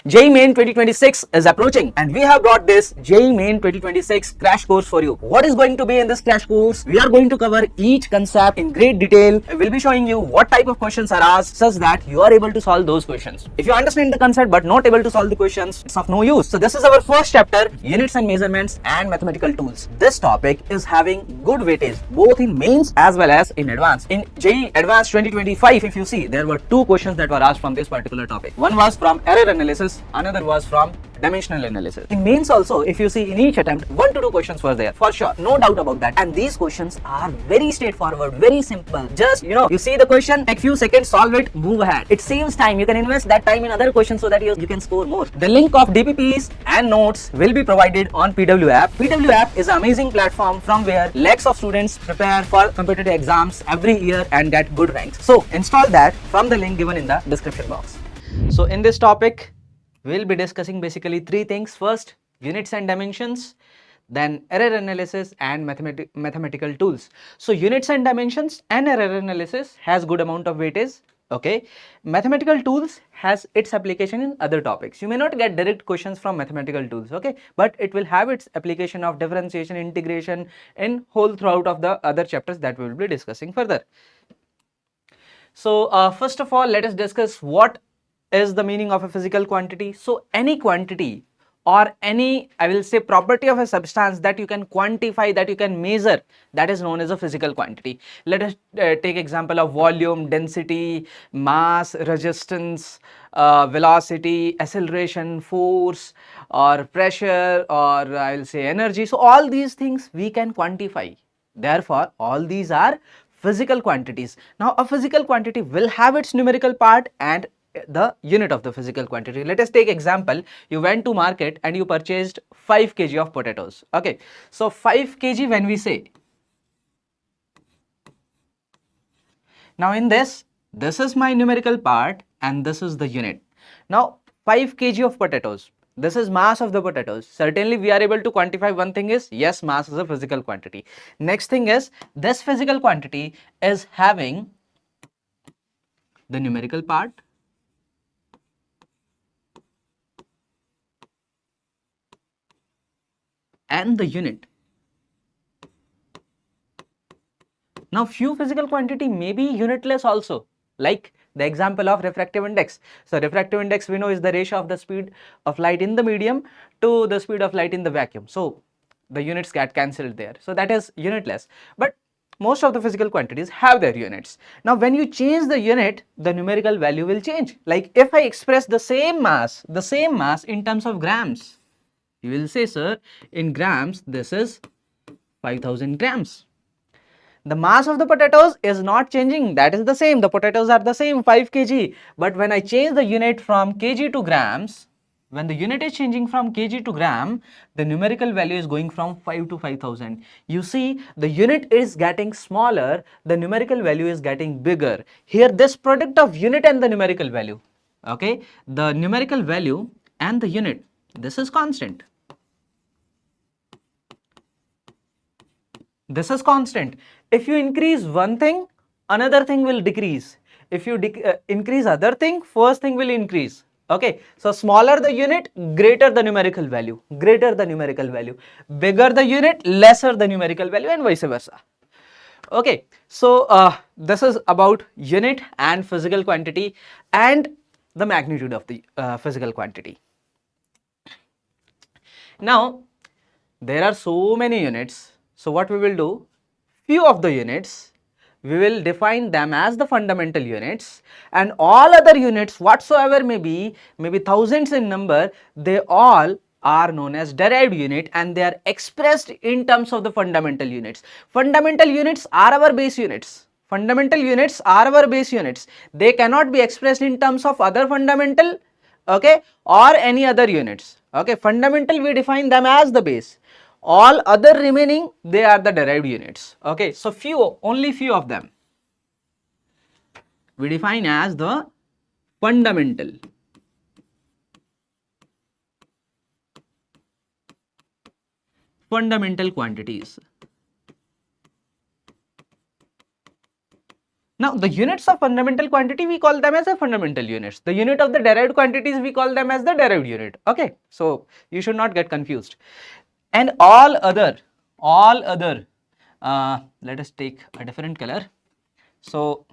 JEE Main 2026 is approaching and we have brought this JEE Main 2026 crash course for you. What is going to be in this crash course? We are going to cover each concept in great detail. We will be showing you what type of questions are asked such that you are able to solve those questions. If you understand the concept but not able to solve the questions, it's of no use. So this is our first chapter, units and measurements and mathematical tools. This topic is having good weightage both in mains as well as in advanced. In JEE Advanced 2025, if you see, there were two questions that were asked from this particular topic. One was from error analysis, another was from dimensional analysis. In mains also, if you see, in each attempt 1 to 2 questions were there for sure, no doubt about that. And these questions are very straightforward, very simple. Just you see the question, take few seconds, solve it, move ahead. It saves time. You can invest that time in other questions so that you can score more. The link of DPPs and notes will be provided on PW app. PW app is an amazing platform from where lakhs of students prepare for competitive exams every year and get good ranks. So install that from the link given in the description box. So in this topic, we'll be discussing basically three things. First, units and dimensions, then error analysis and mathematical tools. So units and dimensions and error analysis has good amount of weightage. Okay, mathematical tools has its application in other topics. You may not get direct questions from mathematical tools, okay, but it will have its application of differentiation, integration in whole throughout of the other chapters that we will be discussing further. So first of all, let us discuss what is the meaning of a physical quantity. So any quantity or any, I will say, property of a substance that you can quantify, that you can measure, that is known as a physical quantity. Let us take example of volume, density, mass, resistance, velocity, acceleration, force, or pressure, or I will say energy. So all these things we can quantify. Therefore, all these are physical quantities. Now, a physical quantity will have its numerical part and the unit of the physical quantity. Let us take example, you went to market and you purchased 5 kg of potatoes. Okay, so 5 kg when we say, now in this is my numerical part and this is the unit. Now 5 kg of potatoes, this is mass of the potatoes. Certainly we are able to quantify. One thing is, yes, mass is a physical quantity. Next thing is, this physical quantity is having the numerical part and the unit. Now few physical quantity may be unitless also, like the example of refractive index. So refractive index we know is the ratio of the speed of light in the medium to the speed of light in the vacuum. So the units get cancelled there. So that is unitless. But most of the physical quantities have their units. Now when you change the unit, the numerical value will change. Like if I express the same mass in terms of grams, you will say, sir, in grams this is 5000 grams. The mass of the potatoes is not changing, that is the same, the potatoes are the same, 5 kg. But when I change the unit from kg to grams, when the unit is changing from kg to gram, the numerical value is going from 5 to 5000. You see, the unit is getting smaller, the numerical value is getting bigger. Here this product of unit and the numerical value, okay, the numerical value and the unit, this is constant. This is constant. If you increase one thing, another thing will decrease. If you increase other thing, first thing will increase. Okay, so smaller the unit, greater the numerical value, bigger the unit, lesser the numerical value, and vice versa. Okay, so this is about unit and physical quantity and the magnitude of the physical quantity. Now there are so many units. So what we will do, few of the units, we will define them as the fundamental units, and all other units whatsoever may be thousands in number, they all are known as derived unit and they are expressed in terms of the fundamental units. Fundamental units are our base units. Fundamental units are our base units. They cannot be expressed in terms of other fundamental, okay, or any other units. Okay, fundamental we define them as the base. All other remaining, they are the derived units. Okay, so only few of them we define as the fundamental quantities. Now, the units of fundamental quantity, we call them as a fundamental units. The unit of the derived quantities, we call them as the derived unit. Okay, so you should not get confused. And all other, let us take a different color. So,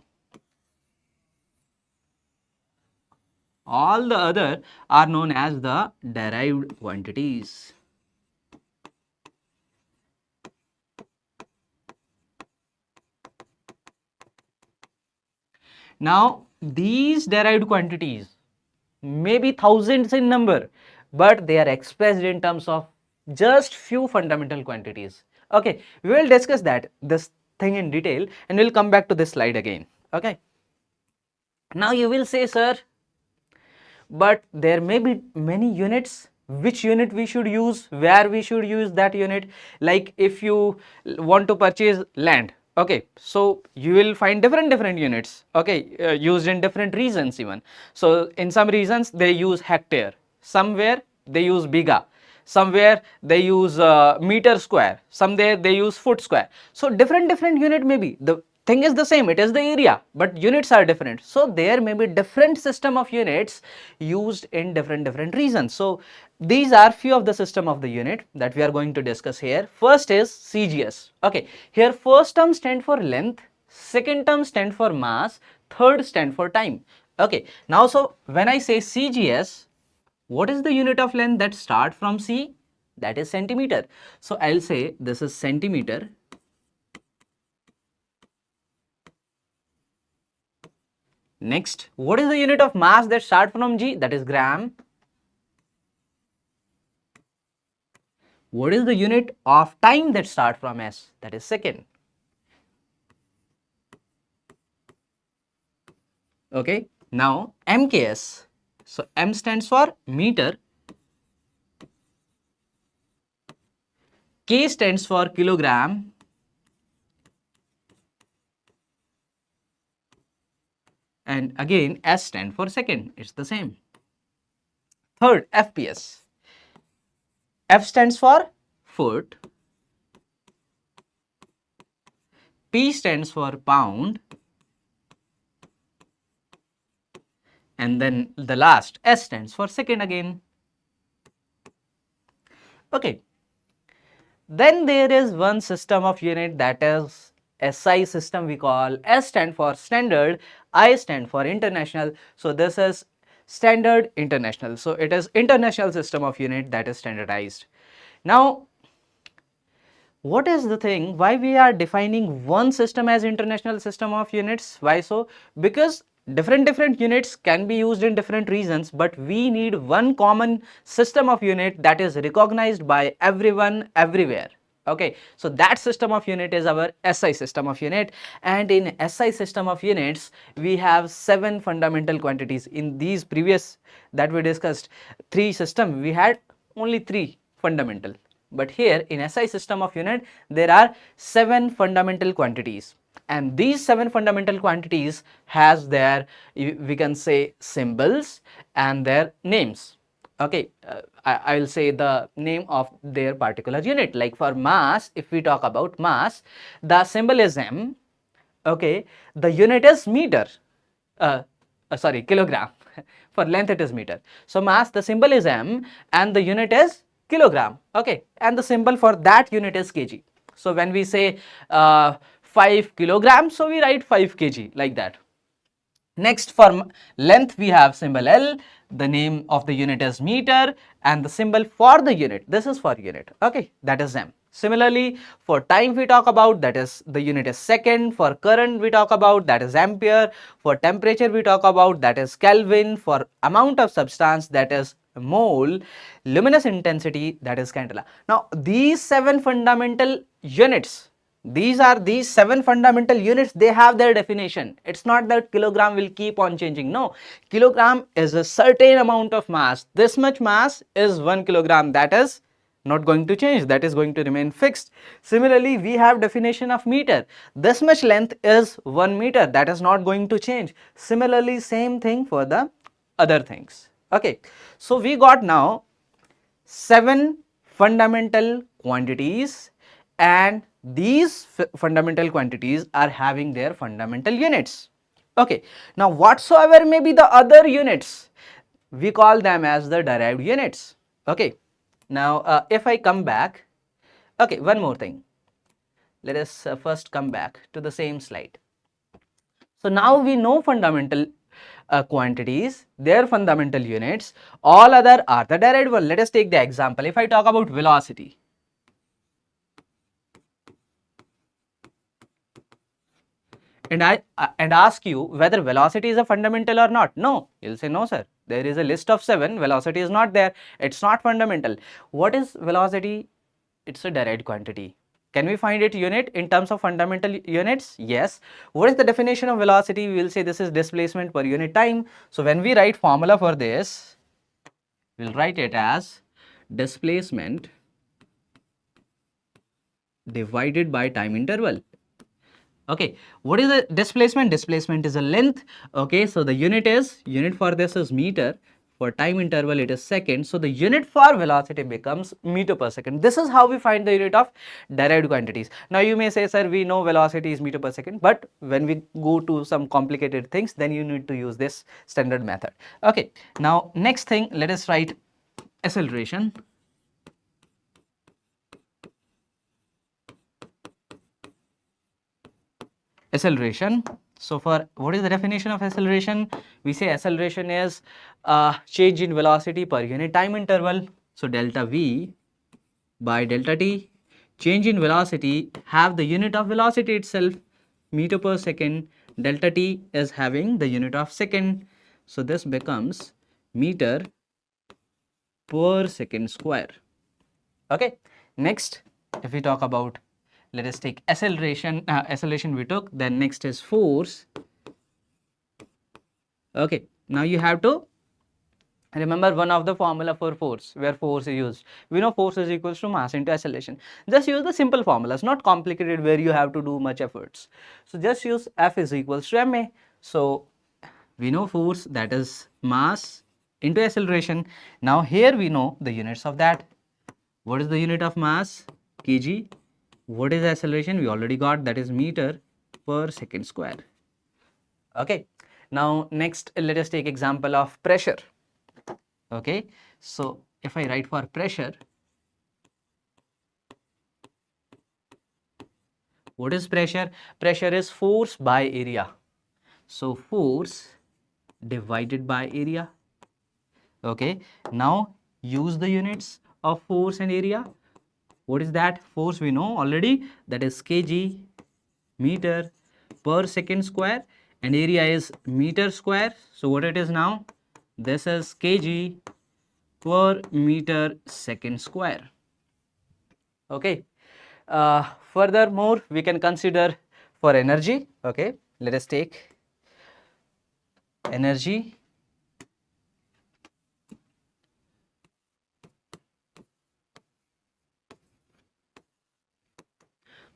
all the other are known as the derived quantities. Now, these derived quantities may be thousands in number, but they are expressed in terms of just few fundamental quantities. Okay, we will discuss this thing in detail, and we'll come back to this slide again. Okay. Now you will say, sir, but there may be many units. Which unit we should use, where we should use that unit? Like if you want to purchase land, okay, so you will find different units, okay, used in different regions even. So in some regions they use hectare, somewhere they use biga, somewhere they use meter square, somewhere they use foot square. So different unit may be. The thing is the same, it is the area, but units are different. So there may be different system of units used in different regions. So these are few of the system of the unit that we are going to discuss here. First is CGS. Okay, here first term stand for length, second term stand for mass, third stand for time. Okay, now so when I say CGS, what is the unit of length that start from C? That is centimeter. So I'll say this is centimeter. Next, what is the unit of mass that start from G? That is gram. What is the unit of time that start from S? That is second. Okay, now MKS. So M stands for meter, K stands for kilogram, and again S stands for second. It's the same. Third, FPS. F stands for foot, P stands for pound, and then the last S stands for second again. Okay, then there is one system of unit that is SI system we call. S stand for standard, I stand for international. So this is standard international. So it is international system of unit that is standardized. Now, what is the thing why we are defining one system as international system of units? Why so? Because different units can be used in different regions, but we need one common system of unit that is recognized by everyone everywhere. Okay, so that system of unit is our SI system of unit, and in SI system of units we have 7 fundamental quantities. In these previous that we discussed 3 system, we had only 3 fundamental. But here in SI system of unit, there are 7 fundamental quantities, and these 7 fundamental quantities has their, we can say, symbols and their names. Okay, I will say the name of their particular unit. Like for mass, if we talk about mass, the symbol is M. Okay, the unit is meter. Sorry, kilogram. For length it is meter. So mass, the symbol is M and the unit is kilogram. Okay, and the symbol for that unit is kg. So when we say 5 kilograms, so we write 5 kg like that. Next, for length we have symbol L, the name of the unit is meter, and the symbol for the unit, this is for unit, okay, that is M. Similarly, for time we talk about, that is the unit is second. For current we talk about, that is ampere. For temperature we talk about, that is Kelvin. For amount of substance, that is mole. Luminous intensity, that is candela. Now these 7 fundamental units, these 7 fundamental units, they have their definition. It's not that kilogram will keep on changing. No, kilogram is a certain amount of mass. This much mass is 1 kilogram. That is not going to change. That is going to remain fixed. Similarly, we have definition of meter. This much length is 1 meter. That is not going to change. Similarly, same thing for the other things. Okay, so we got now 7 fundamental quantities, and these fundamental quantities are having their fundamental units. Okay, now whatsoever may be the other units, we call them as the derived units. Okay, now if I come back, okay, one more thing, let us first come back to the same slide. So now we know fundamental quantities, their fundamental units, all other are the derived one. Let us take the example. If I talk about velocity, and I and ask you whether velocity is a fundamental or not. No, you'll say no, sir. There is a list of 7. Velocity is not there. It's not fundamental. What is velocity? It's a derived quantity. Can we find it unit in terms of fundamental units? Yes. What is the definition of velocity? We will say this is displacement per unit time. So when we write formula for this, we'll write it as displacement divided by time interval. Okay, what is the displacement? Displacement is a length. Okay, so the unit for this is meter. For time interval it is second. So the unit for velocity becomes meter per second. This is how we find the unit of derived quantities. Now you may say, sir, we know velocity is meter per second, but when we go to some complicated things, then you need to use this standard method. Okay, now next thing, let us write acceleration. Acceleration. So for what is the definition of acceleration? We say acceleration is change in velocity per unit time interval. So delta V by delta T. Change in velocity have the unit of velocity itself, meter per second. Delta T is having the unit of second. So this becomes meter per second square. Okay. Next, if we talk about, let us take acceleration. Acceleration we took. Then next is force. Okay. Now you have to remember one of the formula for force, where force is used. We know force is equals to mass into acceleration. Just use the simple formulas, not complicated where you have to do much efforts. So just use F is equals to ma. So we know force, that is mass into acceleration. Now here we know the units of that. What is the unit of mass? Kg. What is acceleration? We already got, that is meter per second square. Okay. Now next, let us take example of pressure. Okay. So if I write for pressure, what is pressure? Pressure is force by area. So force divided by area. Okay. Now use the units of force and area. What is that? Force we know already, that is kg meter per second square, and area is meter square. So what it is now? This is kg per meter second square. Okay. Furthermore, we can consider for energy. Okay. Let us take energy.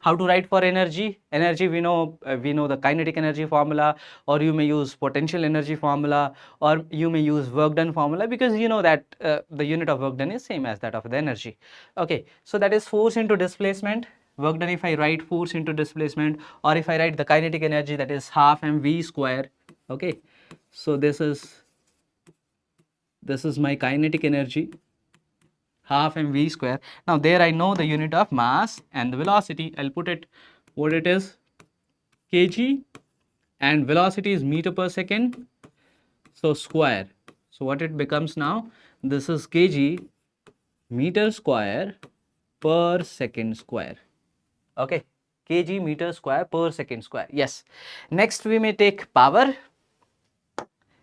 How to write for energy? Energy we know the kinetic energy formula, or you may use potential energy formula, or you may use work done formula, because you know that the unit of work done is same as that of the energy. Okay, so that is force into displacement. Work done, if I write force into displacement, or if I write the kinetic energy, that is half mv square. Okay, so this is my kinetic energy, half mv square. Now there I know the unit of mass and the velocity. I'll put it what it is, kg, and velocity is meter per second, so square. So what it becomes now, this is kg meter square per second square. Okay, kg meter square per second square. Yes. Next we may take power.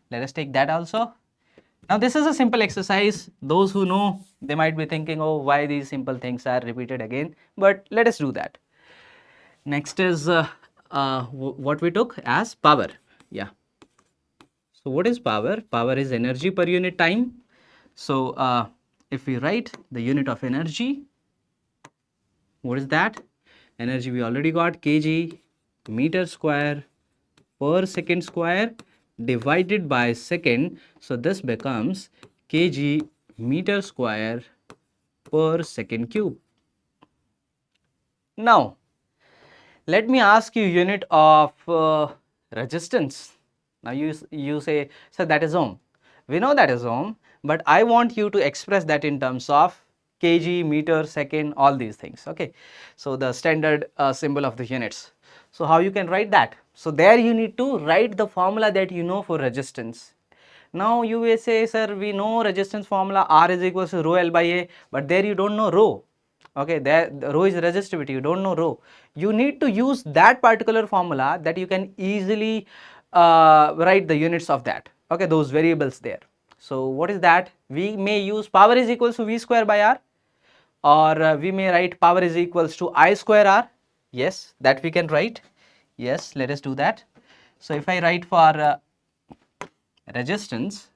Let us take that also. Now this is a simple exercise. Those who know, they might be thinking, oh, why these simple things are repeated again, but let us do that. Next is what we took as power. Yeah. So what is power? Power is energy per unit time. So if we write the unit of energy, what is that? Energy we already got, kg meter square per second square divided by second. So this becomes kg meter square per second cube. Now, let me ask you unit of resistance. Now you say, so that is ohm. We know that is ohm, but I want you to express that in terms of kg, meter, second, all these things. Okay, so the standard symbol of the units. So how you can write that? So there you need to write the formula that you know for resistance. Now you will say, sir, we know resistance formula R is equals to rho L by A, but there you don't know rho. Okay, there the rho is resistivity, you don't know rho. You need to use that particular formula that you can easily write the units of that. Okay, those variables there. So what is that? We may use power is equals to V square by R, or we may write power is equals to I square R. Yes, that we can write. Yes, let us do that. So if I write for resistance,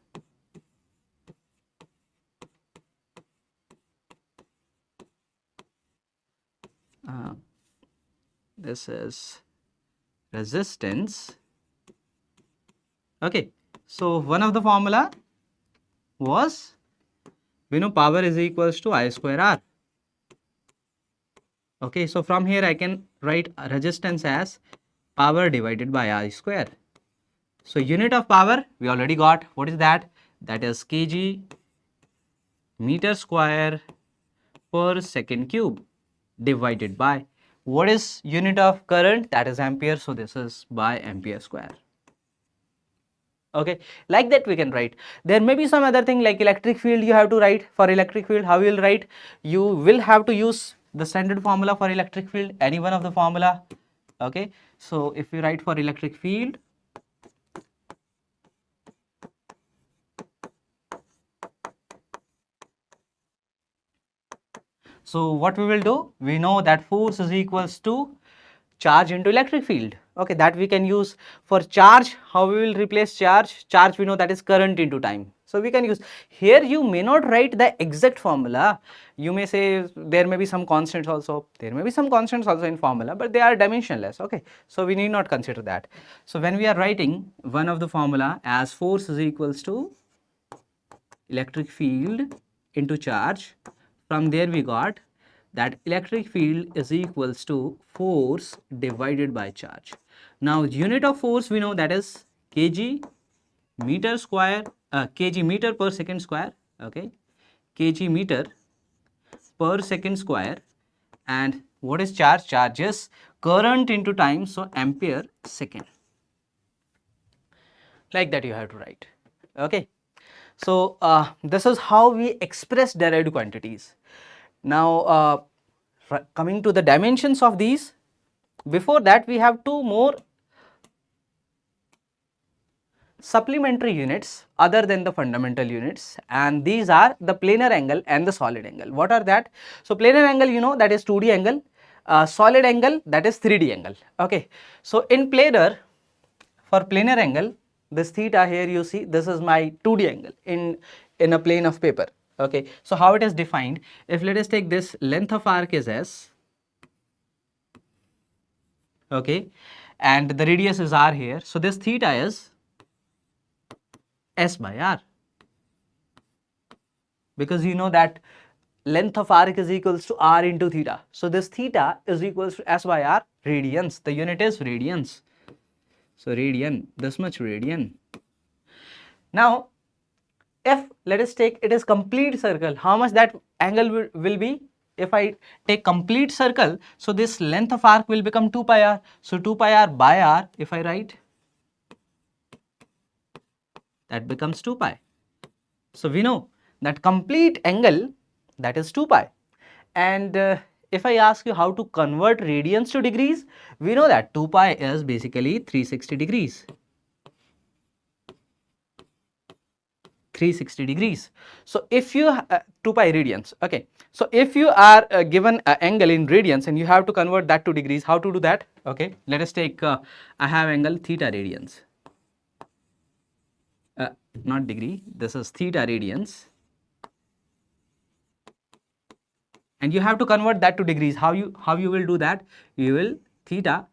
this is resistance. Okay, so one of the formula was, we know power is equals to I square R. Okay, so from here I can write resistance as power divided by I square. So unit of power we already got. What is that? That is kg meter square per second cube divided by, what is unit of current? That is ampere. So this is by ampere square. Okay, like that we can write. There may be some other thing like electric field you have to write. For electric field, how you will write? You will have to use the standard formula for electric field, any one of the formula. Okay, so if you write for electric field, so what we will do? We know that force is equals to charge into electric field. Okay, that we can use. For charge, how we will replace charge? Charge we know that is current into time. So we can use. Here you may not write the exact formula. You may say there may be some constants also. There may be some constants also in formula, but they are dimensionless. Okay, so we need not consider that. So when we are writing one of the formula as force is equals to electric field into charge, from there we got that electric field is equals to force divided by charge. Now unit of force we know that is kg meter square, kg meter per second square. Okay, kg meter per second square. And what is charge? Charge is current into time, so ampere second. Like that you have to write. Okay, so this is how we express derived quantities. Now coming to the dimensions of these, before that we have two more supplementary units other than the fundamental units, and these are the planar angle and the solid angle. What are that? So planar angle, you know, that is 2D angle, solid angle, that is 3D angle. Okay, so in planar, for planar angle, this theta here you see, this is my 2D angle in a plane of paper. Okay, so how it is defined? If let us take this length of arc is s, okay, and the radius is r here, so this theta is s by r, because you know that length of arc is equals to r into theta. So this theta is equals to s by r radians. The unit is radians. So radian, this much radian. Now if let us take it is complete circle, how much that angle will be? If I take complete circle, so this length of arc will become 2 pi r. So 2 pi r by r, if I write, that becomes 2 pi. So we know that complete angle, that is 2 pi. And if I ask you how to convert radians to degrees, we know that 2 pi is basically 360 degrees. 360 degrees. So if you 2 pi radians, okay, so if you are given an angle in radians and you have to convert that to degrees, how to do that? Okay, let us take I have angle theta radians, not degree, this is theta radians, and you have to convert that to degrees. How you will do that? You will theta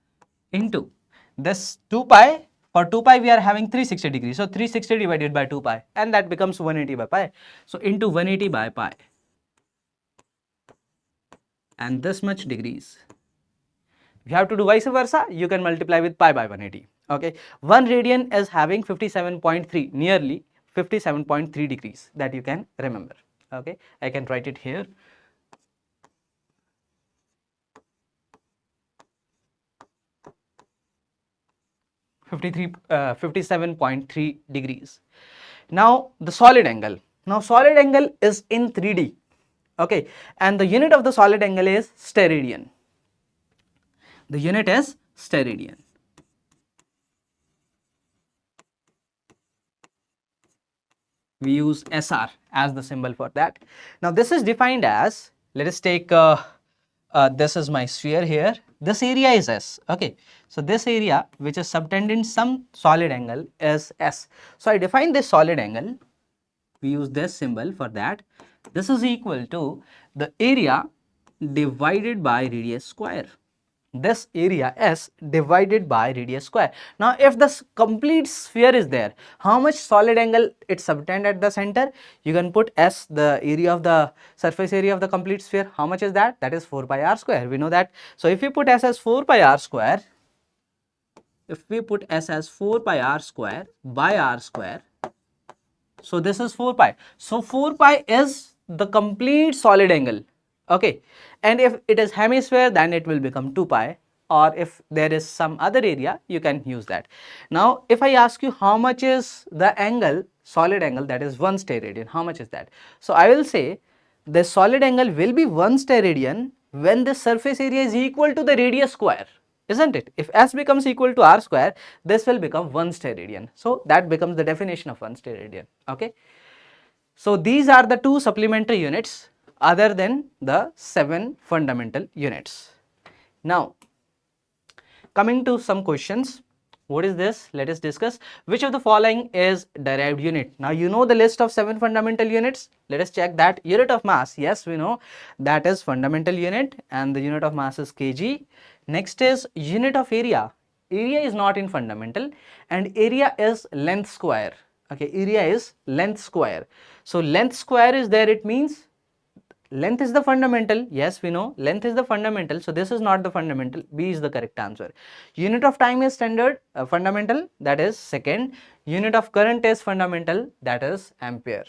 into this 2 pi. For 2 pi we are having 360 degrees, so 360 divided by 2 pi, and that becomes 180 by pi. So into 180 by pi, and this much degrees. If you have to do vice versa, you can multiply with pi by 180. Okay, 1 radian is having 57.3, nearly 57.3 degrees, that you can remember. Okay, I can write it here. 57.3 degrees. Now the solid angle. Now solid angle is in 3D. Okay, and the unit of the solid angle is steradian. The unit is steradian. We use SR as the symbol for that. Now this is defined as, let us take this is my sphere here. This area is S. Okay, so this area which is subtending some solid angle is S. So I define this solid angle. We use this symbol for that. This is equal to the area divided by radius square. This area S divided by radius square. Now if the complete sphere is there, how much solid angle it subtend at the center? You can put S, the area of the surface area of the complete sphere. How much is that? That is 4 pi r square. We know that. So if we put S as 4 pi r square, if we put S as 4 pi r square by r square, so this is 4 pi. So 4 pi is the complete solid angle. Okay, and if it is hemisphere, then it will become 2 pi, or if there is some other area, you can use that. Now if I ask you how much is the angle, solid angle, that is 1 steradian, how much is that? So I will say the solid angle will be 1 steradian when the surface area is equal to the radius square, isn't it? If S becomes equal to r square, this will become 1 steradian. So that becomes the definition of 1 steradian. Okay, so these are the two supplementary units other than the 7 fundamental units. Now coming to some questions. What is this? Let us discuss. Which of the following is derived unit? Now you know the list of 7 fundamental units. Let us check that. Unit of mass, yes, we know that is fundamental unit, and the unit of mass is kg. Next is unit of area. Area is not in fundamental, and area is length square. Okay, area is length square. So length square is there, it means length is the fundamental. Yes, we know length is the fundamental. So this is not the fundamental. B is the correct answer. Unit of time is standard, fundamental, that is second. Unit of current is fundamental, that is ampere.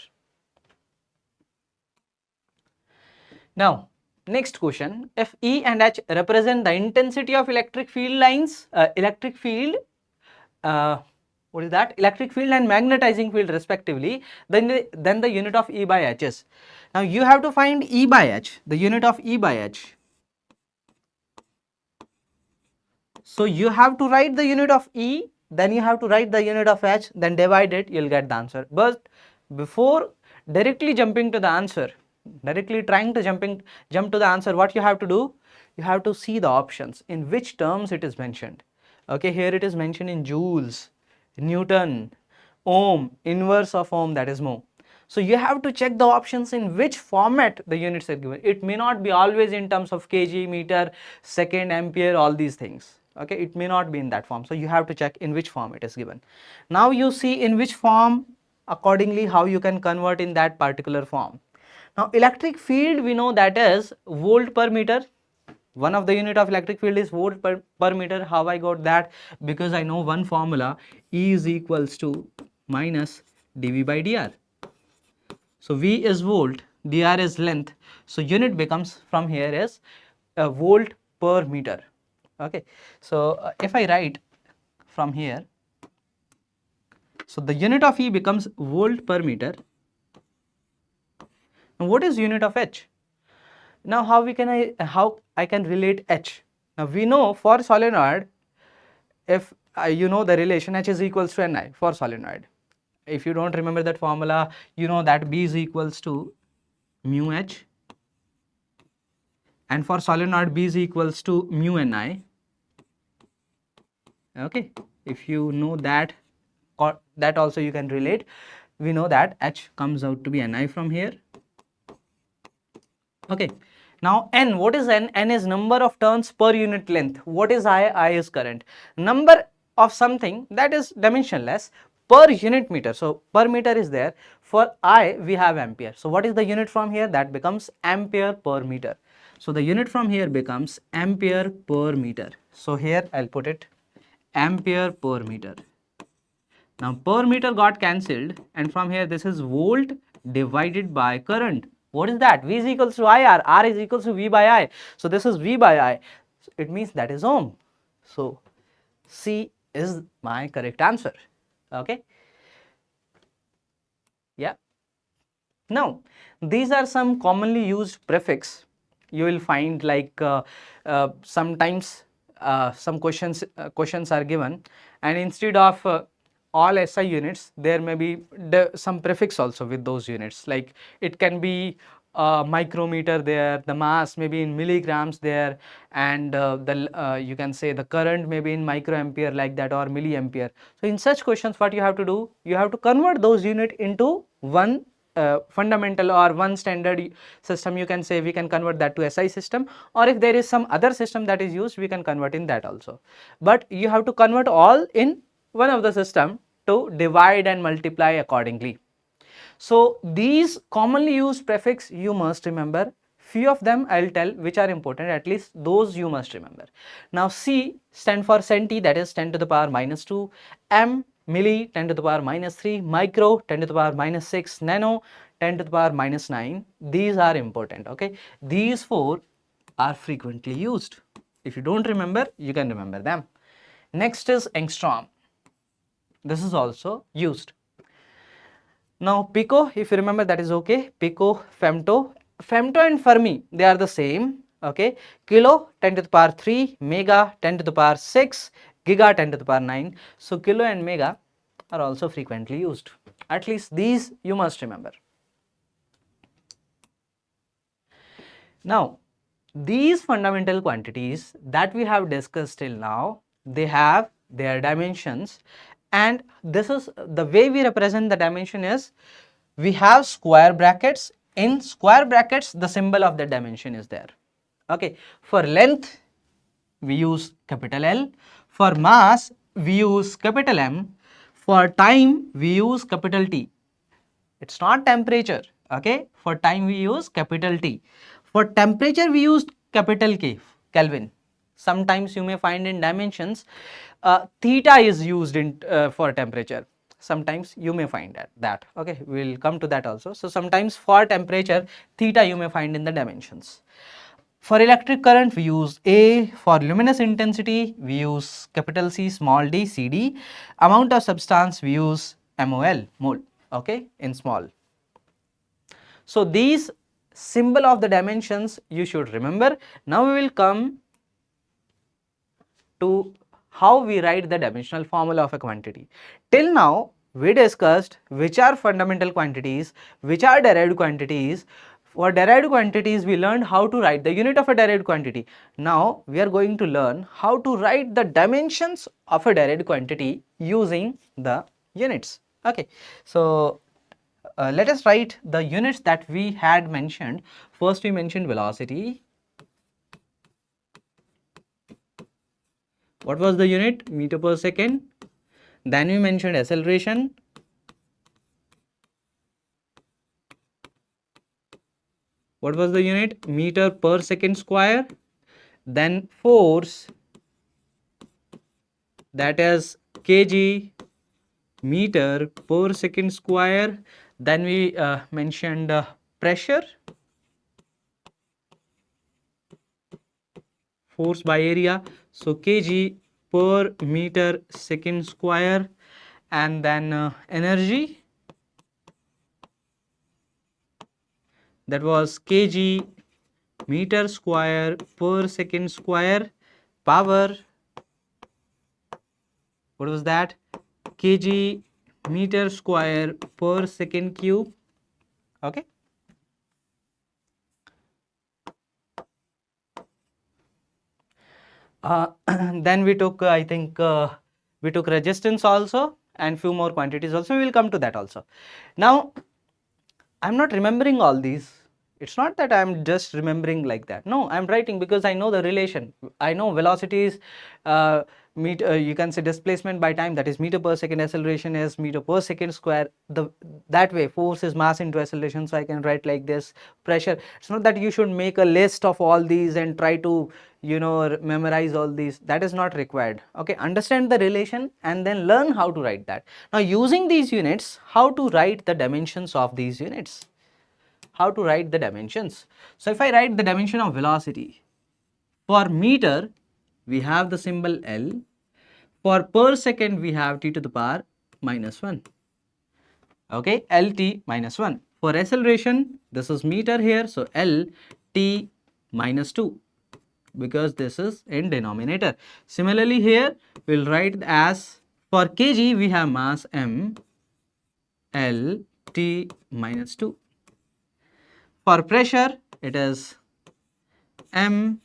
Now next question, if E and H represent the intensity of electric field lines, electric field, what is that? Electric field and magnetizing field respectively, then the unit of E by H is. Now you have to find E by H, the unit of E by H. So you have to write the unit of E, then you have to write the unit of H, then divide it, you'll get the answer. But before directly jumping to the answer, directly trying to jump to the answer, what you have to do? You have to see the options, in which terms it is mentioned. Okay, here it is mentioned in joules, Newton, ohm, inverse of ohm, that is mho. So you have to check the options in which format the units are given. It may not be always in terms of kg, meter, second, ampere, all these things. Okay, it may not be in that form. So you have to check in which form it is given. Now you see in which form, accordingly how you can convert in that particular form. Now electric field, we know that is volt per meter. One of the unit of electric field is volt per meter. How I got that? Because I know one formula, E is equals to minus dV by dr. So V is volt, dr is length. So unit becomes from here is volt per meter. Okay, so if I write from here, so the unit of E becomes volt per meter. Now what is unit of H? Now how I can relate H? Now we know for solenoid, if you know the relation, H is equals to Ni for solenoid. If you don't remember that formula, you know that B is equals to mu H, and for solenoid B is equals to mu Ni. Okay, if you know that, that also you can relate. We know that H comes out to be Ni from here. Okay, now N, what is N? N is number of turns per unit length. What is I? I is current. Number of something that is dimensionless, per unit meter. So per meter is there. For I we have ampere. So what is the unit from here? That becomes ampere per meter. So the unit from here becomes ampere per meter. So here I'll put it ampere per meter. Now per meter got cancelled, and from here this is volt divided by current. What is that? V is equals to IR, R is equals to V by I. So this is V by I. So it means that is ohm. So C is my correct answer. Okay. Yeah. Now these are some commonly used prefix. You will find like sometimes some questions are given, and instead of all SI units there may be some prefix also with those units, like it can be micrometer there, the mass may be in milligrams there, and you can say the current may be in microampere like that, or milliampere. So in such questions what you have to do, you have to convert those unit into one fundamental or one standard system. You can say we can convert that to SI system, or if there is some other system that is used, we can convert in that also. But you have to convert all in one of the system to divide and multiply accordingly. So these commonly used prefix you must remember. Few of them I will tell which are important, at least those you must remember. Now C stand for centi, that is 10 to the power minus 2, M milli 10 to the power minus 3, micro 10 to the power minus 6, nano 10 to the power minus 9. These are important, okay. These four are frequently used. If you don't remember, you can remember them. Next is angstrom. This is also used. Now pico, if you remember, that is okay. Pico, femto. Femto and Fermi, they are the same, okay. Kilo 10 to the power 3, mega 10 to the power 6, giga 10 to the power 9. So kilo and mega are also frequently used. At least these you must remember. Now these fundamental quantities that we have discussed till now, they have their dimensions, and this is the way we represent the dimension is we have square brackets. In square brackets the symbol of the dimension is there, okay. For length we use capital L, for mass we use capital M, for time we use capital T. It's not temperature, okay. For time we use capital T. For temperature we use capital K, Kelvin. Sometimes you may find in dimensions theta is used in for temperature. Sometimes you may find that, okay. We will come to that also. So sometimes for temperature theta you may find in the dimensions. For electric current we use A, for luminous intensity we use capital C, small d, CD. Amount of substance we use MOL, mole, okay, in small. So these symbol of the dimensions you should remember. Now we will come to how we write the dimensional formula of a quantity. Till now we discussed which are fundamental quantities, which are derived quantities. For derived quantities we learned how to write the unit of a derived quantity. Now we are going to learn how to write the dimensions of a derived quantity using the units, okay. So let us write the units that we had mentioned. First we mentioned velocity. What was the unit? Meter per second. Then we mentioned acceleration. What was the unit? Meter per second square. Then force, that is kg meter per second square. Then we mentioned pressure, force by area, so kg per meter second square. And then energy, that was kg meter square per second square. Power, what was that? Kg meter square per second cube, okay. Then we took I think we took resistance also, and few more quantities also. We will come to that also. Now I'm not remembering all these. It's not that I'm just remembering like that. No, I'm writing because I know the relation. I know velocity is meter, you can say displacement by time, that is meter per second, acceleration is meter per second square. That way force is mass into acceleration, so I can write like this. Pressure, it's not that you should make a list of all these and try to, you know, memorize all these. That is not required. Okay, understand the relation and then learn how to write that. Now using these units, how to write the dimensions of these units, how to write the dimensions. So if I write the dimension of velocity, for meter we have the symbol L, for per second we have t to the power minus 1. Okay, LT minus 1. For acceleration, this is meter here, so LT minus 2, because this is in denominator. Similarly here, we'll write as for kg we have mass m, LT minus 2. For pressure, it is m,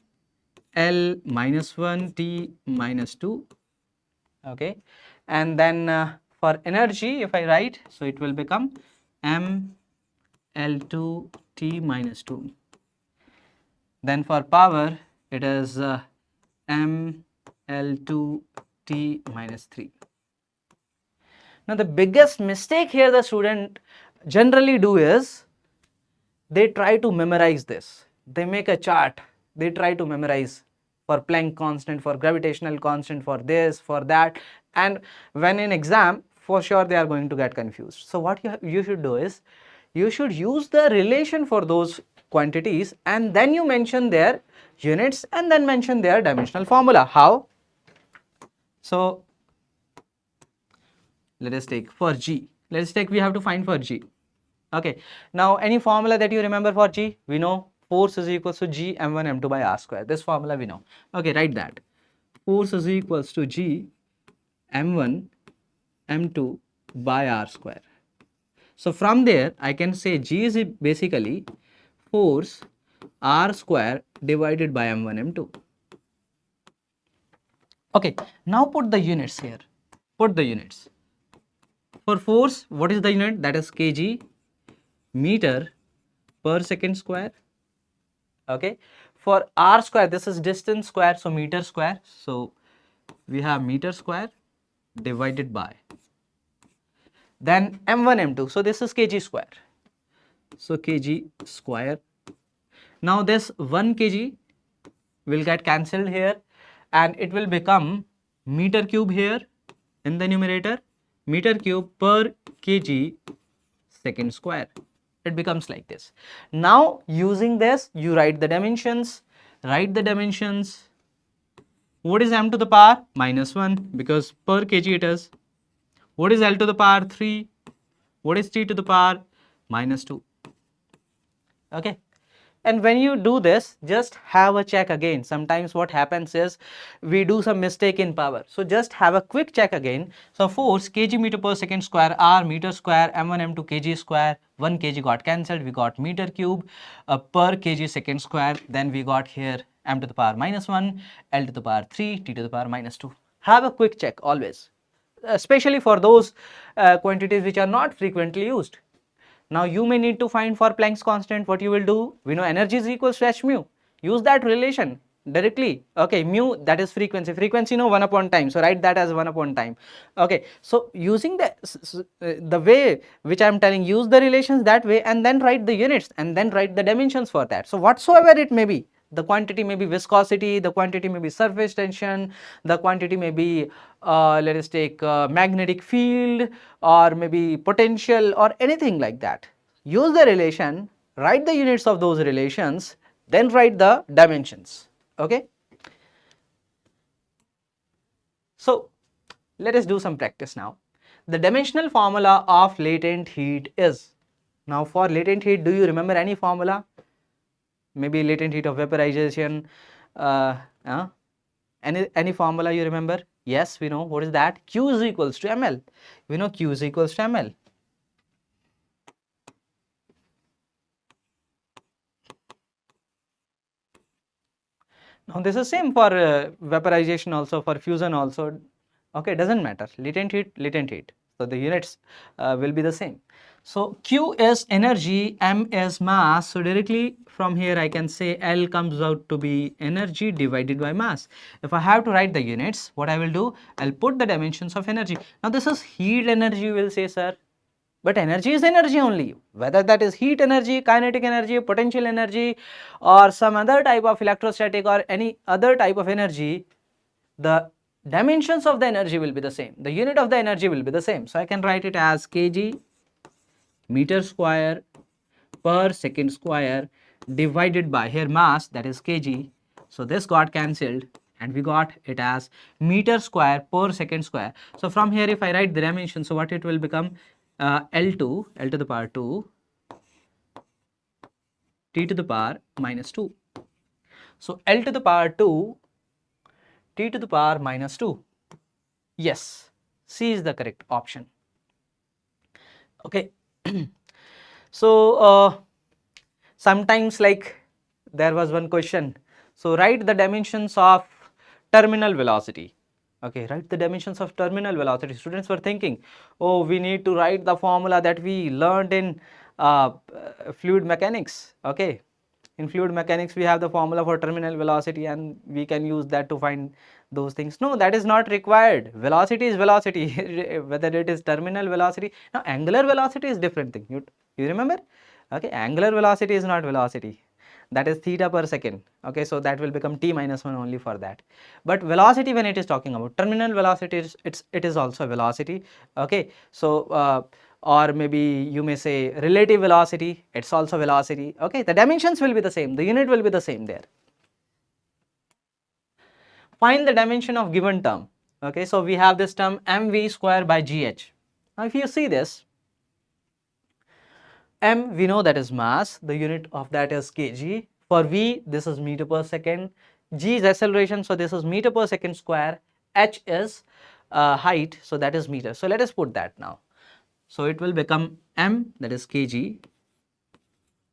L minus 1, T minus 2. Okay, and then for energy, if I write, so it will become m, L2, T minus 2. Then for power, it is m, L2, T minus 3. Now the biggest mistake here the student generally do is they try to memorize this. They make a chart, they try to memorize for Planck constant, for gravitational constant, for this, for that, and when in exam, for sure they are going to get confused. So what you should do is, you should use the relation for those quantities and then you mention their units and then mention their dimensional formula. How? So let us take for G, let's take, we have to find for G. Okay, now any formula that you remember for G, we know force is equals to G m1 m2 by r square. This formula we know. Okay, write that. Force is equals to G m1 m2 by r square. So from there I can say G is basically force r square divided by m1 m2. Okay, now put the units here. Put the units. For force, what is the unit? That is kg, meter per second square. Okay, for r square, this is distance square, so meter square, so we have meter square divided by, then m1 m2, so this is kg square, so kg square. Now this 1 kg will get cancelled here and it will become meter cube here in the numerator, meter cube per kg second square. It becomes like this. Now using this, you write the dimensions. Write the dimensions. What is m to the power? Minus 1, because per kg it is. What is L to the power? 3. What is T to the power? Minus 2. Okay. And when you do this, just have a check again. Sometimes what happens is we do some mistake in power. So just have a quick check again. So force kg meter per second square, r meter square, m1 m2 kg square, 1 kg got cancelled. We got meter cube per kg second square. Then we got here m to the power minus 1, L to the power 3, T to the power minus 2. Have a quick check always, especially for those quantities which are not frequently used. Now you may need to find for Planck's constant. What you will do, we know energy is equals to h mu. Use that relation directly. Okay, mu, that is frequency. Frequency, no, 1 upon time. So write that as 1 upon time. Okay, so using the way which I am telling, use the relations that way and then write the units and then write the dimensions for that. So whatsoever it may be, the quantity may be viscosity, the quantity may be surface tension, the quantity may be let us take magnetic field or maybe potential or anything like that. Use the relation, write the units of those relations, then write the dimensions. Okay. So let us do some practice now. The dimensional formula of latent heat is, now for latent heat, do you remember any formula? Maybe latent heat of vaporization, any formula you remember? Yes, we know. What is that? Q is equals to ml. We know Q is equals to ml. Now this is same for vaporization also, for fusion also. Okay, doesn't matter. Latent heat, latent heat. So the units will be the same. So Q is energy, M is mass. So directly from here I can say L comes out to be energy divided by mass. If I have to write the units, what I will do, I'll put the dimensions of energy. Now this is heat energy, you will say, sir. But energy is energy only. Whether that is heat energy, kinetic energy, potential energy, or some other type of electrostatic or any other type of energy, the dimensions of the energy will be the same. The unit of the energy will be the same. So I can write it as kg meter square per second square divided by here mass, that is kg. So this got cancelled and we got it as meter square per second square. So from here if I write the dimension, so what it will become, L2, L to the power 2, T to the power minus 2. So L to the power 2, T to the power minus 2. Yes, C is the correct option. Okay. So sometimes like there was one question. So write the dimensions of terminal velocity. Okay, write the dimensions of terminal velocity. Students were thinking, oh, we need to write the formula that we learned in fluid mechanics. Okay, in fluid mechanics we have the formula for terminal velocity and we can use that to find those things. No, that is not required. Velocity is velocity whether it is terminal velocity. Now angular velocity is different thing. You remember? Okay, angular velocity is not velocity, that is theta per second. Okay, so that will become t minus 1 only for that. But velocity, when it is talking about terminal velocity, it is also velocity. Okay, so or maybe you may say relative velocity, it's also velocity. Okay, the dimensions will be the same, the unit will be the same there. Find the dimension of given term. Okay, so we have this term mv square by gh. Now if you see this, m we know that is mass, the unit of that is kg. For v, this is meter per second. G is acceleration, so this is meter per second square. H is height, so that is meter. So let us put that now. So it will become m, that is kg,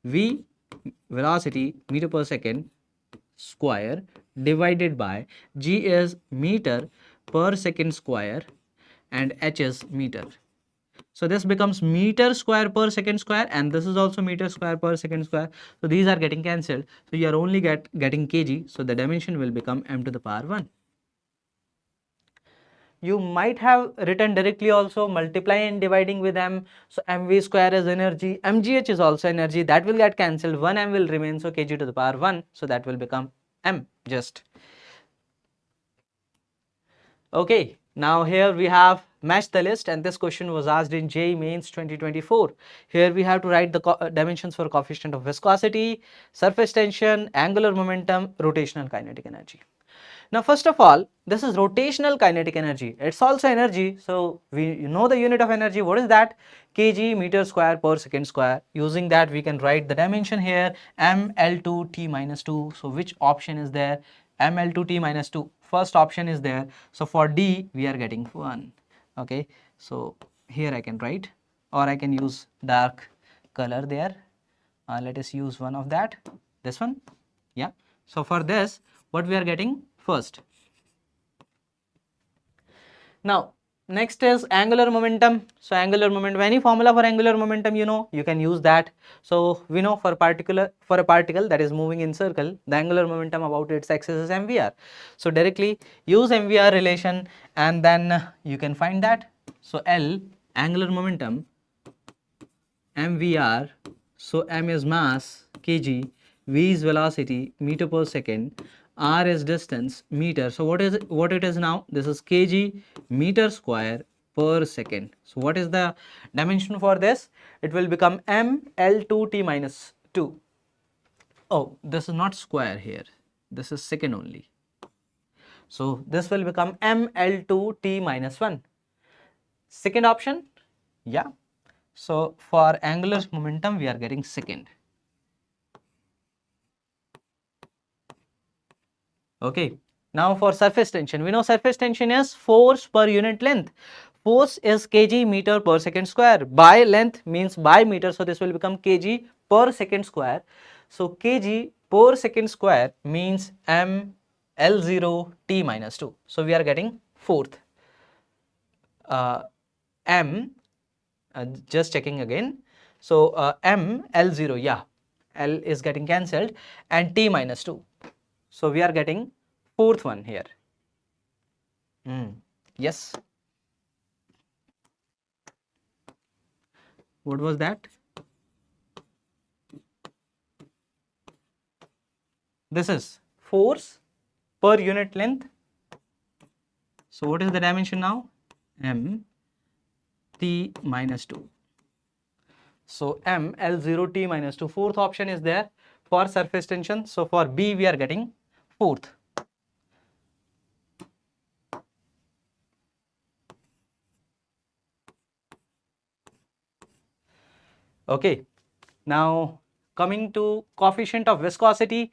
v velocity meter per second square divided by g is meter per second square and h is meter. So this becomes meter square per second square and this is also meter square per second square. So these are getting cancelled. So you are only getting kg. So the dimension will become m to the power 1. You might have written directly also multiply and dividing with m. So mv square is energy, mgh is also energy, that will get cancelled, 1 m will remain, so kg to the power 1, so that will become m just. Okay, now here we have match the list and this question was asked in JEE Mains 2024. Here we have to write the dimensions for coefficient of viscosity, surface tension, angular momentum, rotational kinetic energy. Now first of all, this is rotational kinetic energy. It's also energy. So we know the unit of energy. What is that? Kg meter square per second square. Using that we can write the dimension here ml2 t minus 2. So which option is there? ml2 t minus 2. First option is there. So for D we are getting 1. Okay. So here I can write or I can use dark color there. Let us use one of that. This one. Yeah. So for this what we are getting? First. Now next is angular momentum. So angular momentum, any formula for angular momentum you know, you can use that. So we know for a particle that is moving in circle, the angular momentum about its axis is mvr. So directly use mvr relation and then you can find that. So L angular momentum mvr, so m is mass kg, v is velocity meter per second, r is distance meter. So what it is now? This is kg meter square per second. So what is the dimension for this? It will become m L2 t minus 2. Oh, this is not square here, this is second only. So this will become m L2 t minus 1. Second option. Yeah. So for angular momentum we are getting second. Okay. Now for surface tension, we know surface tension is force per unit length. Force is kg meter per second square. By length means by meter, so this will become kg per second square. So kg per second square means m L0 t minus 2. So we are getting fourth. M Just checking again. So M L0, yeah, L is getting cancelled, and T minus 2. So we are getting fourth one here. Yes. What was that? This is force per unit length. So what is the dimension now? M T minus 2. So M L0 T minus 2. Fourth option is there for surface tension. So for B we are getting fourth. Okay. Now coming to coefficient of viscosity,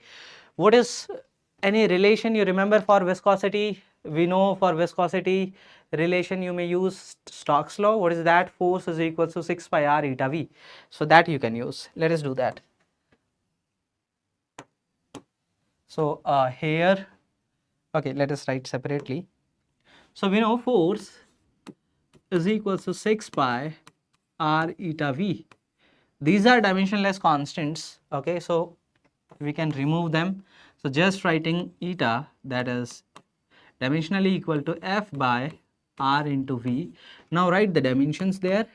what is any relation you remember for viscosity? We know for viscosity relation you may use Stokes law. What is that? Force is equal to 6 pi r eta v. So that you can use. Let us do that. So here, okay, let us write separately. So we know force is equal to 6 pi r eta v. These are dimensionless constants. Okay, so we can remove them. So just writing eta, that is dimensionally equal to f by r into v. Now write the dimensions there.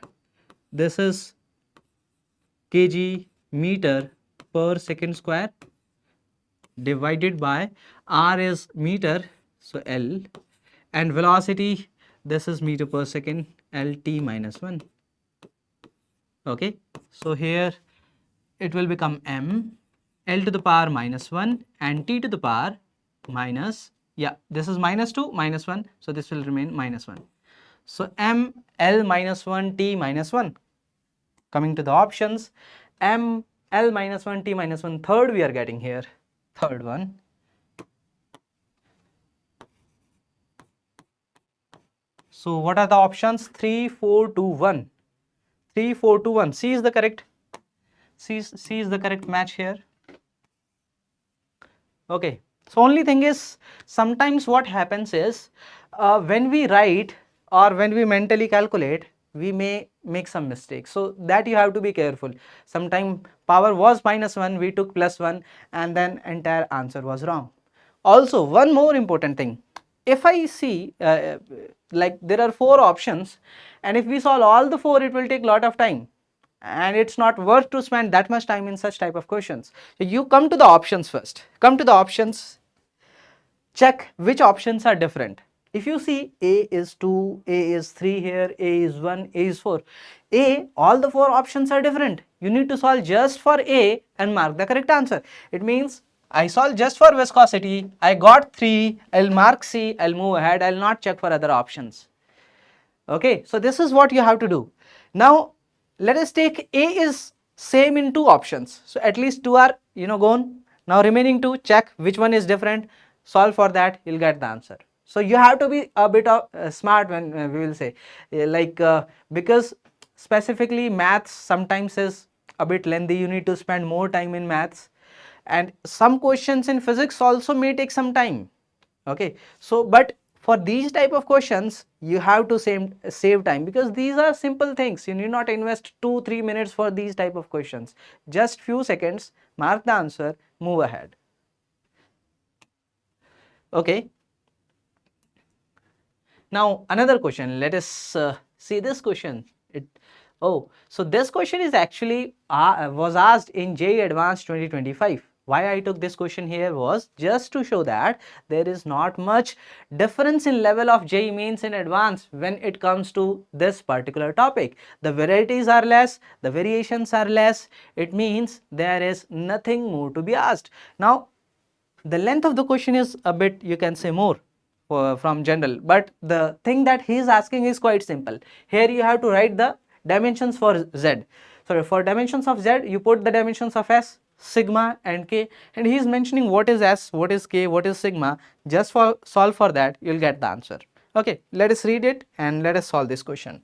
This is kg meter per second square divided by r is meter, so L, and velocity, this is meter per second, LT minus 1. Okay, so here it will become m L to the power minus 1 and T to the power minus, yeah, this is minus 2 minus 1, so this will remain minus 1. So m L minus 1 T minus 1. Coming to the options, m L minus 1 T minus 1, third we are getting here, third one. So what are the options? 3, 4, 2, 1. 3, 4, 2, 1. C is the correct. C is the correct match here. Okay. So only thing is, sometimes what happens is when we write or when we mentally calculate, we may make some mistakes. So that you have to be careful. Sometimes power was minus 1, we took plus 1, and then entire answer was wrong. Also, one more important thing. If I see like there are 4 options, and if we solve all the 4, it will take a lot of time, and it's not worth to spend that much time in such type of questions. So you come to the options first. Come to the options, check which options are different. If you see A is 2, A is 3 here, A is 1, A is 4. A, all the 4 options are different. You need to solve just for A and mark the correct answer. It means I solved just for viscosity, I got 3, I'll mark C, I'll move ahead, I'll not check for other options. Okay, so this is what you have to do. Now let us take A is same in 2 options. So at least 2 are gone. Now remaining 2, check which one is different, solve for that, you'll get the answer. So you have to be a bit of smart when we will say because specifically maths sometimes is a bit lengthy, you need to spend more time in maths, and some questions in physics also may take some time. Okay, so but for these type of questions you have to save time, because these are simple things. You need not invest 2-3 minutes for these type of questions. Just few seconds, mark the answer, move ahead. Okay, now another question. Let us see this question. So this question is actually was asked in JEE Advanced 2025. Why I took this question here was just to show that there is not much difference in level of JEE Mains in advance when it comes to this particular topic. The varieties are less, the variations are less. It means there is nothing more to be asked. Now the length of the question is a bit, you can say, more from general, but the thing that he is asking is quite simple. Here you have to write the dimensions for Z. So for dimensions of Z, you put the dimensions of S, sigma and K, and he is mentioning what is S, what is K, what is sigma. Just for solve for that, you'll get the answer. Okay, let us read it and let us solve this question.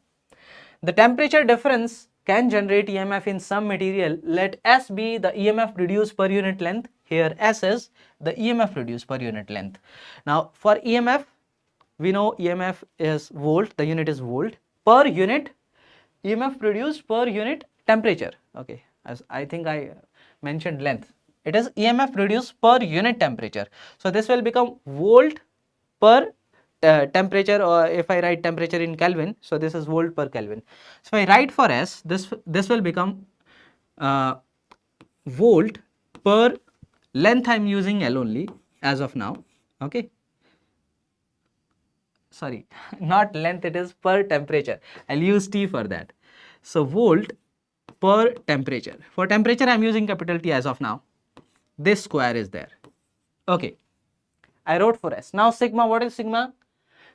The temperature difference can generate EMF in some material. Let S be the EMF produced per unit length. Here S is the EMF produced per unit length. Now for EMF, we know EMF is volt, the unit is volt. Per unit, EMF produced per unit temperature. Okay, as I think I mentioned length. It is EMF produced per unit temperature. So this will become volt per temperature, or if I write temperature in Kelvin, so this is volt per Kelvin. So if I write for S, this will become volt per length. I am using L only as of now. Okay, sorry, not length, it is per temperature. I'll use T for that. So volt per temperature. For temperature, I'm using capital T as of now. This square is there. Okay, I wrote for S. Now sigma, what is sigma?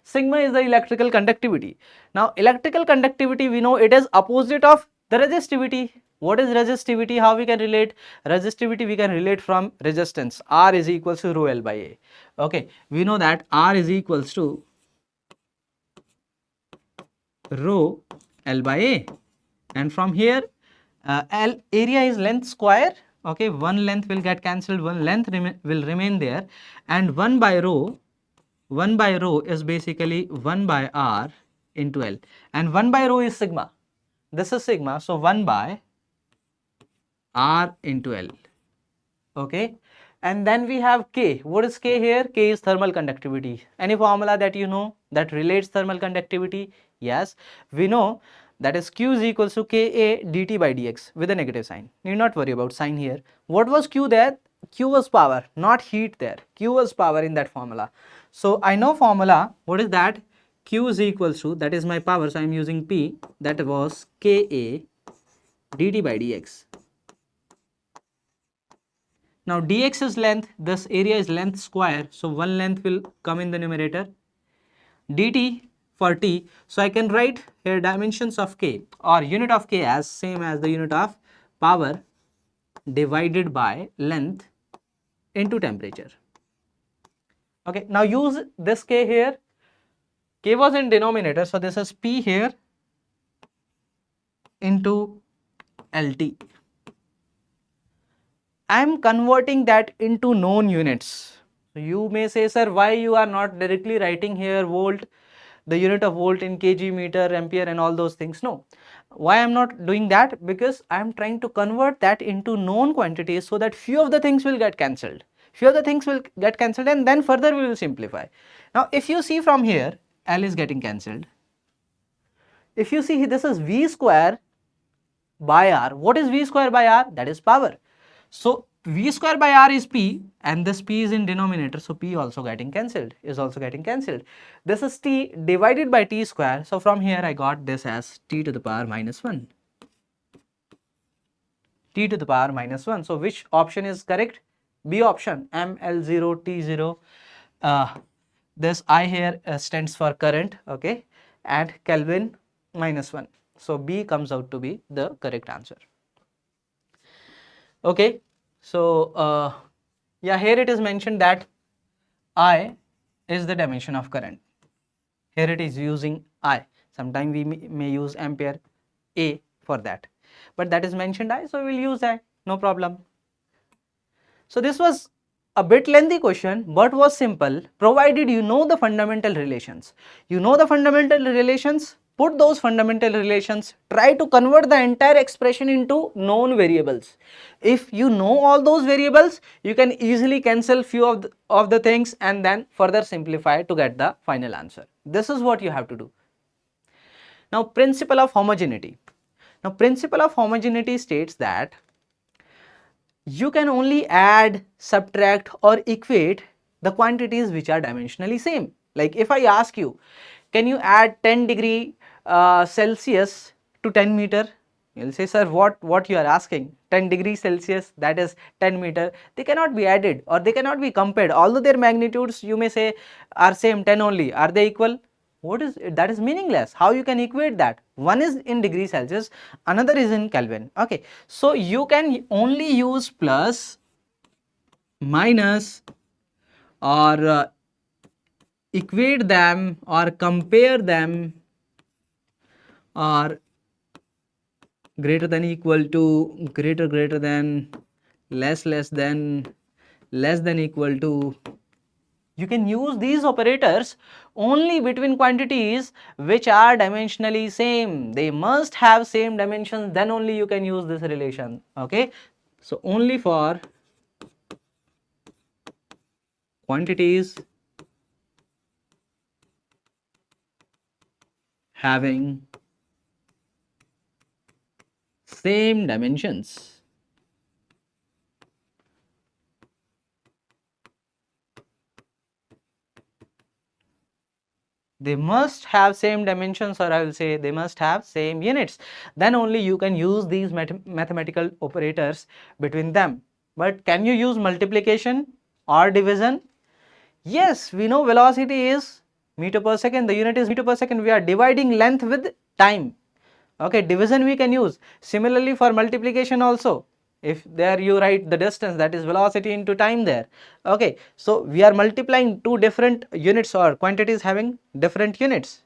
Sigma is the electrical conductivity. Now electrical conductivity, we know it is opposite of the resistivity. What is resistivity? How we can relate? Resistivity we can relate from resistance. R is equals to rho L by A. Okay, we know that R is equals to rho L by A, and from here L area is length square. Okay, one length will get cancelled, one length will remain there, and 1 by rho is basically 1 by R into L, and 1 by rho is sigma. This is sigma, so 1 by R into L. Okay, and then we have K. What is K here? K is thermal conductivity. Any formula that you know that relates thermal conductivity? Yes, we know that is Q is equals to Ka dt by dx with a negative sign. Need not worry about sign here. What was Q there? Q was power, not heat there. Q was power in that formula. So I know formula. What is that? Q is equals to, that is my power, so I am using P, that was Ka dt by dx. Now dx is length, this area is length square, so one length will come in the numerator. dt for t, so I can write here dimensions of k or unit of k as same as the unit of power divided by length into temperature. Okay, now use this k here. K was in denominator, so this is P here into LT. I am converting that into known units. So you may say, sir, why you are not directly writing here volt, the unit of volt in kg, meter, ampere and all those things? No. Why I am not doing that? Because I am trying to convert that into known quantities so that few of the things will get cancelled. Few of the things will get cancelled and then further we will simplify. Now if you see from here, L is getting cancelled. If you see, this is V square by R. What is V square by R? That is power. So V square by R is P, and this P is in denominator, so P also getting cancelled, is also getting cancelled. This is T divided by T square, so from here I got this as T to the power minus 1. T to the power minus 1. So which option is correct? B option, ML0 T0. This I here stands for current, okay, and Kelvin minus 1. So B comes out to be the correct answer. Okay, so yeah, here it is mentioned that I is the dimension of current. Here it is using I. Sometimes we may use ampere A for that, but that is mentioned I, so we will use I, no problem. So this was a bit lengthy question, but was simple, provided you know the fundamental relations. You know the fundamental relations, put those fundamental relations, try to convert the entire expression into known variables. If you know all those variables, you can easily cancel few of the things and then further simplify to get the final answer. This is what you have to do. Now, principle of homogeneity. Now, principle of homogeneity states that you can only add, subtract or equate the quantities which are dimensionally same. Like if I ask you, can you add 10 degree Celsius to 10 meter? You'll say, sir, what you are asking? 10 degrees Celsius, that is 10 meter. They cannot be added or they cannot be compared. Although their magnitudes, you may say, are same 10 only. Are they equal? What is that? Is meaningless. How you can equate that? One is in degrees Celsius, another is in Kelvin. Okay, so you can only use plus, minus or equate them or compare them or greater than equal to, greater, than, less than, less than equal to, You can use these operators only between quantities which are dimensionally same. They must have same dimensions, then only you can use this relation. Okay, so only for quantities having same dimensions. They must have same dimensions, or I will say they must have same units. Then only you can use these mathematical operators between them. But can you use multiplication or division? Yes, we know velocity is meter per second, the unit is meter per second. We are dividing length with time. Okay, division we can use. Similarly for multiplication also, if there you write the distance, that is velocity into time there. Okay, so we are multiplying two different units or quantities having different units.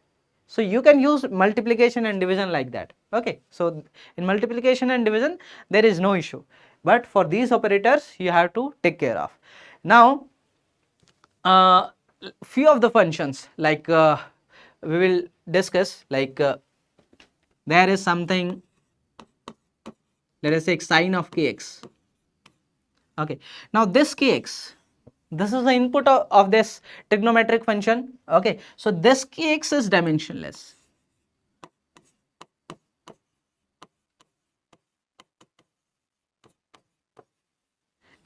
So you can use multiplication and division like that. Okay, so in multiplication and division there is no issue, but for these operators you have to take care of. Now few of the functions like we will discuss, like there is something, let us say sine of kx. Okay, now this kx, this is the input of this trigonometric function. Okay, so this kx is dimensionless.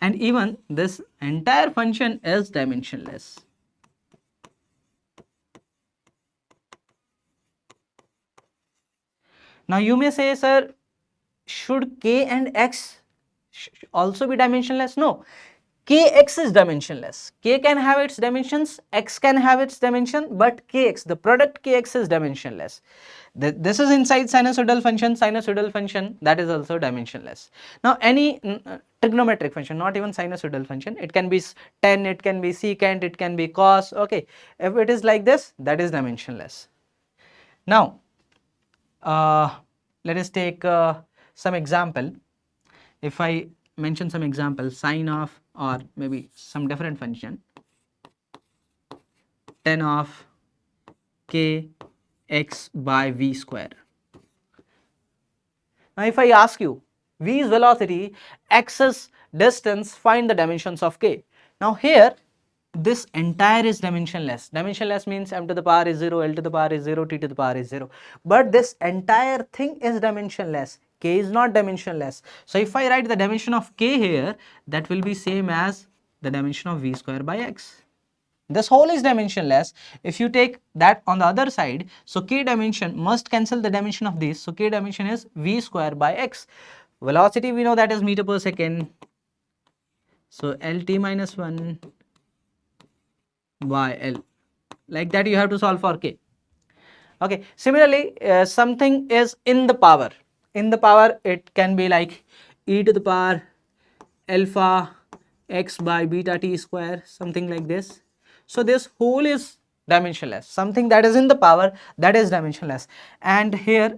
And even this entire function is dimensionless. Now you may say, sir, should k and x also be dimensionless? No, kx is dimensionless. K can have its dimensions, x can have its dimension, but kx, the product kx is dimensionless. This is inside sinusoidal function, that is also dimensionless. Now any trigonometric function, not even sinusoidal function, it can be tan, it can be secant, it can be cos. Okay, if it is like this, that is dimensionless. Now let us take some example. If I mention some example, sine of, or maybe some different function, tan of k x by v square. Now if I ask you, v is velocity, x is distance, find the dimensions of k. Now here this entire is dimensionless. Dimensionless means m to the power is 0, l to the power is 0, t to the power is 0. But this entire thing is dimensionless. K is not dimensionless. So if I write the dimension of k here, that will be same as the dimension of v square by x. This whole is dimensionless. If you take that on the other side, so k dimension must cancel the dimension of this. So k dimension is v square by x. Velocity we know that is meter per second. So lt minus 1 by L, like that you have to solve for k. Okay, similarly something is in the power. In the power it can be like e to the power alpha x by beta t square, something like this. So this whole is dimensionless. Something that is in the power, that is dimensionless. And here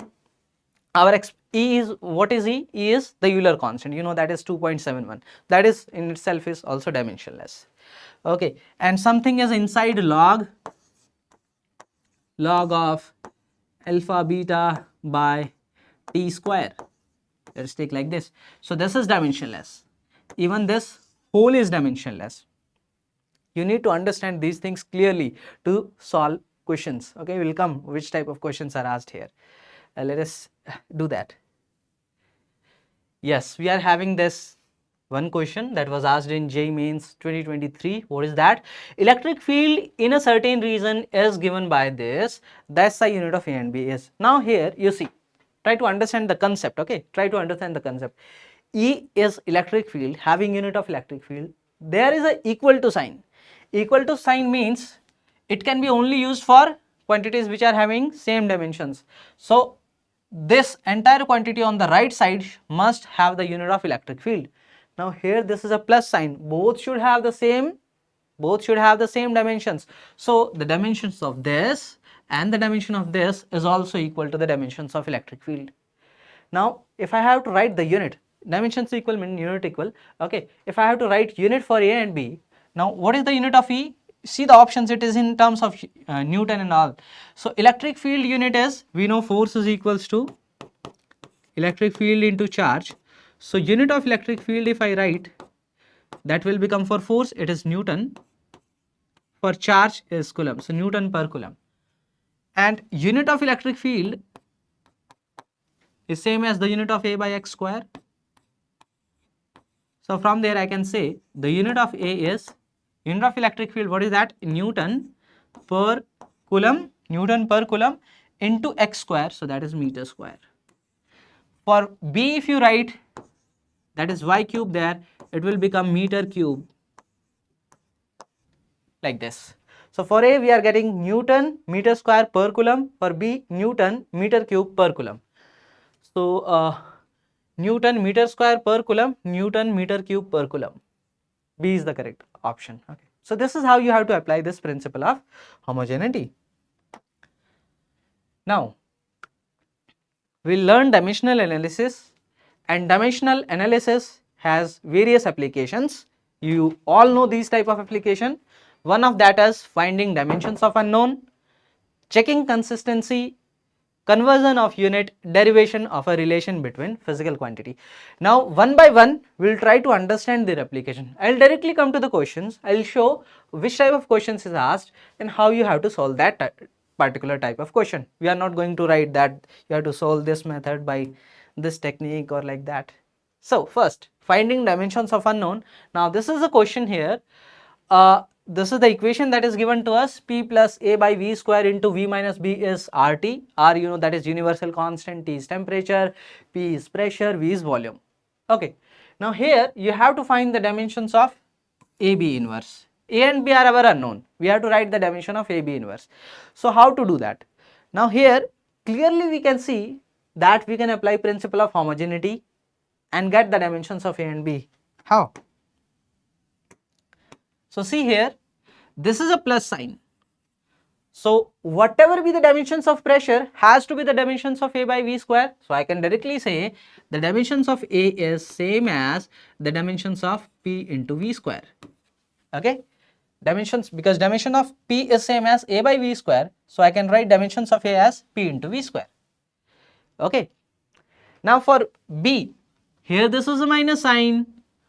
our E is, what is E? E is the Euler constant, you know, that is 2.71. That is in itself is also dimensionless. Okay, and something is inside log of alpha beta by t square. Let's take like this. So this is dimensionless. Even this whole is dimensionless. You need to understand these things clearly to solve questions. Okay, we'll come which type of questions are asked here. Let us do that. Yes, we are having this one question that was asked in JEE Mains 2023. What is that? Electric field in a certain region is given by this. That's the unit of A and B is. Now here you see, try to understand the concept. Okay, try to understand the concept. E is electric field, having unit of electric field. There is a equal to sign. Equal to sign means it can be only used for quantities which are having same dimensions. So this entire quantity on the right side must have the unit of electric field. Now here this is a plus sign, both should have the same dimensions. So the dimensions of this and the dimension of this is also equal to the dimensions of electric field. Now if I have to write the unit, dimensions equal mean unit equal. Okay, if I have to write unit for A and B, now what is the unit of E? see the options, it is in terms of Newton and all. So electric field unit is, we know force is equals to electric field into charge. So unit of electric field, if I write, that will become, for force it is Newton, for charge is Coulomb, so Newton per Coulomb. And unit of electric field is same as the unit of A by x square. So from there I can say the unit of A is, unit of electric field, what is that? Newton per Coulomb, Newton per Coulomb into x square, so that is meter square. For B, if you write, that is y cube there, it will become meter cube, like this. So for A we are getting Newton meter square per Coulomb, for B Newton meter cube per Coulomb. So Newton meter square per Coulomb, Newton meter cube per Coulomb. B is the correct option. Okay. So this is how you have to apply this principle of homogeneity. Now we'll learn dimensional analysis, and dimensional analysis has various applications. You all know these type of application. One of that is finding dimensions of unknown, checking consistency, conversion of unit, derivation of a relation between physical quantity. Now one by one we'll try to understand their application. I'll directly come to the questions. I'll show which type of questions is asked and how you have to solve that particular type of question. We are not going to write that you have to solve this method by this technique or like that. So first, finding dimensions of unknown. Now this is a question here. This is the equation that is given to us. P plus A by V square into V minus B is RT. R, you know, that is universal constant. T is temperature, P is pressure, V is volume. Okay. Now here you have to find the dimensions of AB inverse. A and B are our unknown. We have to write the dimension of AB inverse. So how to do that? Now here clearly we can see that we can apply principle of homogeneity and get the dimensions of A and B. How? So see here, this is a plus sign. So whatever be the dimensions of pressure has to be the dimensions of A by V square. So I can directly say the dimensions of A is same as the dimensions of P into V square. Okay, dimensions, because dimension of P is same as A by V square. So I can write dimensions of A as P into V square. Okay, now for B, here this is a minus sign.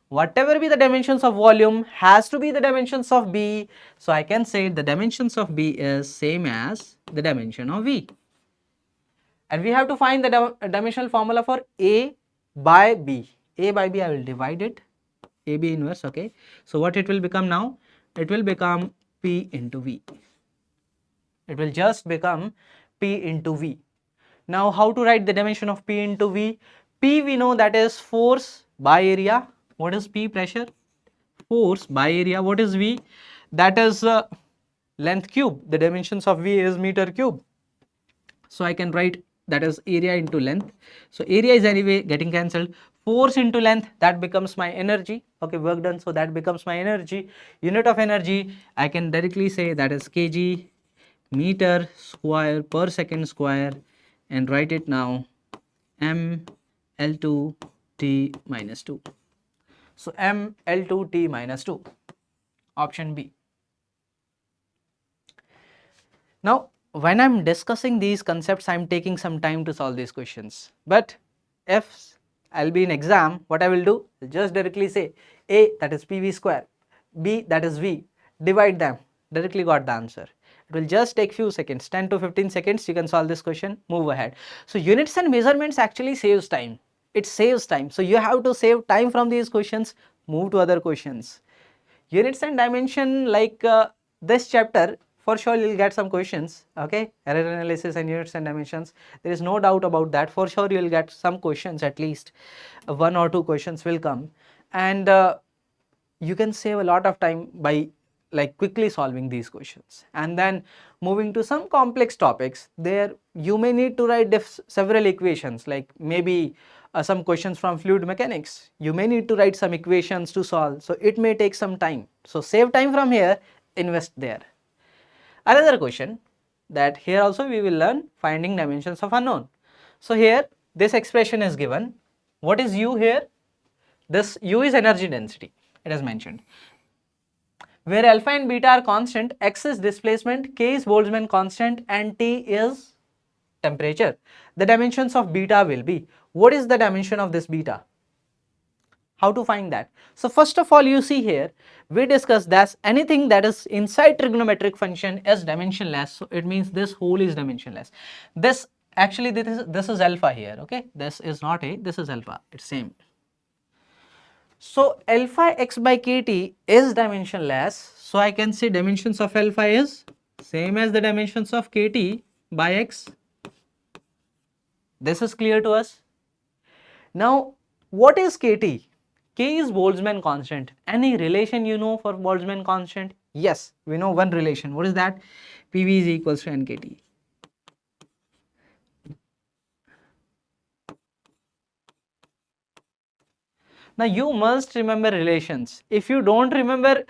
Whatever be the dimensions of volume has to be the dimensions of B. So I can say the dimensions of B is same as the dimension of V. And we have to find the dimensional formula for A by B. A by B, I will divide it. AB inverse, okay. So what it will become now? It will become P into V. It will just become P into V. Now how to write the dimension of P into V? P we know that is force by area. What is P? Pressure. Force by area. What is V? That is length cube. The dimensions of V is meter cube. So I can write that is area into length. So area is anyway getting cancelled. Force into length, that becomes my energy. Okay, work done. So that becomes my energy. Unit of energy, I can directly say that is kg meter square per second square, and write it now m L2 T minus 2. So m L2 T minus 2, option B. Now when I'm discussing these concepts, I'm taking some time to solve these questions, but if I'll be in exam, what I will do, just directly say A, that is PV square, B, that is V, divide them, directly got the answer. It will just take few seconds, 10 to 15 seconds, you can solve this question, move ahead. So units and measurements actually saves time. It saves time. So you have to save time from these questions, move to other questions. Units and dimension, like this chapter, for sure you'll get some questions. Okay, error analysis and units and dimensions, there is no doubt about that. For sure you'll get some questions, at least 1 or 2 questions will come, and you can save a lot of time by like quickly solving these questions. And then moving to some complex topics, there you may need to write several equations, like maybe some questions from fluid mechanics, you may need to write some equations to solve, so it may take some time. So save time from here, invest there. Another question, that here also we will learn finding dimensions of unknown. So here this expression is given. What is U here? This U is energy density, it is mentioned. where alpha and beta are constant, x is displacement, k is Boltzmann constant, and T is temperature. The dimensions of beta will be, what is the dimension of this beta? How to find that? So first of all, you see here, we discussed that anything that is inside trigonometric function is dimensionless. So it means this whole is dimensionless. This actually, this is alpha here, okay? This is not A, this is alpha, it's same. So alpha x by kt is dimensionless. So I can say dimensions of alpha is same as the dimensions of kt by x. This is clear to us. Now, what is kt? K is Boltzmann constant. Any relation you know for Boltzmann constant? Yes, we know one relation. What is that? PV is equals to NKT. Now you must remember relations. If you don't remember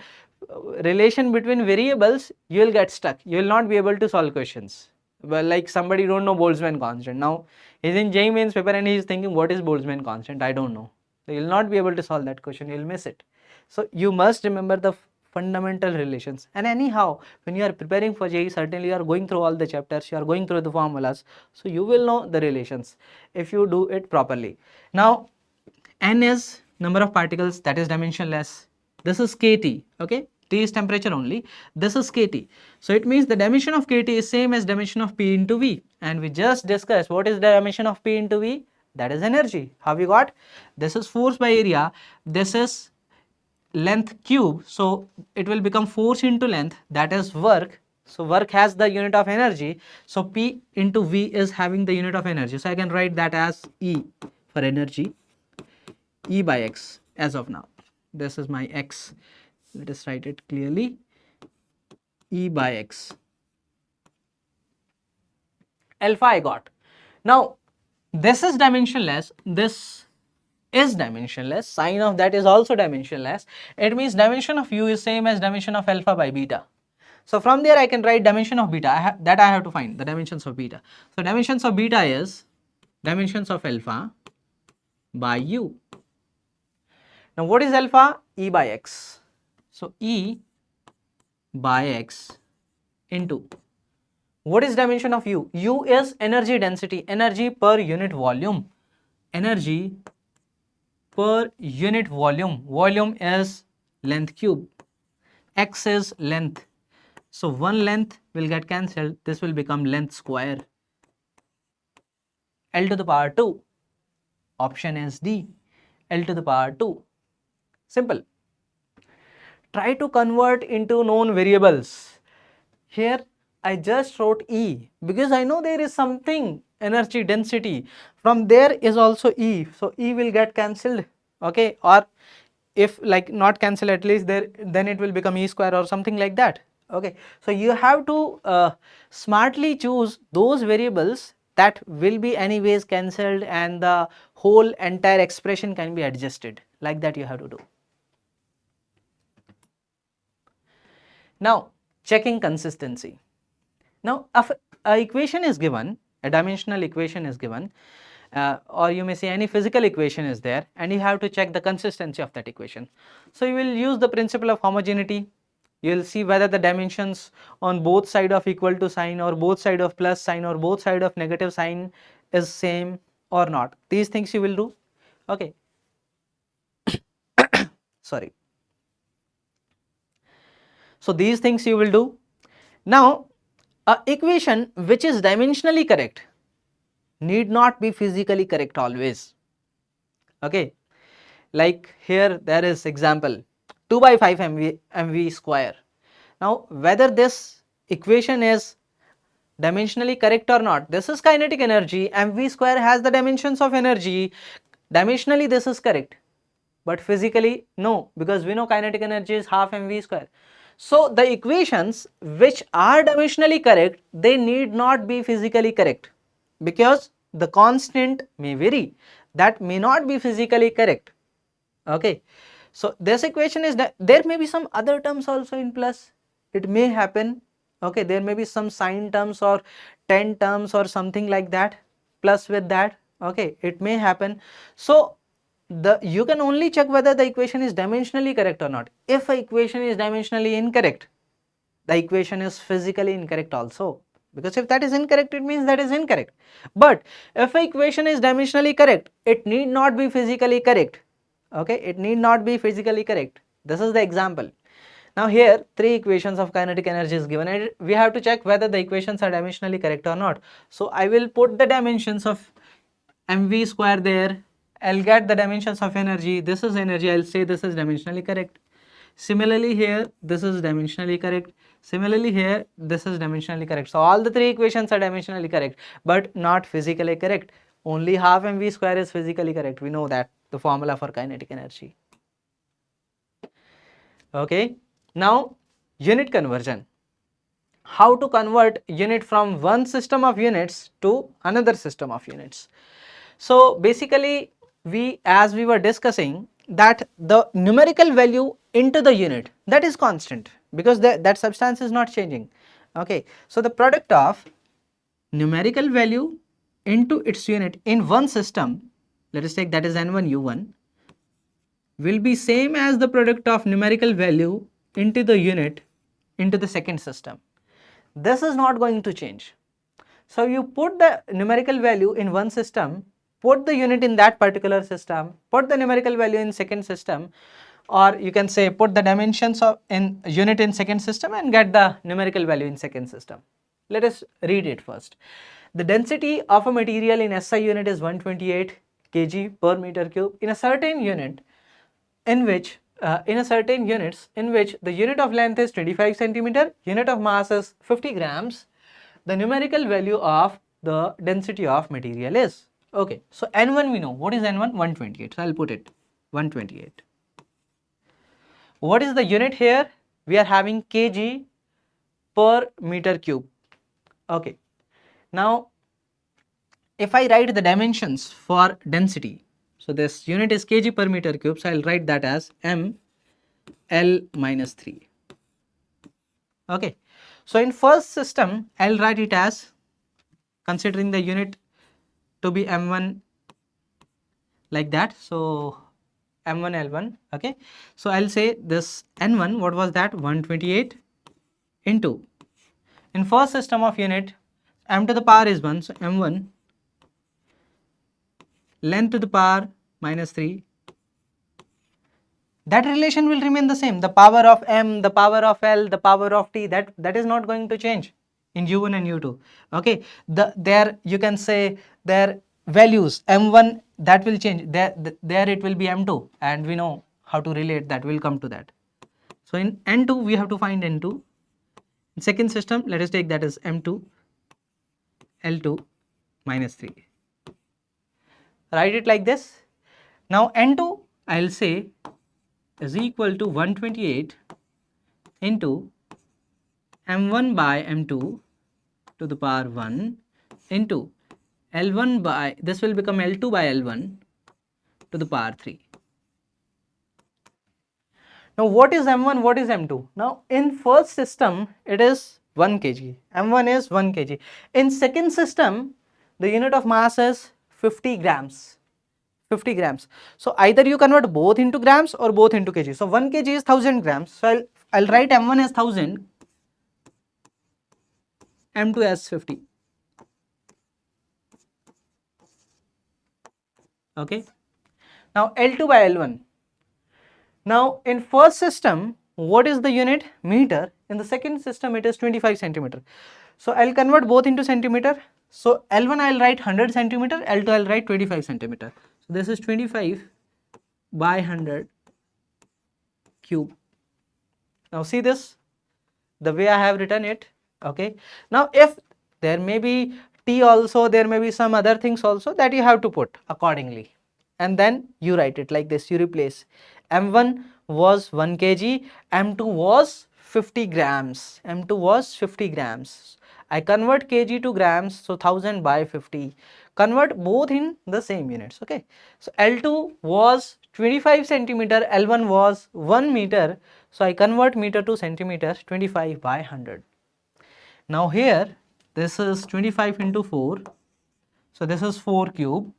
relation between variables, you will get stuck. You will not be able to solve questions. Well, like somebody don't know Boltzmann constant. Now he's in JEE mains paper and he is thinking, what is Boltzmann constant? I don't know. So you will not be able to solve that question. You will miss it. So you must remember the fundamental relations. And anyhow, when you are preparing for JEE, certainly you are going through all the chapters, you are going through the formulas. So you will know the relations if you do it properly. Now, N is number of particles, that is dimensionless. This is kT, okay? T is temperature only. This is kT. So it means the dimension of kT is same as dimension of P into V. And we just discussed what is the dimension of P into V? That is energy. How we got? This is force by area. This is length cube. So it will become force into length, that is work. So work has the unit of energy. So P into V is having the unit of energy. So I can write that as E for energy. E by x as of now. This is my x. Let us write it clearly. E by x. Alpha I got. Now, this is dimensionless. This is dimensionless. Sign of that is also dimensionless. It means dimension of u is same as dimension of alpha by beta. So from there I can write dimension of beta. That I have to find the dimensions of beta. So dimensions of beta is dimensions of alpha by u. Now what is alpha? E by x. So E by x into, what is dimension of u? U is energy density, energy per unit volume. Energy per unit volume. Volume is length cube. X is length. So one length will get cancelled. This will become length square. L to the power 2. Option is D. L to the power 2. Simple. Try to convert into known variables. Here I just wrote E because I know there is something energy density. From there is also E. So E will get cancelled. Okay, or if like not cancel, at least there, then it will become E square or something like that. Okay, so you have to smartly choose those variables that will be anyways cancelled and the whole entire expression can be adjusted. Like that you have to do. Now, checking consistency. Now, if a equation is given, a dimensional equation is given, or you may say any physical equation is there, and you have to check the consistency of that equation. So, you will use the principle of homogeneity. You will see whether the dimensions on both side of equal to sign or both side of plus sign or both side of negative sign is same or not. These things you will do. Okay. Sorry. So these things you will do. Now, a equation which is dimensionally correct need not be physically correct always. Okay, like here there is example 2 by 5 mv square. Now, whether this equation is dimensionally correct or not, this is kinetic energy, mv square has the dimensions of energy, dimensionally this is correct, but physically no, because we know kinetic energy is half mv square. So the equations which are dimensionally correct, they need not be physically correct because the constant may vary, that may not be physically correct. Okay, so this equation is that there may be some other terms also in plus, it may happen. Okay, there may be some sign terms or 10 terms or something like that plus with that. Okay, it may happen. So you can only check whether the equation is dimensionally correct or not. If a equation is dimensionally incorrect, the equation is physically incorrect also, because if that is incorrect, it means that is incorrect. But if a equation is dimensionally correct, it need not be physically correct. Okay, it need not be physically correct. This is the example. Now here 3 equations of kinetic energy is given and we have to check whether the equations are dimensionally correct or not. So I will put the dimensions of mv square there. I'll get the dimensions of energy. This is energy. I'll say this is dimensionally correct. Similarly here, this is dimensionally correct. Similarly here, this is dimensionally correct. So all the 3 equations are dimensionally correct, but not physically correct. Only half mv square is physically correct. We know that, the formula for kinetic energy. Okay. Now unit conversion. How to convert unit from one system of units to another system of units. So basically as we were discussing that the numerical value into the unit, that is constant because that substance is not changing. Okay. So the product of numerical value into its unit in one system, let us take that is N1 U1, will be same as the product of numerical value into the unit into the second system. This is not going to change. So you put the numerical value in one system, put the unit in that particular system, put the numerical value in second system, or you can say put the dimensions of in unit in second system and get the numerical value in second system. Let us read it first. The density of a material in SI unit is 128 kg per meter cube in a certain unit in which in a certain units in which the unit of length is 25 centimeter, unit of mass is 50 grams, the numerical value of the density of material is. Okay, so N1 we know. What is N1? 128. So I'll put it 128. What is the unit here? We are having kg per meter cube. Okay, now if I write the dimensions for density, so this unit is kg per meter cube, so I'll write that as m L minus 3. Okay, so in first system I'll write it as, considering the unit to be m1 like that, so m1 L1. Okay, so I'll say this n1, what was that, 128 into, in first system of unit m to the power is 1, so m1 length to the power minus 3. That relation will remain the same. The power of m, the power of L, the power of T, that is not going to change in U1 and U2. Okay, there you can say their values m1 that will change. There it will be m2, and we know how to relate that. We'll come to that. So in n2 we have to find n2. In second system, let us take that as m2 L2 minus 3. Write it like this. Now n2 I'll say is equal to 128 into m1 by m2 to the power 1 into L1 by, this will become L2 by L1 to the power 3. Now what is m1, what is m2? Now in first system it is 1 kg, m1 is 1 kg. In second system the unit of mass is 50 grams. 50 grams. So either you convert both into grams or both into kg. So 1 kg is 1000 grams. So I'll write m1 as 1000, m2 as 50. Okay. Now L2 by L1. Now in first system, what is the unit? Meter. In the second system it is 25 centimeter. So I'll convert both into centimeter. So L1 I'll write 100 centimeter, L2 I'll write 25 centimeter. So this is 25 by 100 cube. Now see this, the way I have written it. Okay. Now if there may be T also, there may be some other things also that you have to put accordingly. And then you write it like this, you replace. M1 was 1 kg, M2 was 50 grams. M2 was 50 grams. I convert kg to grams, so 1000 by 50. Convert both in the same units. Okay. So L2 was 25 centimeter, L1 was 1 meter. So I convert meter to centimeter, 25 by 100. Now here this is 25 into 4. So this is 4 cube,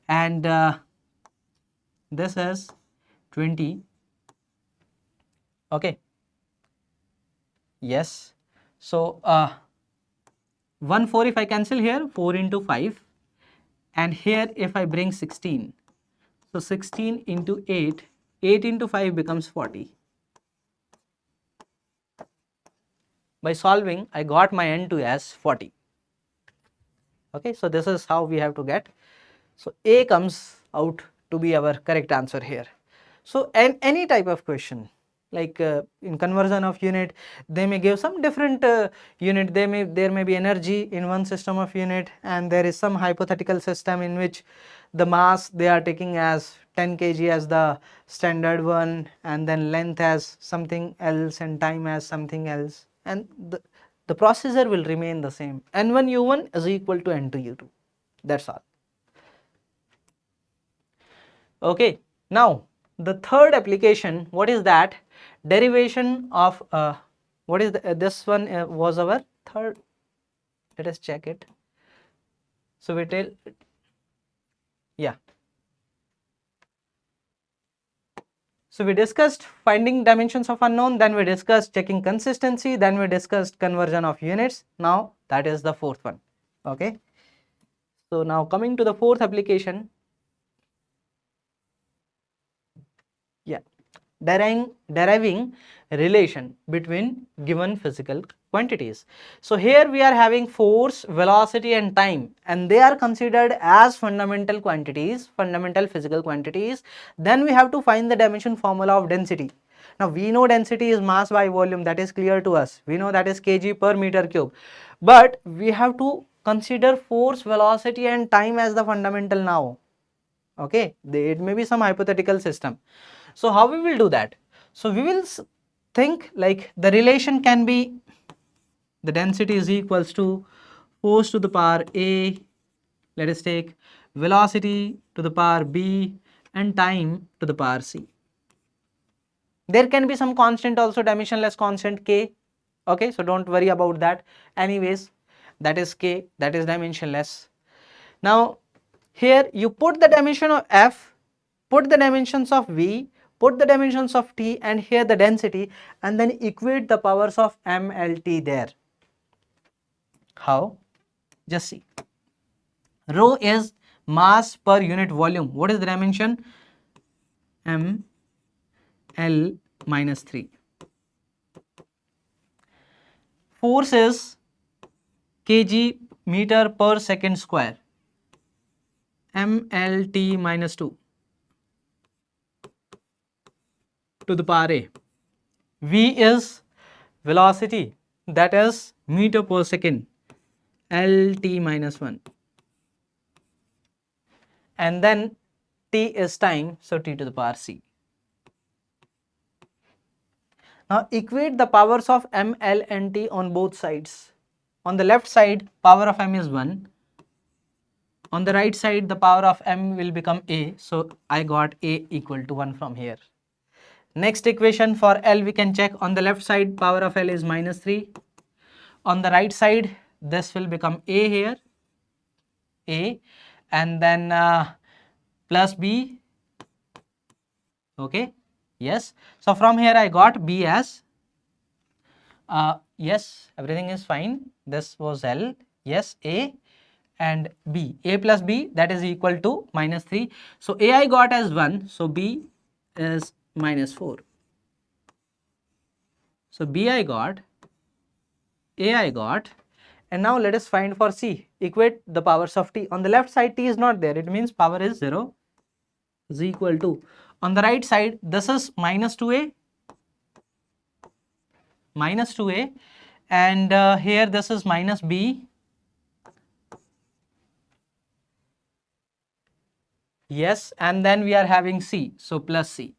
and this is 20. Okay, yes. So 1 4, if I cancel here, 4 into 5, and here if I bring 16, so 16 into 8, 8 into 5 becomes 40. By solving, I got my N2 as 40. Okay, so this is how we have to get. So A comes out to be our correct answer here. So any type of question, like in conversion of unit, they may give some different unit. There may be energy in one system of unit, and there is some hypothetical system in which the mass they are taking as 10 kg as the standard one, and then length as something else and time as something else, and the procedure will remain the same. N1 U1 is equal to N2 U2. That's all. Okay, now the third application, what is that? Derivation of what is this one was our third. Let us check it. So we tell, yeah. So we discussed finding dimensions of unknown, then we discussed checking consistency, then we discussed conversion of units. Now that is the fourth one. Okay. So now coming to the fourth application. Yeah, deriving relation between given physical quantities. So here we are having force, velocity and time, and they are considered as fundamental quantities, fundamental physical quantities. Then we have to find the dimension formula of density. Now we know density is mass by volume, that is clear to us. We know that is kg per meter cube, but we have to consider force, velocity and time as the fundamental now. Okay, it may be some hypothetical system. So how we will do that? So we will think like the relation can be the density is equals to force to the power A, let us take velocity to the power B and time to the power C. There can be some constant also, dimensionless constant K. Okay, so don't worry about that. Anyways, that is K, that is dimensionless. Now here you put the dimension of F, put the dimensions of V, put the dimensions of T, and here the density, and then equate the powers of M, L, T there. How? Just see. Rho is mass per unit volume. What is the dimension? M, L minus 3. Force is kg meter per second square. MLT minus 2 to the power A. V is velocity, that is meter per second, LT minus 1. And then T is time, so T to the power C. Now equate the powers of M, L and T on both sides. On the left side, power of M is 1. On the right side, the power of M will become A. So I got A equal to 1 from here. Next equation for L we can check. On the left side, power of L is minus 3. On the right side, this will become A here, A, and then plus B. Okay, yes. So from here I got B as, yes, everything is fine. This was L, yes, A and B. A plus B, that is equal to minus 3. So A I got as 1, so B is minus 4. So B I got, A I got, and now let us find for C. Equate the powers of T. On the left side T is not there, it means power is 0 is equal to, on the right side this is minus 2A, and here this is minus B. Yes, and then we are having C, so plus C.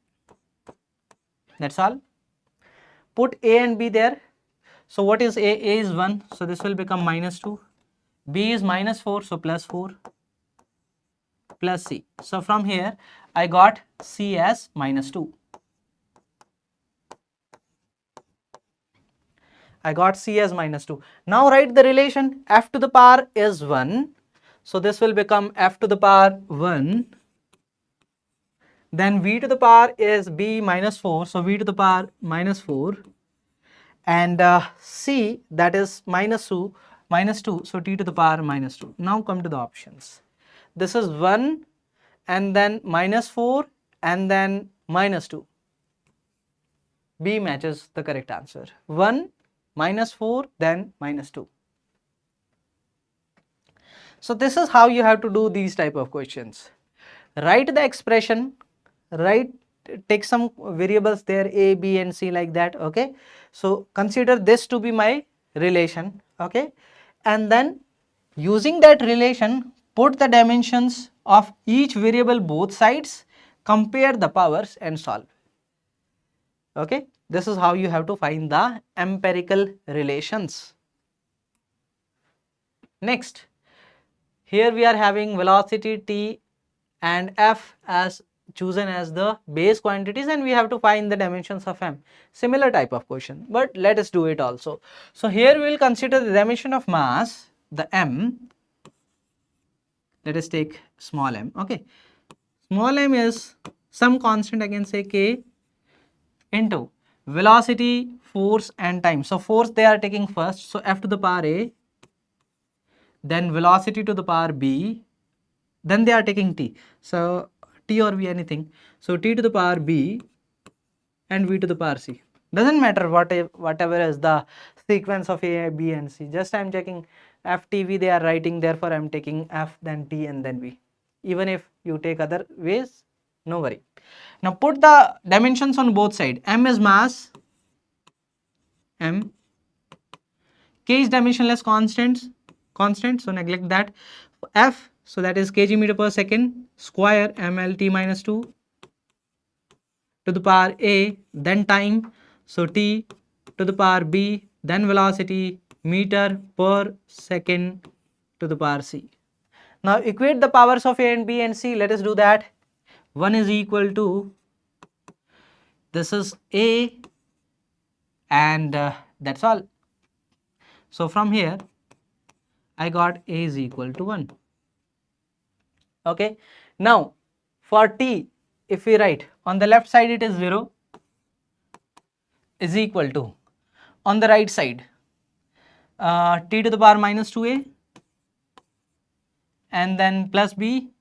That's all. Put A and B there. So what is A? A is 1, so this will become minus 2. B is minus 4, so plus 4 plus C. So from here I got C as minus 2. I got C as minus 2. Now write the relation. F to the power is 1. So this will become F to the power 1 then v to the power is b minus 4, so v to the power minus 4, and c, that is minus 2, so t to the power minus 2. Now come to the options. This is 1 and then minus 4 and then minus 2. B matches the correct answer. 1 minus 4 then minus 2. So this is how you have to do these type of questions. Write the expression, take some variables there, a, b and c, like that. Okay, so consider this to be my relation. Okay, and then using that relation, put the dimensions of each variable both sides, compare the powers and solve. Okay, this is how you have to find the empirical relations. Next, here we are having velocity t and f as chosen as the base quantities, and we have to find the dimensions of m. Similar type of question, but let us do it also. So here we will consider the dimension of mass, the m. Let us take small m. Okay, small m is some constant, I can say k, into velocity, force and time. So force they are taking first, so f to the power a, then velocity to the power b, then they are taking t, so t or v, anything, so t to the power b and v to the power c. Doesn't matter whatever is the sequence of a, b and c, just I am checking f, t, v they are writing, therefore I am taking f, then t and then v. Even if you take other ways, no worry. Now put the dimensions on both sides. M is mass, m, k is dimensionless constant, so neglect that. F, so that is kg meter per second square ml t minus 2 to the power a, then time, so t to the power b, then velocity, meter per second to the power c. Now equate the powers of a and b and c. Let us do that. 1 is equal to, this is a, and that's all. So from here I got a is equal to 1. Okay, now for t, if we write on the left side, it is 0 is equal to, on the right side, t to the power minus 2a and then plus b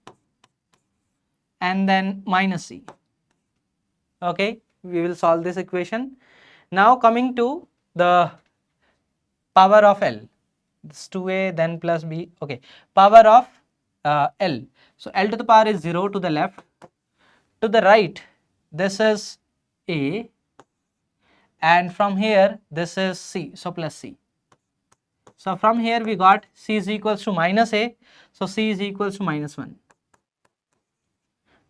and then minus c. Okay, we will solve this equation. Now coming to the power of L, this 2a then plus b. Okay, power of L, so L to the power is 0 to the left, to the right this is a, and from here this is c, so plus c. So from here we got c is equals to minus a, so c is equals to minus 1.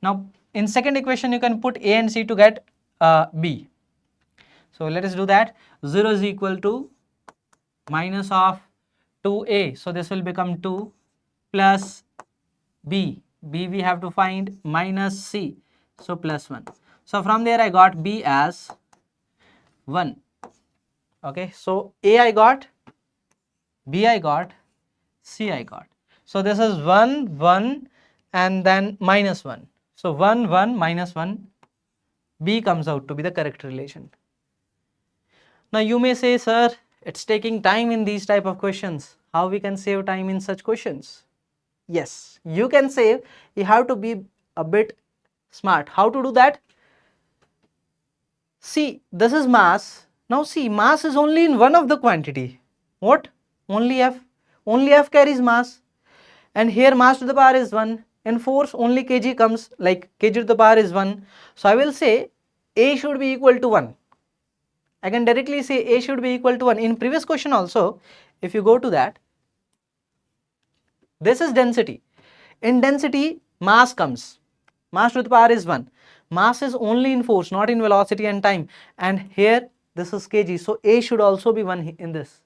Now in second equation you can put a and c to get b. So let us do that. 0 is equal to minus of 2a, so this will become 2 plus b, we have to find minus c, so plus 1. So from there I got b as 1. Okay, so a I got, b I got, c I got. So this is 1 1 and then minus 1. So 1 1 minus 1, b comes out to be the correct relation. Now you may say, sir, it's taking time in these type of questions. How we can save time in such questions? Yes, you can save. You have to be a bit smart. How to do that? See, this is mass. Now see, mass is only in one of the quantity. What? Only F. Only F carries mass. And here mass to the power is 1. In force only kg comes, like kg to the power is 1. So I will say A should be equal to 1. I can directly say A should be equal to 1. In previous question also, if you go to that, this is density. In density, mass comes. Mass to the power is 1. Mass is only in force, not in velocity and time. And here, this is kg. So A should also be 1 in this.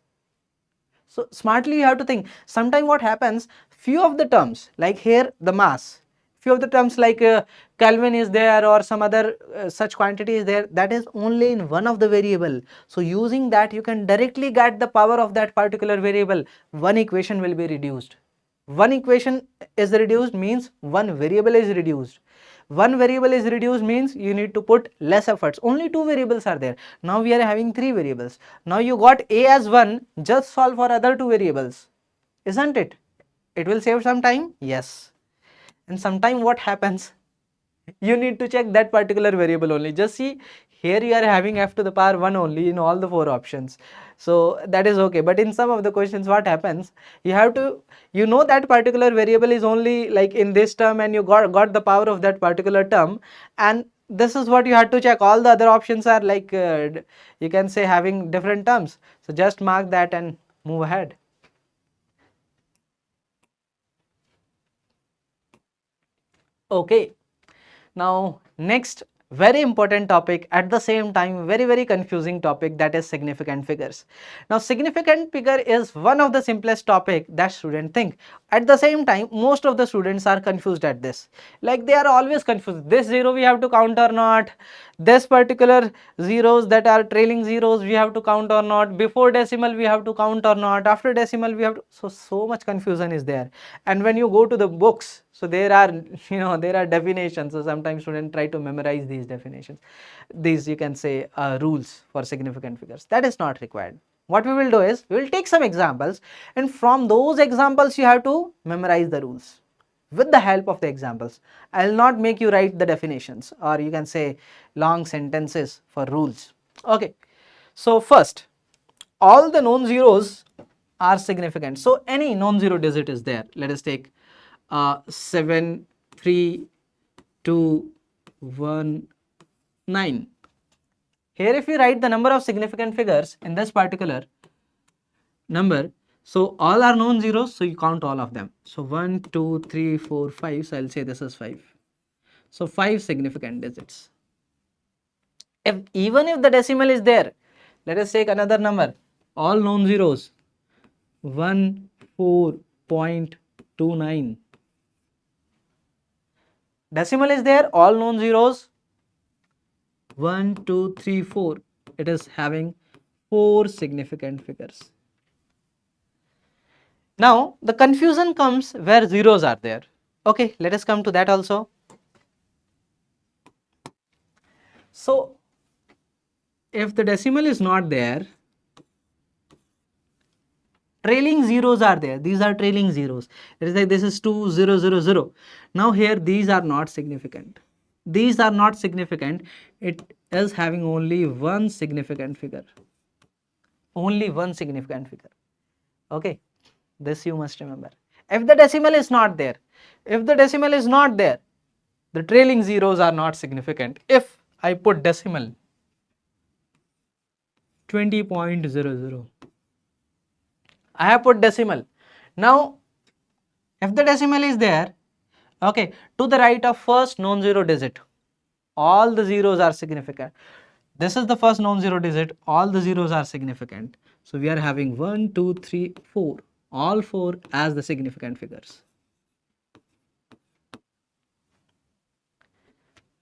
So smartly you have to think. Sometimes what happens, few of the terms, like here the mass, few of the terms like Kelvin is there or some other such quantity is there, that is only in one of the variable. So using that you can directly get the power of that particular variable. One equation will be reduced. One equation is reduced means one variable is reduced. one variable is reduced means you need to put less efforts. Only two variables are there. Now we are having three variables. Now you got a as 1, just solve for other two variables, isn't it? It will save some time, yes. And sometime what happens, you need to check that particular variable only. Just see, here you are having f to the power 1 only in all the four options, so that is okay. But in some of the questions what happens, you have to, you know that particular variable is only like in this term, and you got the power of that particular term, and this is what you have to check. All the other options are like you can say having different terms, so just mark that and move ahead. Okay, now next very important topic, at the same time very confusing topic, that is significant figures. Now significant figure is one of the simplest topic that students think. At the same time most of the students are confused at this, like they are always confused, this zero we have to count or not, this particular zeros that are trailing zeros we have to count or not, before decimal we have to count or not, after decimal we have to, so much confusion is there. And when you go to the books, so there are, there are definitions, so sometimes students try to memorize these definitions, these you can say rules for significant figures. That is not required. What we will do is, we will take some examples, and from those examples you have to memorize the rules with the help of the examples. I will not make you write the definitions, or you can say long sentences for rules. Okay, so first, all the non-zeros are significant. So any non-zero digit is there. Let us take 7, 3, 2, 1, 9. Here if you write the number of significant figures in this particular number, so all are non-zeros, so you count all of them. So 1, 2, 3, 4, 5, so I will say this is 5. So 5 significant digits. Even if the decimal is there, let us take another number, all non-zeros, 14.29. Decimal is there, all non-zeros, 1, 2, 3, 4. It is having 4 significant figures. Now the confusion comes where zeros are there. Okay, let us come to that also. So if the decimal is not there, trailing zeros are there. These are trailing zeros. It is like this is 2, 0, 0, 0. Now here these are not significant. These are not significant. It is having only one significant figure. Only one significant figure. Okay, this you must remember. If the decimal is not there, the trailing zeros are not significant. If I put decimal 20.00, I have put decimal. Now if the decimal is there, okay, to the right of first non-zero digit, all the zeros are significant. This is the first non-zero digit, all the zeros are significant. So we are having 1, 2, 3, 4, all 4 as the significant figures.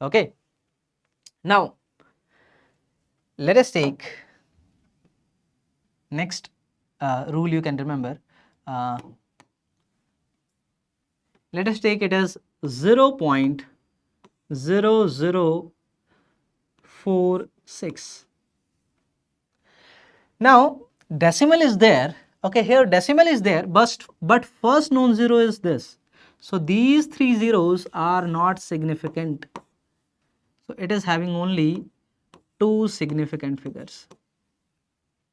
Okay, now let us take next rule you can remember. Let us take it as 0.0046. Now decimal is there. Okay, here decimal is there, but first non-zero is this. So these 3 zeros are not significant. So it is having only 2 significant figures.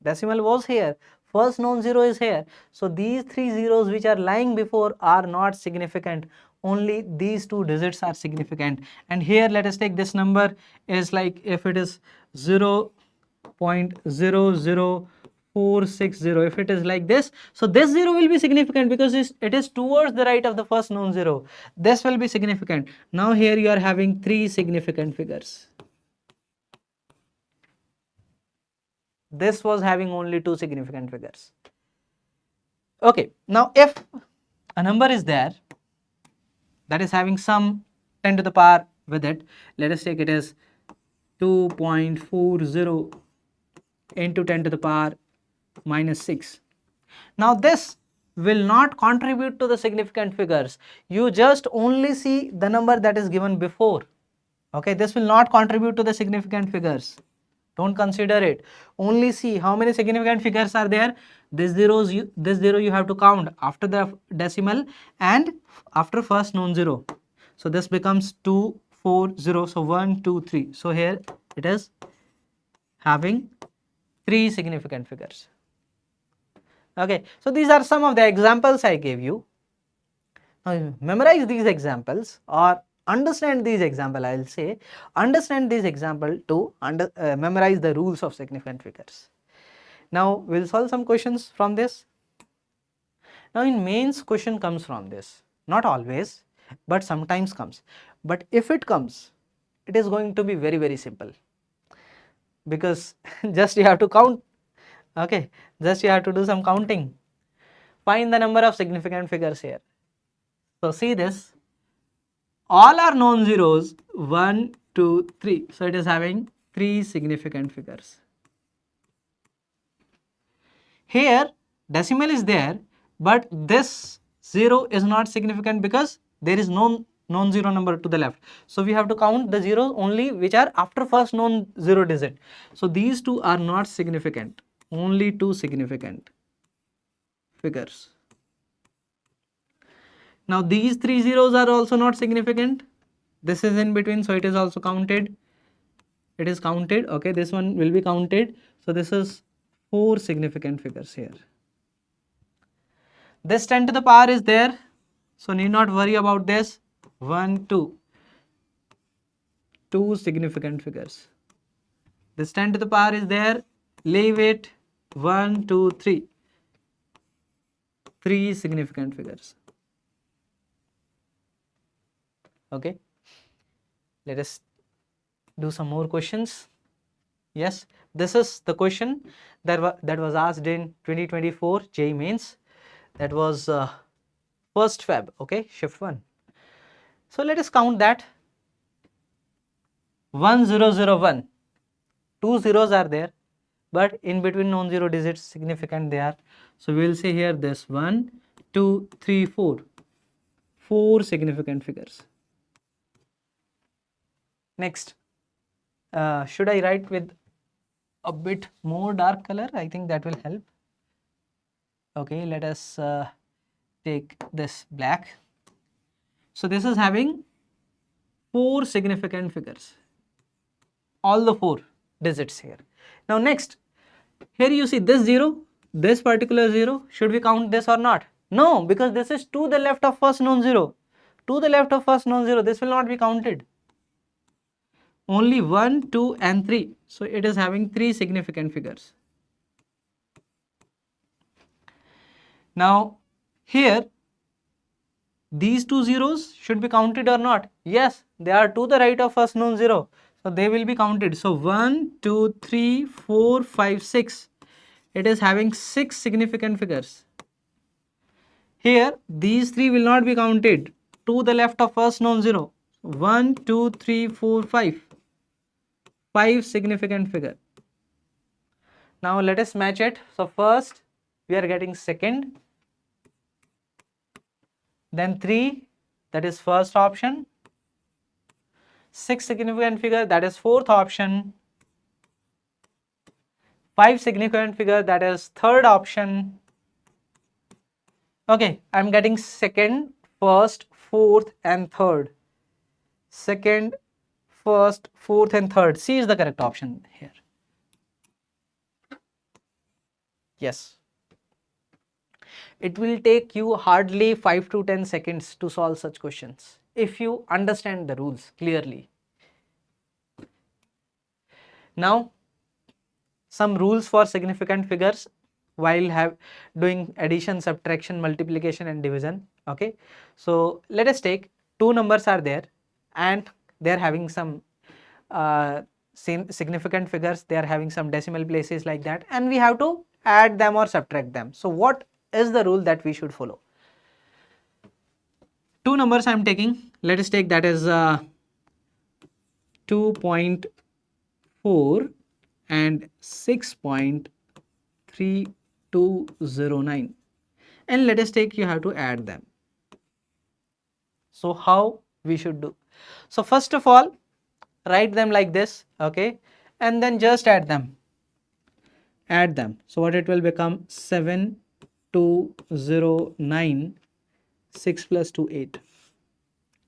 Decimal was here, first non-zero is here. So these 3 zeros which are lying before are not significant. Only these 2 digits are significant. And here let us take this number is like, if it is 0.00460, if it is like this, so this 0 will be significant because it is towards the right of the first non-zero. This will be significant. Now here you are having 3 significant figures. This was having only 2 significant figures. Okay, now if a number is there that is having some 10 to the power with it, let us take it as 2.40 into 10 to the power minus 6. Now this will not contribute to the significant figures. You just only see the number that is given before. Okay, this will not contribute to the significant figures. Don't consider it. Only see how many significant figures are there. This zero you have to count after the decimal and after first non-zero. So this becomes 2, 4, 0. So 1, 2, 3. So here it is having 3 significant figures. Okay, so these are some of the examples I gave you. Now memorize these examples or understand these examples. I will say understand these examples to memorize the rules of significant figures. Now we will solve some questions from this. Now in mains question comes from this, not always but sometimes comes, but if it comes it is going to be very simple because just you have to count. Okay, just you have to do some counting. Find the number of significant figures here. So see this, all are non-zeros, 1, 2, 3. So it is having 3 significant figures. Here decimal is there, but this 0 is not significant because there is no non-zero number to the left. So we have to count the zeros only which are after first non-zero digit. So these two are not significant, only 2 significant figures. Now these 3 zeros are also not significant. This is in between, so it is also counted. It is counted. Okay, this one will be counted. So this is 4 significant figures here. This 10 to the power is there, so need not worry about this. 1, 2. 2 significant figures. This 10 to the power is there, leave it. 1, 2, 3. 3 significant figures. Okay, let us do some more questions. Yes, this is the question that was asked in 2024 JEE Mains. That was 1st Feb. Okay, shift 1. So let us count that. 1001. 2 zeros are there, but in between non-zero digits significant they are. So we will say here this 1, 2, 3, 4. 4 significant figures. Next, should I write with a bit more dark color? I think that will help. Okay, let us take this black. So this is having 4 significant figures, all the 4 digits here. Now next, here you see this 0, this particular 0, should we count this or not? No, because this is to the left of first non-zero. To the left of first non-zero, this will not be counted. Only 1, 2 and 3. So it is having 3 significant figures. Now here these 2 zeros should be counted or not? Yes, they are to the right of first non-zero. So they will be counted. So 1, 2, 3, 4, 5, 6. It is having 6 significant figures. Here these 3 will not be counted to the left of first non-zero. 1, 2, 3, 4, 5. 5 significant figure. Now let us match it. So first we are getting second, then 3, that is first option. 6 significant figure, that is fourth option. 5 significant figure, that is third option. Okay, I am getting second, first, fourth and third. Second, first, fourth and third. C is the correct option here. Yes. It will take you hardly 5 to 10 seconds to solve such questions if you understand the rules clearly. Now, some rules for significant figures while doing addition, subtraction, multiplication and division. Okay, so let us take 2 numbers are there and they are having some significant figures, they are having some decimal places like that, and we have to add them or subtract them. So what is the rule that we should follow? 2 numbers I am taking. Let us take that as 2.4 and 6.3209. and let us take you have to add them. So how we should do? So first of all, write them like this, okay, and then just add them. Add them. So what it will become? 7209, 6 plus 2, 8.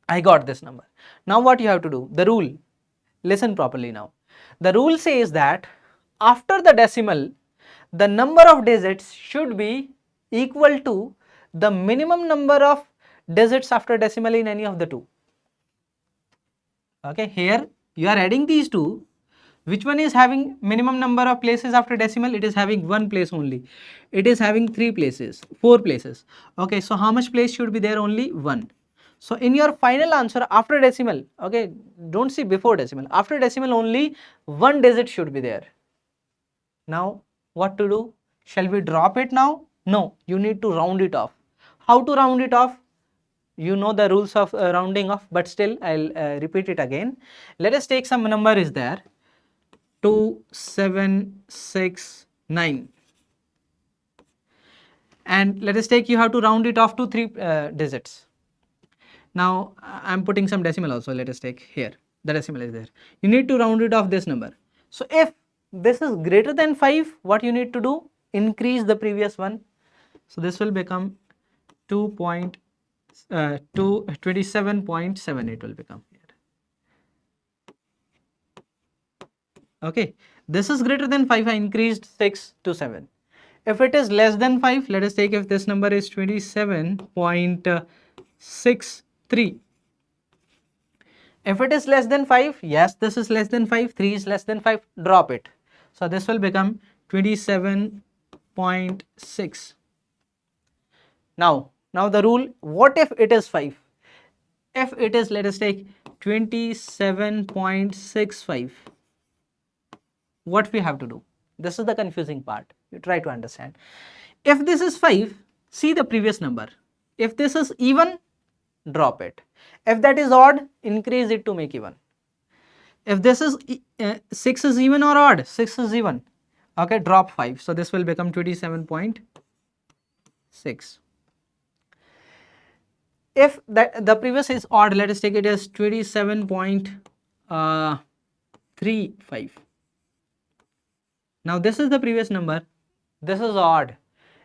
I got this number. Now what you have to do? The rule. Listen properly now. The rule says that after the decimal, the number of digits should be equal to the minimum number of digits after decimal in any of the two. Okay, here you are adding these two. Which one is having minimum number of places after decimal? It is having one place only. It is having 3 places, 4 places. Okay, so how much place should be there? Only 1. So in your final answer after decimal, okay, don't see before decimal, after decimal only 1 digit should be there. Now what to do? Shall we drop it now? No, you need to round it off. How to round it off? You know the rules of rounding off, but still I'll repeat it again. Let us take some number is there. 2769, and let us take you have to round it off to 3 digits. Now I'm putting some decimal also. Let us take here, the decimal is there. You need to round it off this number. So if this is greater than 5, what you need to do? Increase the previous one. So this will become 27.7, it will become here. Okay, this is greater than 5, I increased 6 to 7. If it is less than 5, let us take if this number is 27.63. If it is less than 5, yes, this is less than 5, 3 is less than 5, drop it. So this will become 27.6. Now the rule, what if it is 5? If it is, let us take 27.65. What we have to do? This is the confusing part. You try to understand. If this is 5, see the previous number. If this is even, drop it. If that is odd, increase it to make even. If this is 6 is even or odd, 6 is even. Okay, drop 5. So this will become 27.6. If the previous is odd, let us take it as 27.35. Now this is the previous number, this is odd.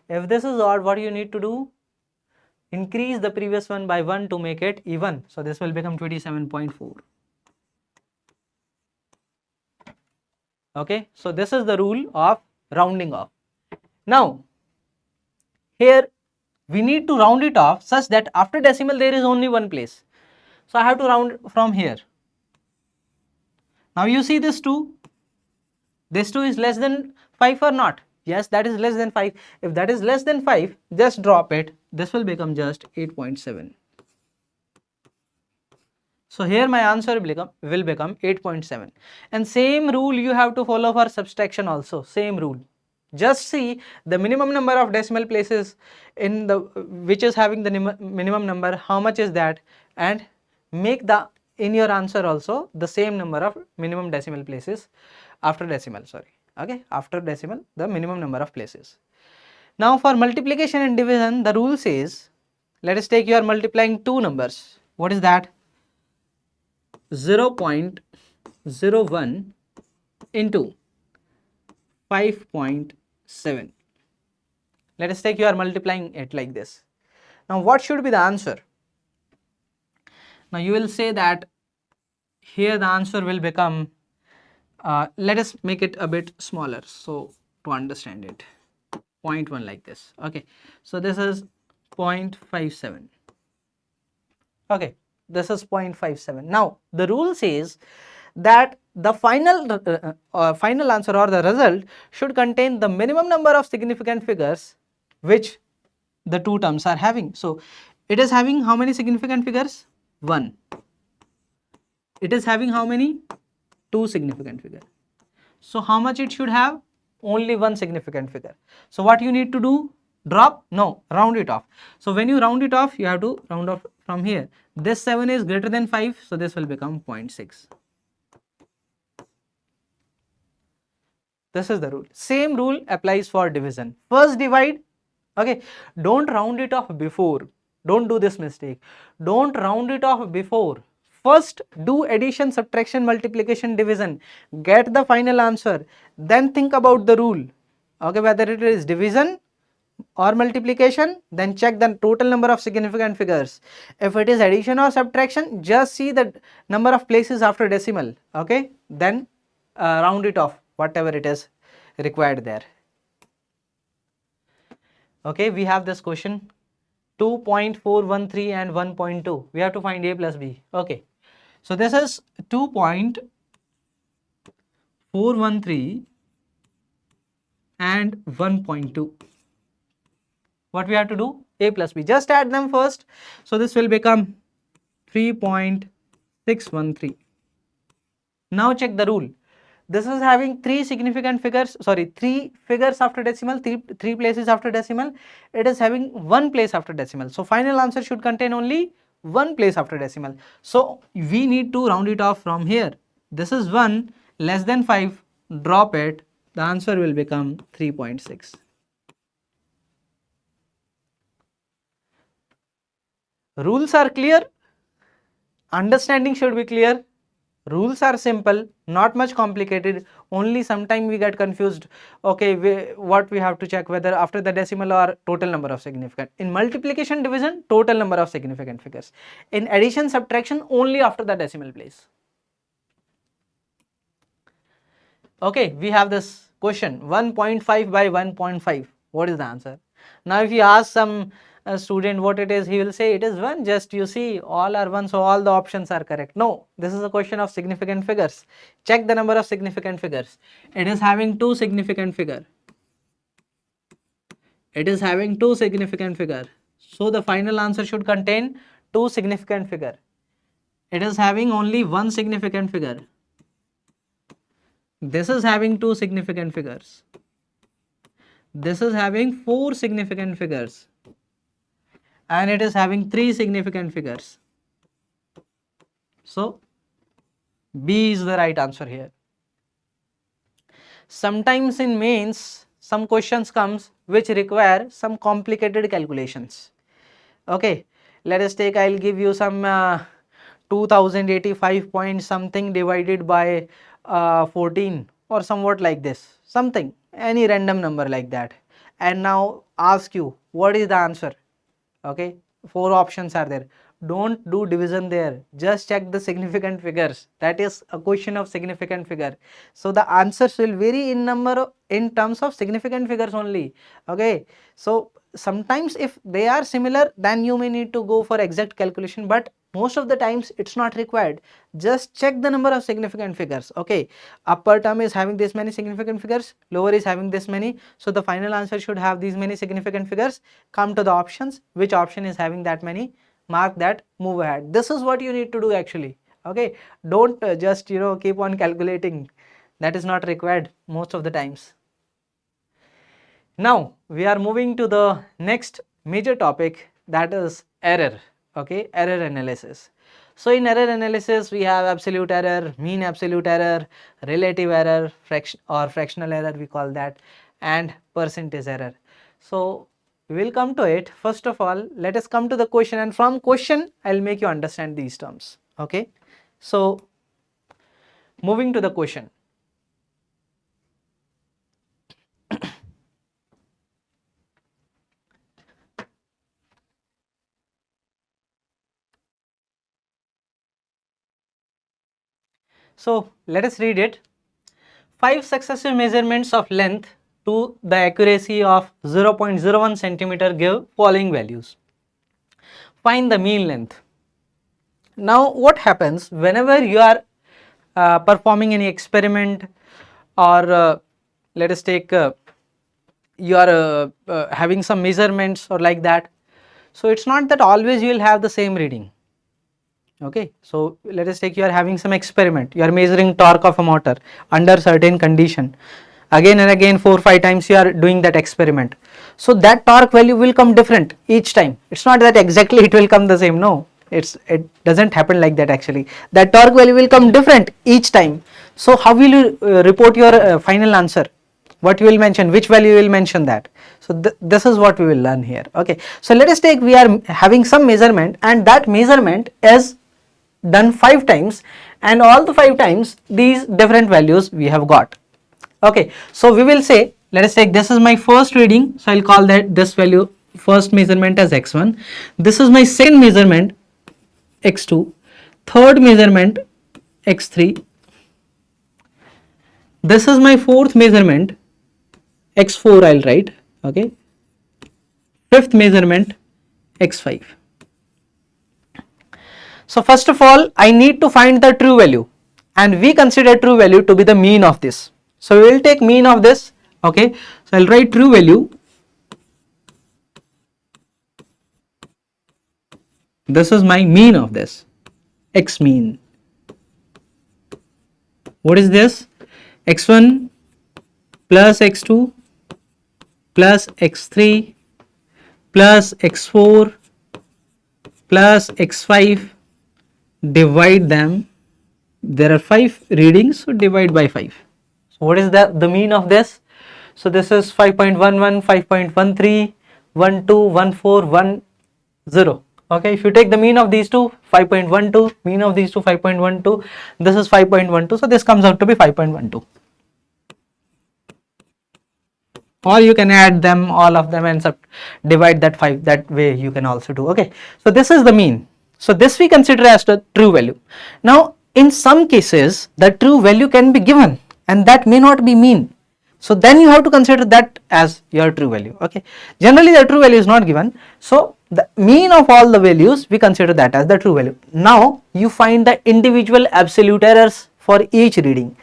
If this is odd, what you need to do? Increase the previous one by 1 to make it even. So this will become 27.4. Okay, so this is the rule of rounding off. Now here we need to round it off such that after decimal there is only one place. So I have to round from here. Now you see this 2. This 2 is less than 5 or not? Yes, that is less than 5. If that is less than 5, just drop it. This will become just 8.7. So here my answer will become 8.7. And same rule you have to follow for subtraction also. Same rule. Just see the minimum number of decimal places in the which is having the minimum number, how much is that, and make the in your answer also the same number of minimum decimal places after decimal, sorry. Okay, after decimal the minimum number of places. Now for multiplication and division, the rule says, let us take you are multiplying two numbers. What is that? 0.01 into 5.7. Let us take you are multiplying it like this. Now what should be the answer? Now you will say that here the answer will become, let us make it a bit smaller so to understand it, 0.1 like this. Okay, so this is 0.57. okay, this is 0.57. Now the rule says that the final answer or the result should contain the minimum number of significant figures which the two terms are having. So it is having how many significant figures? 1. It is having how many? 2 significant figures. So how much it should have? Only 1 significant figure. So what you need to do? Drop? No, round it off. So when you round it off, you have to round off from here. This 7 is greater than 5, so this will become 0.6. This is the rule. Same rule applies for division. First divide, Okay, don't round it off before. Don't do this mistake. Don't round it off before. First do addition, subtraction, multiplication, division. Get the final answer. Then think about the rule. Okay, whether it is division or multiplication, then check the total number of significant figures. If it is addition or subtraction, just see the number of places after decimal. Okay, then round it off, whatever it is required there. Okay, we have this question 2.413 and 1.2. We have to find a plus b. Okay, so this is 2.413 and 1.2. What we have to do? A plus b. Just add them first. So this will become 3.613. Now check the rule. This is having three significant figures, sorry, three figures after decimal, three places after decimal. It is having one place after decimal. So final answer should contain only one place after decimal. So we need to round it off from here. This is 1 less than 5. Drop it. The answer will become 3.6. Rules are clear. Understanding should be clear. Rules are simple, not much complicated. Only sometime we get confused. Okay, what we have to check, whether after the decimal or total number of significant. In multiplication, division, total number of significant figures. In addition, subtraction, only after the decimal place. Okay, we have this question 1.5 by 1.5. What is the answer? Now if you ask some student what it is, he will say it is 1. Just you see, all are 1, so all the options are correct. No, this is a question of significant figures. Check the number of significant figures. It is having 2 significant figure. It is having 2 significant figure. So the final answer should contain 2 significant figure. It is having only 1 significant figure. This is having 2 significant figures. This is having 4 significant figures. And it is having 3 significant figures. So B is the right answer here. Sometimes in mains, some questions comes which require some complicated calculations. Okay, let us take, I'll give you some 2085 point something divided by 14 or somewhat like this, something, any random number like that, and now ask you what is the answer. Okay, 4 options are there. Don't do division there, just check the significant figures. That is a question of significant figure, so the answers will vary in number in terms of significant figures only. Okay, so sometimes if they are similar, then you may need to go for exact calculation, but most of the times it's not required. Just check the number of significant figures. Okay, upper term is having this many significant figures, lower is having this many, so the final answer should have these many significant figures. Come to the options, which option is having that many, mark that, move ahead. This is what you need to do actually. Okay, don't just keep on calculating. That is not required most of the times. Now we are moving to the next major topic, that is error. Okay, error analysis. So in error analysis we have absolute error, mean absolute error, relative error, fractional error we call that, and percentage error. So we will come to it. First of all, let us come to the question, and from question I will make you understand these terms. Okay, so moving to the question. So let us read it. 5 successive measurements of length to the accuracy of 0.01 centimeter give following values. Find the mean length. Now what happens whenever you are performing any experiment, or let us take you are having some measurements or like that. So it's not that always you will have the same reading. Okay, so let us take, you are having some experiment, you are measuring torque of a motor under certain condition. Again and again 4-5 times you are doing that experiment. So that torque value will come different each time. It's not that exactly it will come the same. No, it doesn't happen like that actually. That torque value will come different each time. So how will you report your final answer? what you will mention, which value you will mention that. So this is what we will learn here. Okay, so let us take, we are having some measurement and that measurement is done 5 times and all the 5 times these different values we have got. Okay, so we will say, let us take, this is my first reading, so I'll call that this value first measurement as x1. This is my second measurement x2, third measurement x3. This is my fourth measurement x4, I'll write. Okay, fifth measurement x5. So first of all, I need to find the true value and we consider true value to be the mean of this. So we will take mean of this. Okay, so I'll write true value. This is my mean of this, x mean. What is this? x1 plus x2 plus x3 plus x4 plus x5, divide them. There are 5 readings, so divide by 5. So what is the mean of this? So this is 5.11, 5.13, 12, 14, 10. Okay, if you take the mean of these two, 5.12, mean of these two 5.12, this is 5.12, so this comes out to be 5.12. Or you can add them, all of them, and divide that 5, that way you can also do. Okay, so this is the mean. So this we consider as the true value. Now in some cases the true value can be given and that may not be mean. So then you have to consider that as your true value. Okay, generally the true value is not given, so the mean of all the values we consider that as the true value. Now you find the individual absolute errors for each reading.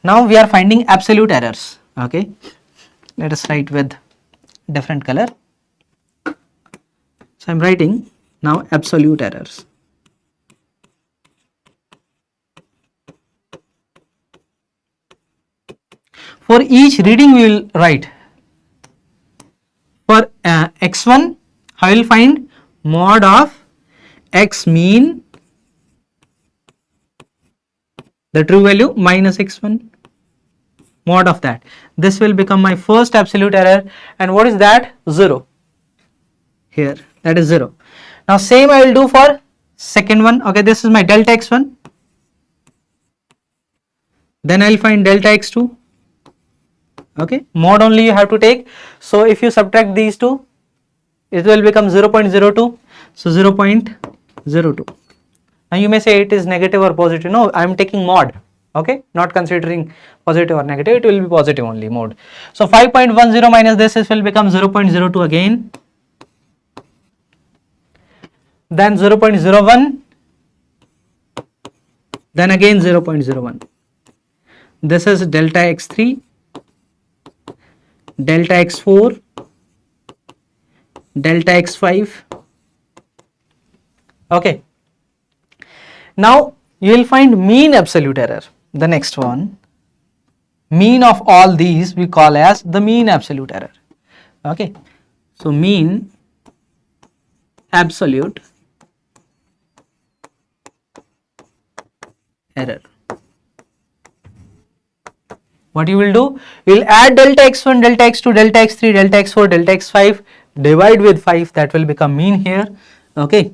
Now we are finding absolute errors. Okay, let us write with different color. So I am writing now absolute errors. For each reading we will write. For x1 I will find mod of x mean, the true value, minus x1, mod of that. This will become my first absolute error, and what is that? 0. Here, that is 0. Now same I will do for second one. Okay, this is my delta x1. Then I will find delta x2. Okay, mod only you have to take. So if you subtract these two, it will become 0.02. So 0.02. Now you may say it is negative or positive. No, I am taking mod. Okay, not considering positive or negative, it will be positive only, mod. So 5.10 minus this will become 0.02 again. Then 0.01. Then again 0.01. This is delta x3, delta x4, delta x5. Okay, now you will find mean absolute error. The next one, mean of all these we call as the mean absolute error. Okay, so mean absolute error. What you will do, you will add delta x1, delta x2, delta x3, delta x4, delta x5, divide with 5, that will become mean here. Okay,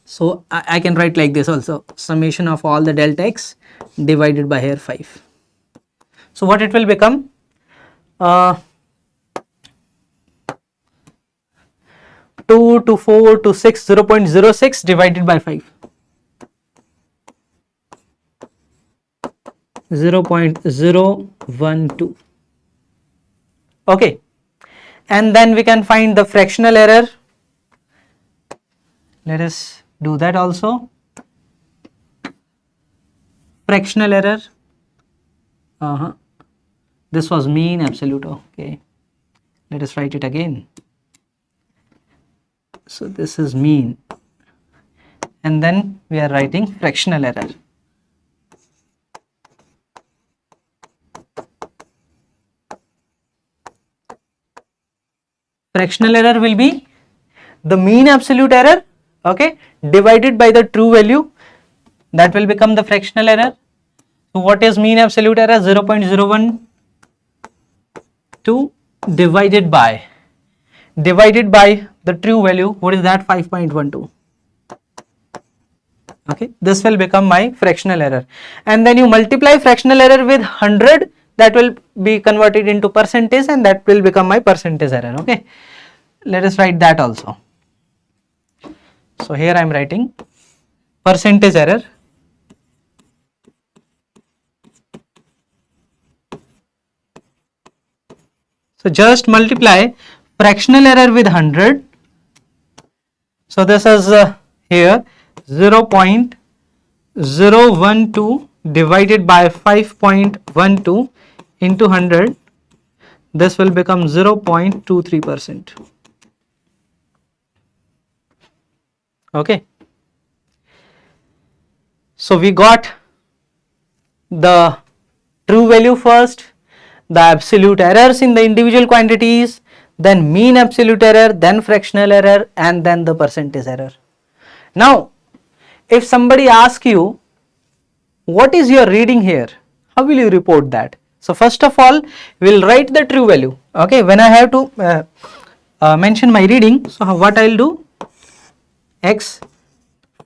so I can write like this also, summation of all the delta x divided by here 5. So what it will become, 2 to 4 to 6, 0.06 divided by 5. 0.012. Okay, and then we can find the fractional error. Let us do that also. Fractional error. This was mean absolute. Okay, let us write it again. So this is mean, and then we are writing fractional error. Fractional error will be the mean absolute error, okay, divided by the true value, that will become the fractional error. So what is mean absolute error? 0.01 2 divided by the true value. What is that? 5.12. Okay, this will become my fractional error, and then you multiply fractional error with 100, that will be converted into percentage, and that will become my percentage error. Okay, let us write that also. So here I am writing percentage error. So just multiply fractional error with 100. So this is here 0.012 divided by 5.12 into 100. This will become 0.23%. Okay. So we got the true value first, the absolute errors in the individual quantities, then mean absolute error, then fractional error, and then the percentage error. Now, if somebody asks you, what is your reading here? How will you report that? So first of all, we will write the true value. Okay, when I have to mention my reading, so what I will do? X.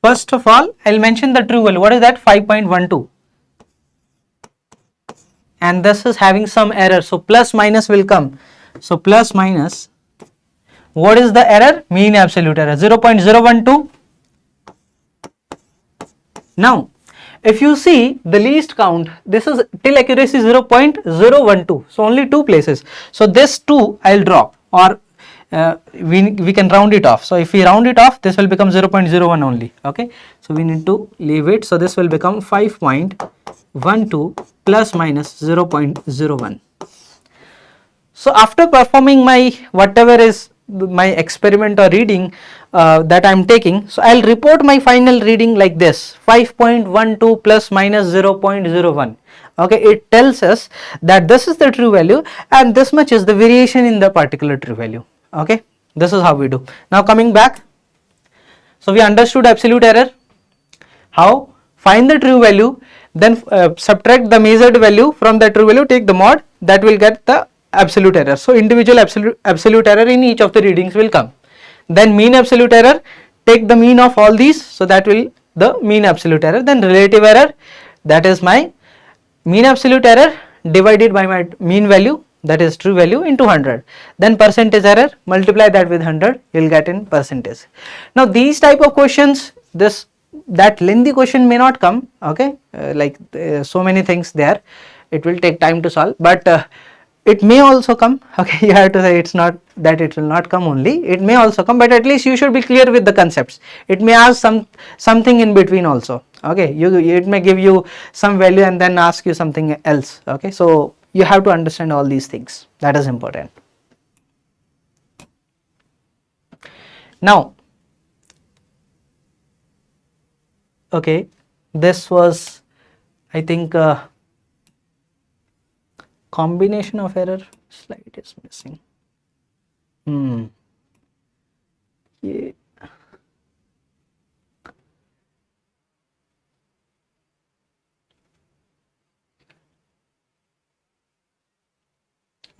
First of all, I will mention the true value. What is that? 5.12. And this is having some error, so plus minus will come. So plus minus, what is the error? Mean absolute error, 0.012. Now, if you see the least count, this is till accuracy 0.012, so only two places. So this 2 I will drop, or we can round it off. So if we round it off, this will become 0.01 only. Okay, so we need to leave it. So this will become 5.12 plus minus 0.01. So after performing my whatever is my experiment or reading that I am taking, so I will report my final reading like this: 5.12 plus minus 0.01. Okay, it tells us that this is the true value and this much is the variation in the particular true value. Okay, this is how we do. Now coming back, so we understood absolute error, how find the true value, then subtract the measured value from the true value, take the mod, that will get the absolute error. So individual absolute error in each of the readings will come. Then mean absolute error, take the mean of all these, so that will the mean absolute error. Then relative error, that is my mean absolute error divided by my mean value, that is true value, into 100. Then percentage error, multiply that with 100, you will get in percentage. Now these type of questions, that lengthy question may not come. Okay, so many things there, it will take time to solve, but it may also come. Okay, you have to say it's not that it will not come only, it may also come, but at least you should be clear with the concepts. It may ask something in between also. Okay, it may give you some value and then ask you something else. Okay, so you have to understand all these things, that is important. Now, okay, this was, I think, combination of error. Slide is missing. Yeah.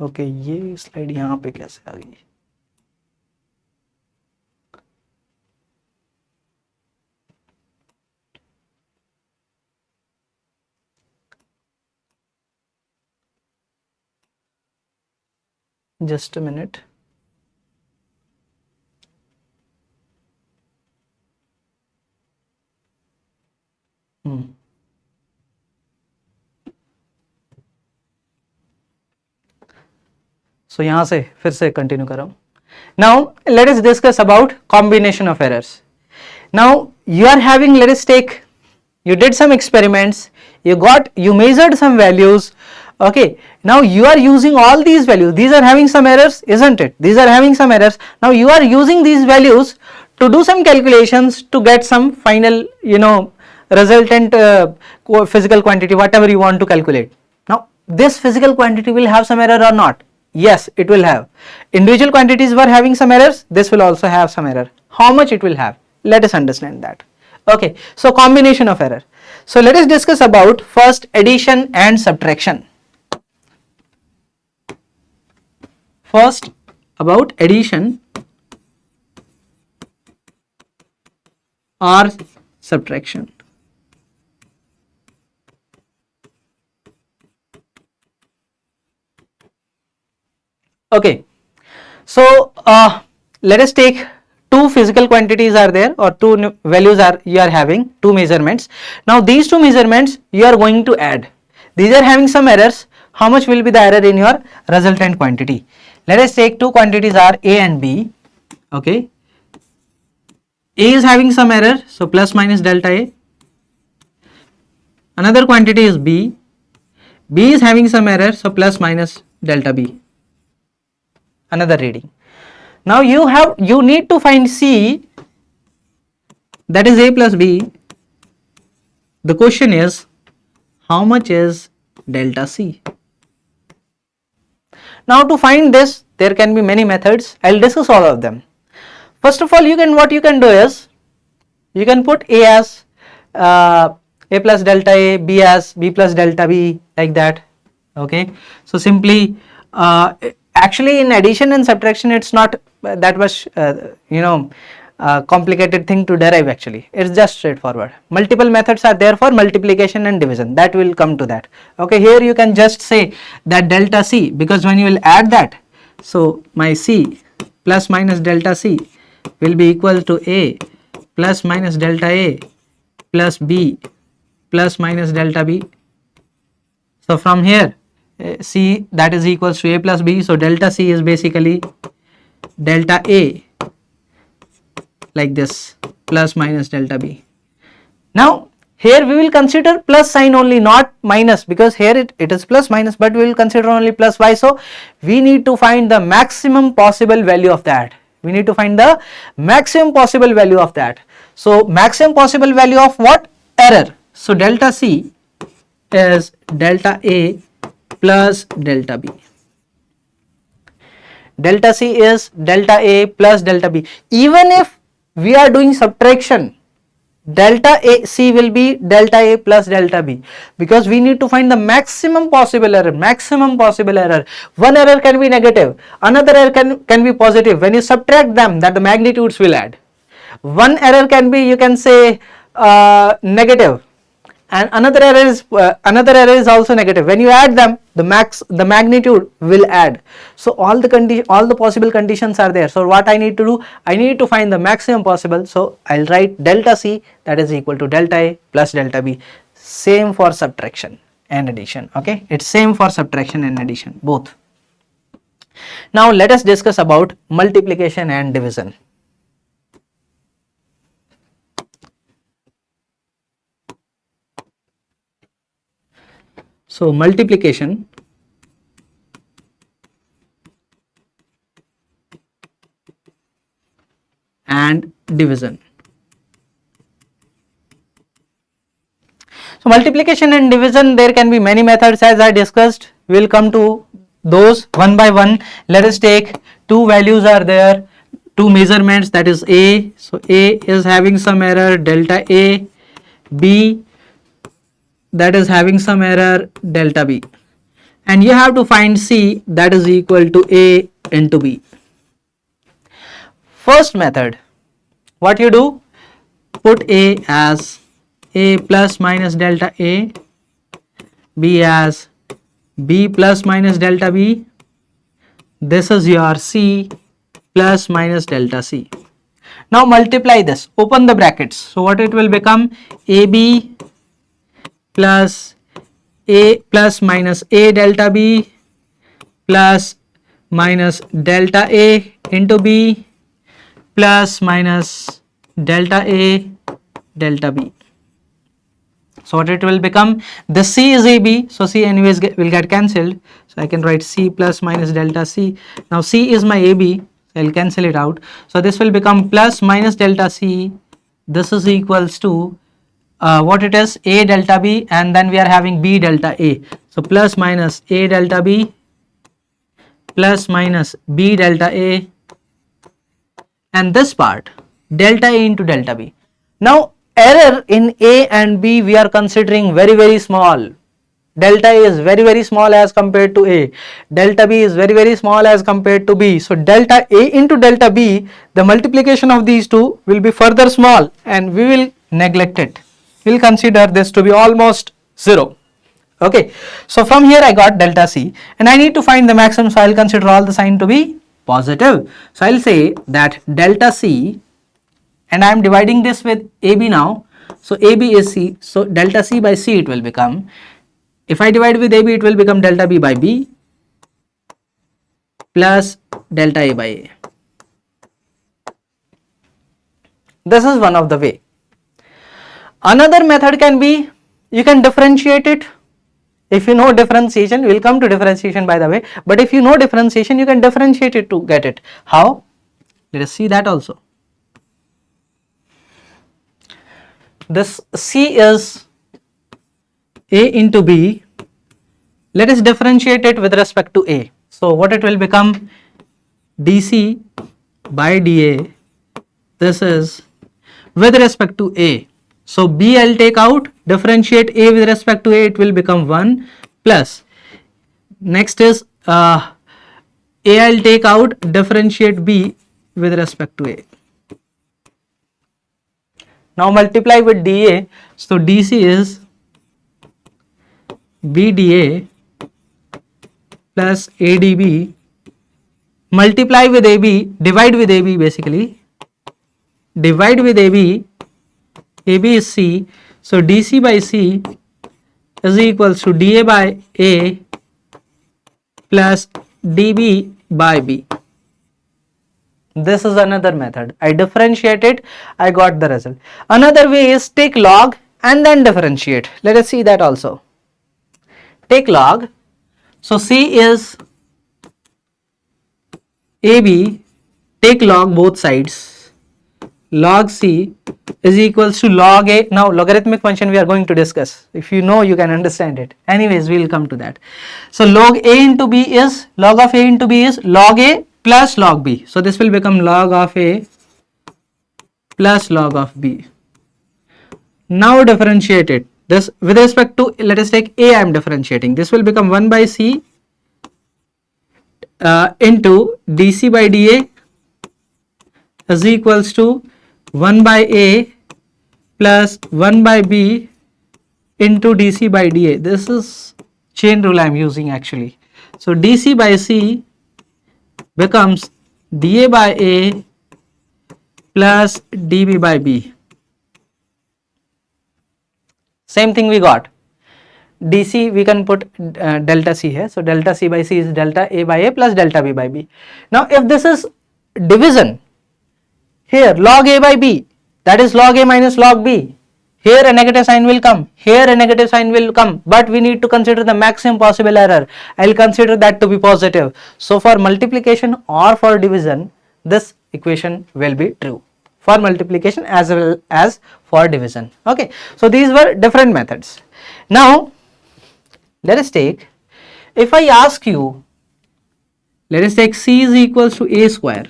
Okay, ये slide यहाँ पे कैसे आ गई? Just a minute. So यहाँ से फिर से continue कर रहा हूँ. Now let us discuss about combination of errors. Now you are having, let us take, you did some experiments, you measured some values. Okay, now you are using all these values, these are having some errors, isn't it? These are having some errors. Now you are using these values to do some calculations to get some final, resultant physical quantity, whatever you want to calculate. Now this physical quantity will have some error or not? Yes, it will have. Individual quantities were having some errors, this will also have some error. How much it will have? Let us understand that. Okay, so combination of error. So let us discuss about first addition and subtraction. first about addition or subtraction. Okay, so let us take two physical quantities are there, or two values are you are having, two measurements. Now these two measurements you are going to add. These are having some errors. How much will be the error in your resultant quantity? Let us take two quantities are A and B. Okay, A is having some error, so plus minus delta A. Another quantity is B. B is having some error, so plus minus delta B. Another reading. Now you need to find C, that is A plus B. The question is, how much is delta C? Now to find this, there can be many methods. I'll discuss all of them. First of all, what you can do is, you can put A as A plus delta A, B as B plus delta B, like that. Okay, so simply actually in addition and subtraction it's not that much complicated thing to derive. Actually it's just straightforward. Multiple methods are there for multiplication and division, that will come to that. Okay, here you can just say that delta C, because when you will add that, so my C plus minus delta C will be equal to A plus minus delta A plus B plus minus delta B. So from here C, that is equals to A plus B, so delta C is basically delta A, like this, plus minus delta B. Now here we will consider plus sign only, not minus, because here it is plus minus, but we will consider only plus. Why? So we need to find the maximum possible value of that. We need to find the maximum possible value of that. So maximum possible value of what? Error. So delta C is delta A plus delta B. Delta C is delta A plus delta B. Even if we are doing subtraction, delta A C will be delta A plus delta B, because we need to find the maximum possible error. Maximum possible error. One error can be negative, another error can be positive. When you subtract them, that the magnitudes will add. One error can be, you can say, negative, and another error is also negative. When you add them, the magnitude will add. So all the possible conditions are there. So what I need to do, I need to find the maximum possible. So I'll write delta C, that is equal to delta A plus delta B. Same for subtraction and addition. Okay, it's same for subtraction and addition both. Now let us discuss about multiplication and division. So multiplication and division. So multiplication and division, there can be many methods, as I discussed. We will come to those one by one. Let us take two values are there, two measurements, that is A. So A is having some error, delta A. B, that is having some error, delta B, and you have to find C, that is equal to A into B. First method, what you do, put A as A plus minus delta A, B as B plus minus delta B. This is your C plus minus delta C. Now multiply this, open the brackets. So what it will become, AB plus A plus minus A delta B plus minus delta A into B plus minus delta A delta B. So what it will become, the C is AB, so C anyways will get cancelled. So I can write C plus minus delta C. Now C is my AB, so I'll cancel it out. So this will become plus minus delta C. This is equals to what it is, A delta B, and then we are having B delta A. So plus minus A delta B plus minus B delta A, and this part delta A into delta B. Now error in A and B we are considering very small, delta A is very small as compared to A, delta B is very small as compared to B. So delta A into delta B, the multiplication of these two will be further small and we will neglect it. We will consider this to be almost 0. Okay, so from here I got delta C and I need to find the maximum, so I will consider all the sign to be positive. So I will say that delta C, and I am dividing this with AB now, so AB is C, so delta C by C it will become, if I divide with AB it will become delta B by B plus delta A by A. This is one of the way. Another method can be, you can differentiate it. If you know differentiation, we will come to differentiation by the way, but if you know differentiation, you can differentiate it to get it. How? Let us see that also. This C is A into B. Let us differentiate it with respect to A. So what it will become? dC by dA. This is with respect to A. So B I will take out, differentiate A with respect to A, it will become 1 plus. Next is A I will take out, differentiate B with respect to A. Now multiply with dA, so dC is BdA plus AdB, multiply with AB, divide with AB basically, divide with AB, AB is C, so DC by C is equals to dA by A plus dB by B. This is another method. I differentiate it, I got the result. Another way is take log and then differentiate. Let us see that also. Take log. So C is AB, take log both sides. Log C is equals to log A. Now logarithmic function we are going to discuss. If you know, you can understand it. Anyways, we will come to that. So log A into B is, log of A into B is log A plus log B. So this will become log of A plus log of B. Now differentiate it. This with respect to, let us take A, I am differentiating. This will become 1 by C into dC by dA is equals to 1 by A plus 1 by B into dC by dA. This is chain rule I am using actually. So dC by C becomes dA by A plus dB by B. Same thing we got. DC we can put delta C here. So delta C by C is delta A by A plus delta B by B. Now if this is division, here log A by B, that is log A minus log B. Here a negative sign will come, here a negative sign will come, but we need to consider the maximum possible error. I will consider that to be positive. So for multiplication or for division, this equation will be true. For multiplication as well as for division. Okay. So these were different methods. Now let us take, if I ask you, let us take C is equals to A square.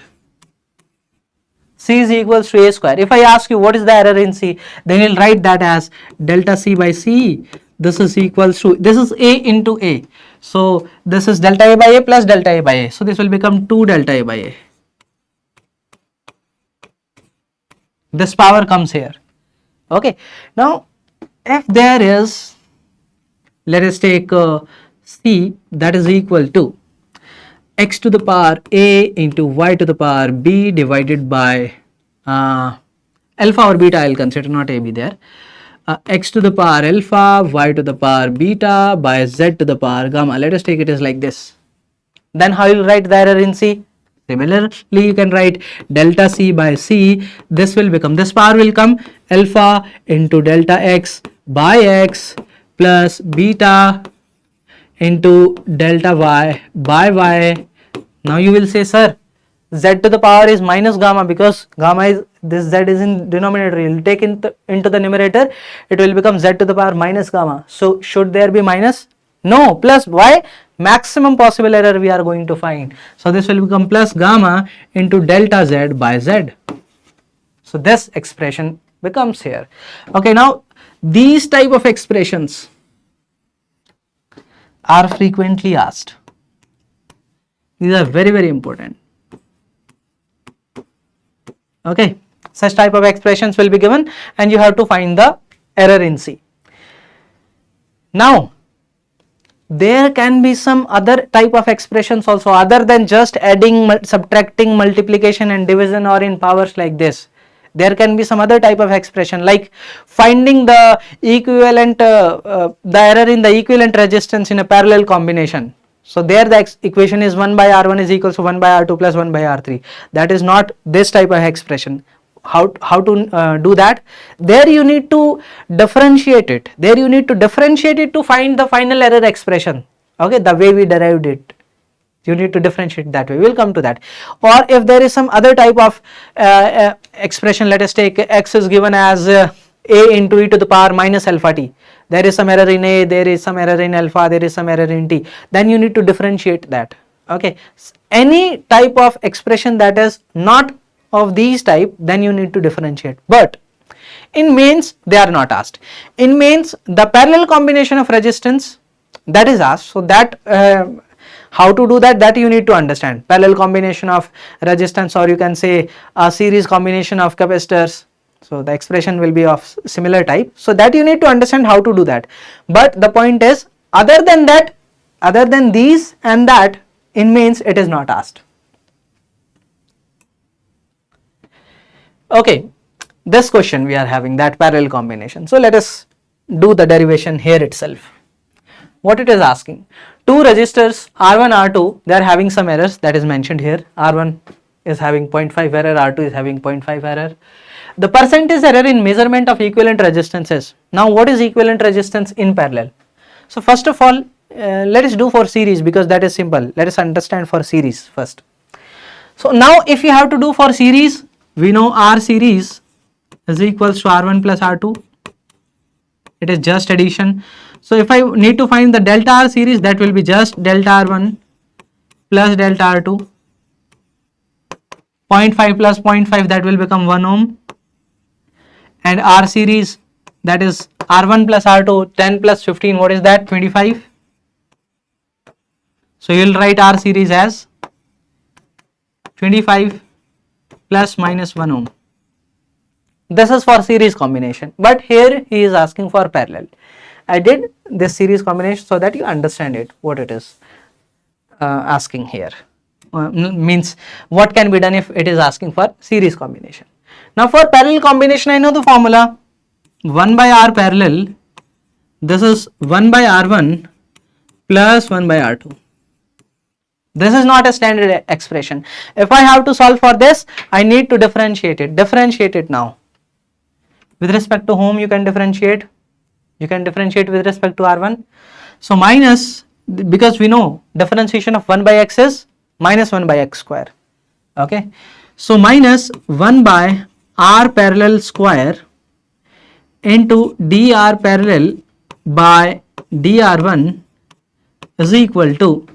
C is equals to A square. If I ask you what is the error in C, then you will write that as delta C by C. This is equals to, this is A into A. So this is delta A by A plus delta A by A. So this will become 2 delta A by A. This power comes here. Okay. Now if there is, let us take C, that is equal to x to the power A into y to the power B divided by alpha or beta, I will consider, not AB there, x to the power alpha, y to the power beta by z to the power gamma. Let us take it as like this. Then how you will write the error in C? Similarly, you can write delta C by C. This will become, this power will come alpha into delta x by x plus beta into delta y by y. Now you will say, sir, z to the power is minus gamma, because gamma is, this z is in denominator, you will take into the numerator, it will become z to the power minus gamma. So should there be minus? No, plus. Why? Maximum possible error we are going to find. So this will become plus gamma into delta z by z. So this expression becomes here. Okay, now these type of expressions are frequently asked. These are very, very important. Okay, such type of expressions will be given and you have to find the error in C. Now, there can be some other type of expressions also other than just adding, subtracting, multiplication and division or in powers like this. There can be some other type of expression like finding the equivalent, the error in the equivalent resistance in a parallel combination. So there the equation is 1 by R1 is equals to 1 by R2 plus 1 by R3. That is not this type of expression. How to do that? There you need to differentiate it. There you need to differentiate it to find the final error expression. Okay, the way we derived it. You need to differentiate that way. We will come to that. Or if there is some other type of expression, let us take x is given as a into e to the power minus alpha t. There is some error in a, there is some error in alpha, there is some error in t. Then you need to differentiate that. Okay, any type of expression that is not of these type, then you need to differentiate. But in mains they are not asked. In mains the parallel combination of resistance that is asked. So that how to do that, that you need to understand. Parallel combination of resistance, or you can say a series combination of capacitors. So the expression will be of similar type. So that you need to understand how to do that. But the point is, other than that, other than these and that, in mains it is not asked. Okay, this question we are having, that parallel combination. So let us do the derivation here itself. What it is asking, two resistors R1, R2, they are having some errors that is mentioned here. R1 is having 0.5 error, R2 is having 0.5 error. The percentage error in measurement of equivalent resistances. Now what is equivalent resistance in parallel? So first of all, let us do for series because that is simple. Let us understand for series first. So now if you have to do for series, we know R series is equals to R1 plus R2. It is just addition. So if I need to find the delta R series, that will be just delta R1 plus delta R2. 0.5 plus 0.5, that will become 1 ohm. And R series, that is R1 plus R2, 10 plus 15, what is that? 25. So you will write R series as 25 plus minus 1 ohm. This is for series combination, but here he is asking for parallel. I did this series combination so that you understand it, what it is asking here. Means what can be done if it is asking for series combination. Now for parallel combination, I know the formula 1 by R parallel. This is 1 by R1 plus 1 by R2. This is not a standard expression. If I have to solve for this, I need to differentiate it. Differentiate it now. With respect to whom you can differentiate? You can differentiate with respect to R1. So minus, because we know differentiation of 1 by x is minus 1 by x square. Okay. So minus 1 by R parallel square into dr parallel by dr1 is equal to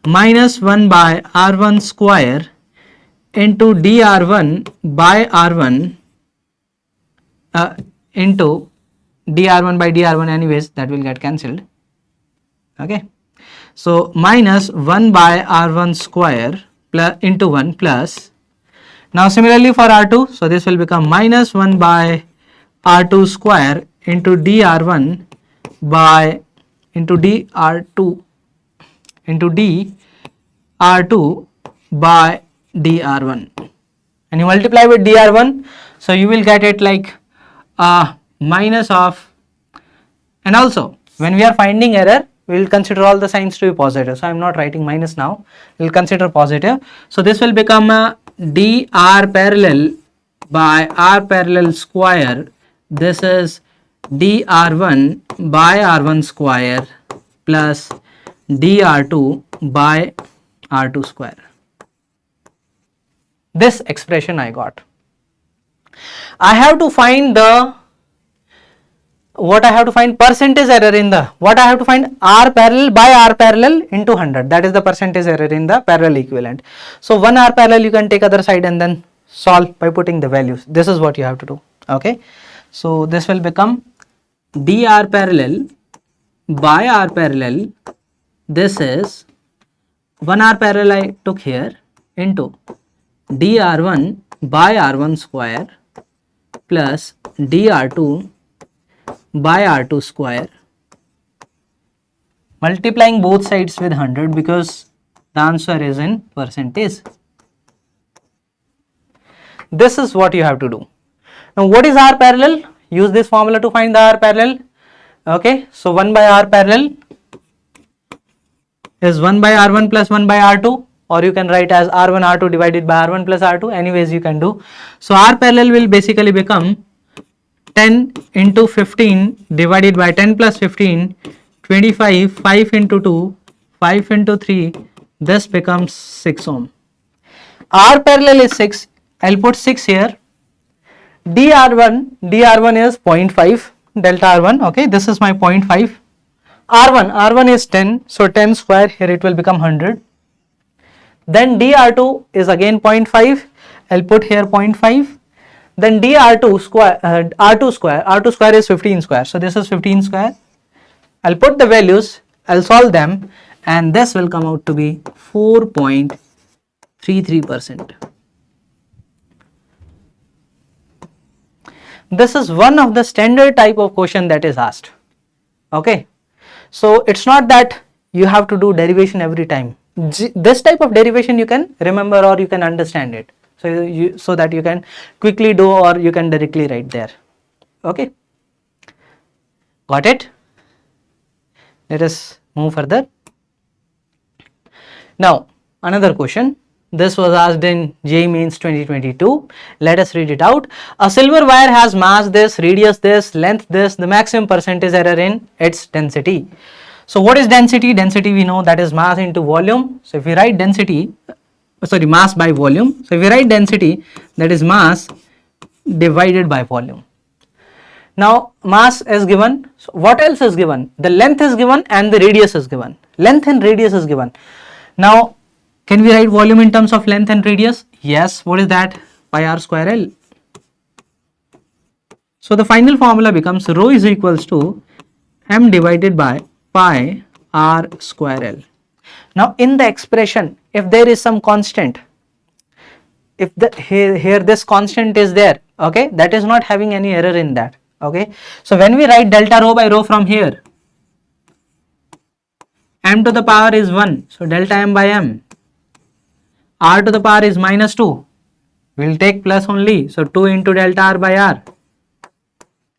minus 1 by R1 square into dr1 by R1 into dr1 by dr1, anyways that will get cancelled. Okay, so minus 1 by R1 square plus into 1 plus, now similarly for R2, so this will become minus 1 by R2 square into dr1 by into dr2 into dr2 by dr1, and you multiply with dr1, so you will get it like minus of, and also when we are finding error, we will consider all the signs to be positive. So I am not writing minus now, we will consider positive. So this will become dr parallel by R parallel square. This is dr1 by R1 square plus dr2 by R2 square. This expression I got. I have to find the, what I have to find, percentage error in the, what I have to find, R parallel by R parallel into 100, that is the percentage error in the parallel equivalent. So 1 R parallel you can take other side and then solve by putting the values. This is what you have to do. Okay, so this will become dr parallel by R parallel this is 1r parallel I took here into dr1 by r1 square plus dr2 by r2 square, multiplying both sides with 100 because the answer is in percentage. This is what you have to do. Now what is r parallel? Use this formula to find the r parallel. Okay, so 1 by r parallel is 1 by r1 plus 1 by r2, or you can write as r1 r2 divided by r1 plus r2, anyways you can do. So r parallel will basically become 10 into 15 divided by 10 plus 15, 25, 5 into 2, 5 into 3, this becomes 6 ohm. R parallel is 6, I'll put 6 here. dr1 is 0.5 delta r1, okay, this is my 0.5. r1 is 10, so 10 square, here it will become 100. Then dr2 is again 0.5, I'll put here 0.5. Then dr2 square, r2 square is 15 square, so this is 15 square. I'll put the values, I'll solve them, and this will come out to be 4.33%. This is one of the standard type of question that is asked. Okay, so it's not that you have to do derivation every time. This type of derivation you can remember or you can understand it, so that you can quickly do or you can directly write there. Okay, got it? Let us move further. Now another question. This was asked in JEE Mains 2022. Let us read it out. A silver wire has mass this, radius this, length this, the maximum percentage error in its density. So what is density? Density we know, that is mass into volume. So if we write density, mass by volume. So if we write density, that is mass divided by volume. Now mass is given. So what else is given? The length is given and the radius is given. Length and radius is given. Now can we write volume in terms of length and radius? Yes. What is that? Pi r square L. So the final formula becomes rho is equals to m divided by pi r square L. Now in the expression, if there is some constant, if here this constant is there, okay, that is not having any error in that. Okay, so when we write delta rho by rho from here, m to the power is 1, so delta m by m. R to the power is minus 2, we will take plus only, so 2 into delta r by r.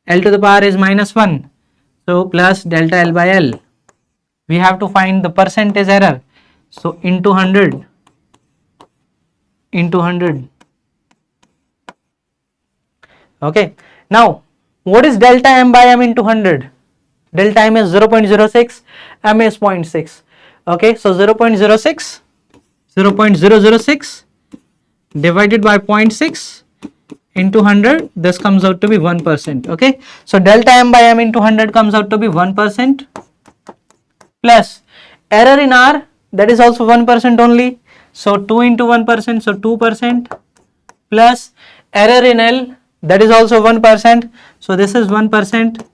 L to the power is minus 1, so plus delta L by L. We have to find the percentage error, so into 100, into 100. Okay, now what is delta m by m into 100? Delta m is 0.06, m is 0.6. Okay, so 0.06 divided by 0.6 into 100, this comes out to be 1%. Okay, so delta m by m into 100 comes out to be 1%, plus error in r, that is also 1% only, so 2 into 1%, so 2%, plus error in L, that is also 1%, so this is 1%,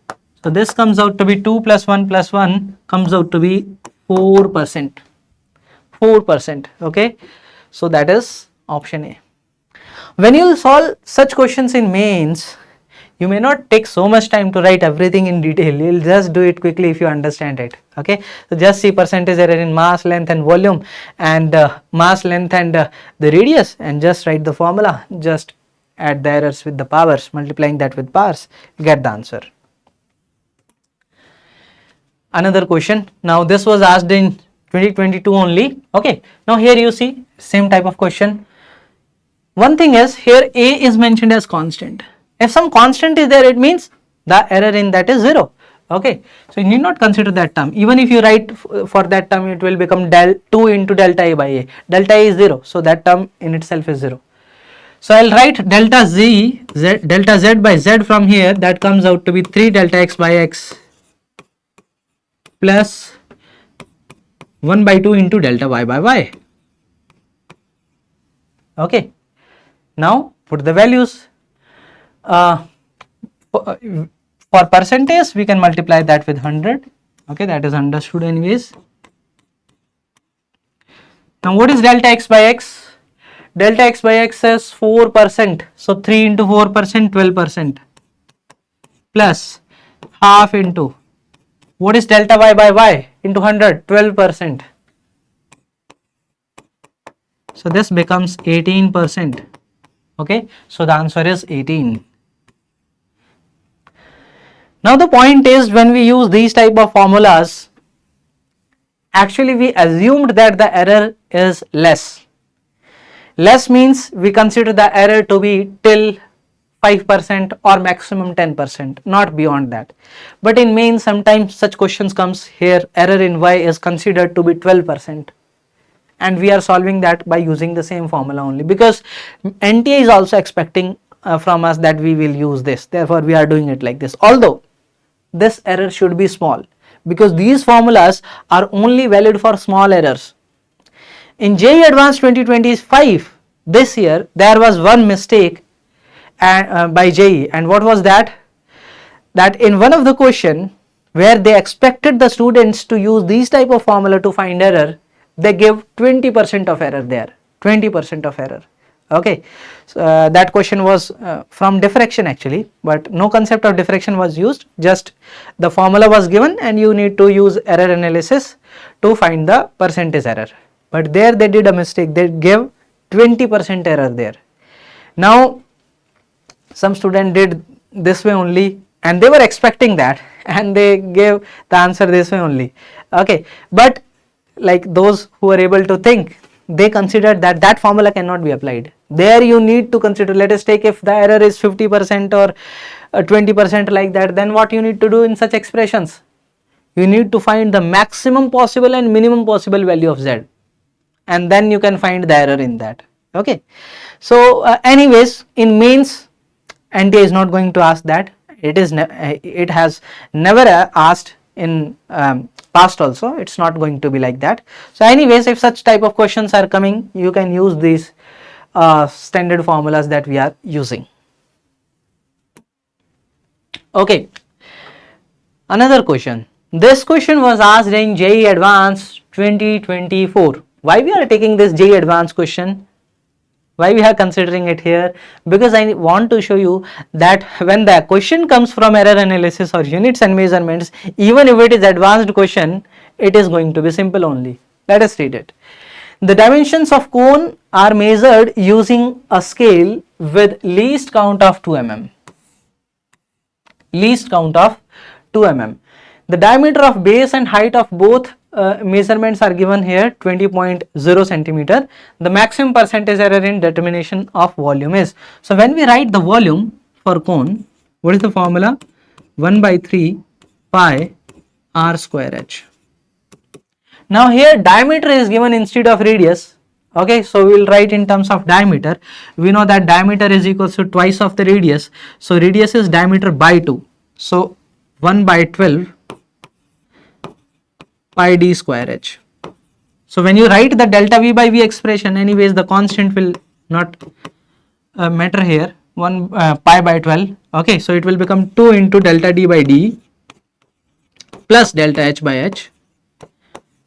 so this comes out to be 2 plus 1 plus 1 comes out to be 4%. 4%. Okay, so that is option A. When you solve such questions in mains, you may not take so much time to write everything in detail. You will just do it quickly if you understand it. Okay, so just see percentage error in mass, length and volume, and mass, length and the radius, and just write the formula. Just add the errors with the powers, multiplying that with powers, get the answer. Another question. Now this was asked in 2022 only. Okay, now here you see same type of question. One thing is, here A is mentioned as constant. If some constant is there, it means the error in that is 0. Okay, so you need not consider that term. Even if you write for that term, it will become 2 into delta A by A. Delta A is 0, so that term in itself is 0. So I'll write delta Z by Z from here, that comes out to be 3 delta X by X plus 1 by 2 into delta Y by Y. Okay, now put the values. For percentage, we can multiply that with 100. Okay, that is understood anyways. Now what is delta x by x? Delta x by x is 4%. So 3 into 4%, 12%, plus half into, what is delta y by y into 100? 12%. So this becomes 18%. Okay, so the answer is 18. Now the point is, when we use these type of formulas, actually we assumed that the error is less. Less means we consider the error to be till 5% or maximum 10%, not beyond that. But in main, sometimes such questions comes here, error in y is considered to be 12%. And we are solving that by using the same formula only, because NTA is also expecting from us that we will use this. Therefore, we are doing it like this. Although this error should be small, because these formulas are only valid for small errors. In JEE Advanced 2025, this year, there was one mistake by JEE, and what was that? That in one of the question where they expected the students to use these type of formula to find error, they give 20% of error there, 20% of error. Okay, so, that question was from diffraction actually, but no concept of diffraction was used, just the formula was given and you need to use error analysis to find the percentage error. But there they did a mistake, they gave 20% error there. Now some student did this way only and they were expecting that and they gave the answer this way only. Okay, but like those who are able to think, they considered that that formula cannot be applied. There you need to consider, let us take if the error is 50% or 20% like that, then what you need to do in such expressions? You need to find the maximum possible and minimum possible value of z, and then you can find the error in that. Okay, so anyways, in mains NTA is not going to ask that. It has never asked in past also, it's not going to be like that. So anyways, if such type of questions are coming, you can use these standard formulas that we are using. Okay, another question. This question was asked in JEE Advanced 2024. Why we are taking this JEE Advanced question? Why we are considering it here? Because I want to show you that when the question comes from error analysis or units and measurements, even if it is advanced question, it is going to be simple only. Let us read it. The dimensions of cone are measured using a scale with least count of 2 mm. Least count of 2 mm. The diameter of base and height of both measurements are given here, 20.0 centimeter. The maximum percentage error in determination of volume is. So when we write the volume for cone, what is the formula? 1 by 3 pi r square h. Now here diameter is given instead of radius. Okay, so we will write in terms of diameter. We know that diameter is equals to twice of the radius. So radius is diameter by 2. So 1 by 12 pi d square h. So when you write the delta v by v expression, anyways the constant will not matter here, 1 pi by 12. Okay, so it will become 2 into delta d by d plus delta h by h,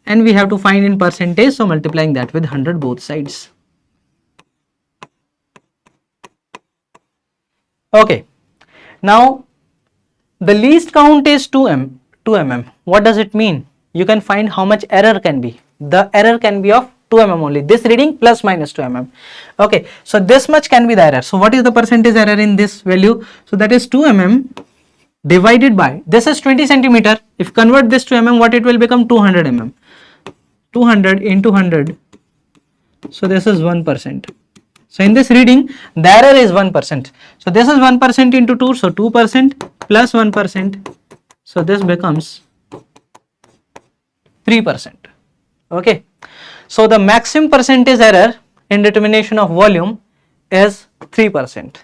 and we have to find in percentage, so multiplying that with 100 both sides. Okay, now the least count is 2 mm. What does it mean? You can find how much error can be. The error can be of 2 mm only. This reading plus minus 2 mm. Okay, so this much can be the error. So what is the percentage error in this value? So that is 2 mm divided by, this is 20 centimeter. If convert this to mm, what it will become? 200 mm. 200 into 100. So this is 1%. So in this reading, the error is 1%. So this is 1% into 2, so 2% plus 1%. So this becomes 3%. Okay, so the maximum percentage error in determination of volume is 3%.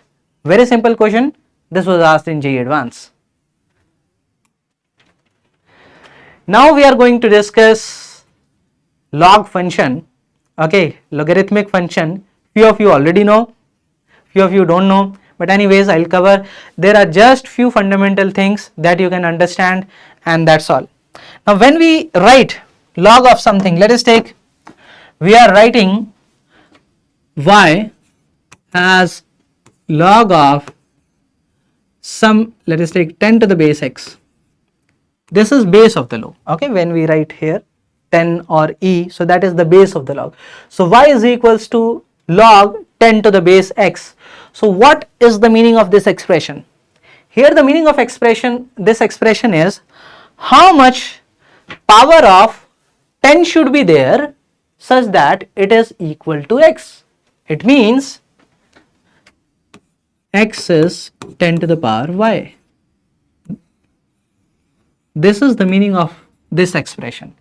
Very simple question. This was asked in JEE Advanced. Now we are going to discuss log function. Okay, logarithmic function. Few of you already know, few of you don't know, but anyways I'll cover. There are just few fundamental things that you can understand, and that's all. Now when we write log of something, let us take we are writing y as log of some, let us take 10 to the base x. This is base of the log, okay, when we write here 10 or e, so that is the base of the log. So y is equals to log 10 to the base x. So what is the meaning of this expression? Here the meaning of this expression is how much power of 10 should be there such that it is equal to x. It means x is 10 to the power y. This is the meaning of this expression.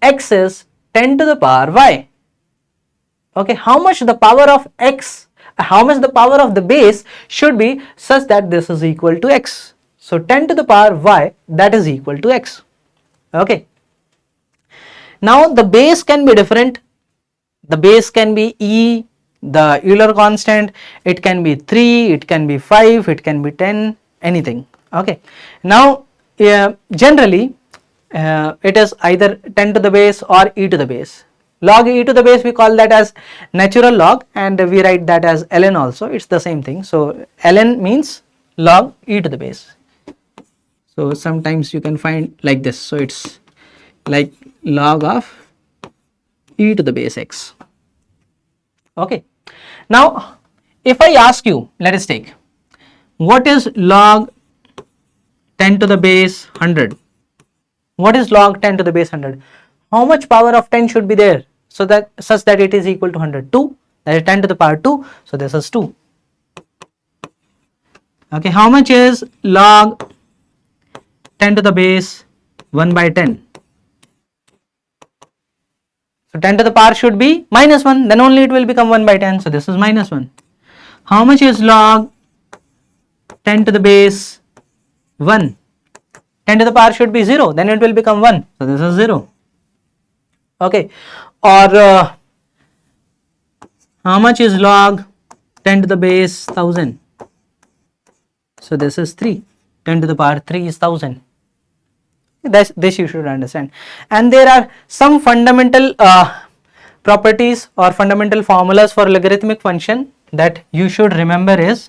X is 10 to the power y. Okay, how much the power of x, how much the power of the base should be such that this is equal to x. So 10 to the power y, that is equal to x. Okay. Now the base can be different. The base can be e, the Euler constant, it can be 3, it can be 5, it can be 10, anything. Okay. Now generally it is either 10 to the base or e to the base. Log e to the base, we call that as natural log, and we write that as ln also. It's the same thing. So ln means log e to the base. So sometimes you can find like this. So it's like log of e to the base x. Okay. Now if I ask you, let us take, what is log 10 to the base 100? What is log 10 to the base 100? How much power of 10 should be there so that such that it is equal to 100? 2, that is 10 to the power 2, so this is 2. Okay, how much is log 10 to the base 1 by 10? So 10 to the power should be minus 1, then only it will become 1 by 10, so this is minus 1. How much is log 10 to the base 1? 10 to the power should be 0, then it will become 1, so this is 0. Okay, or how much is log 10 to the base 1000? So this is 3, 10 to the power 3 is 1000. This you should understand. And there are some fundamental properties or fundamental formulas for logarithmic function that you should remember is,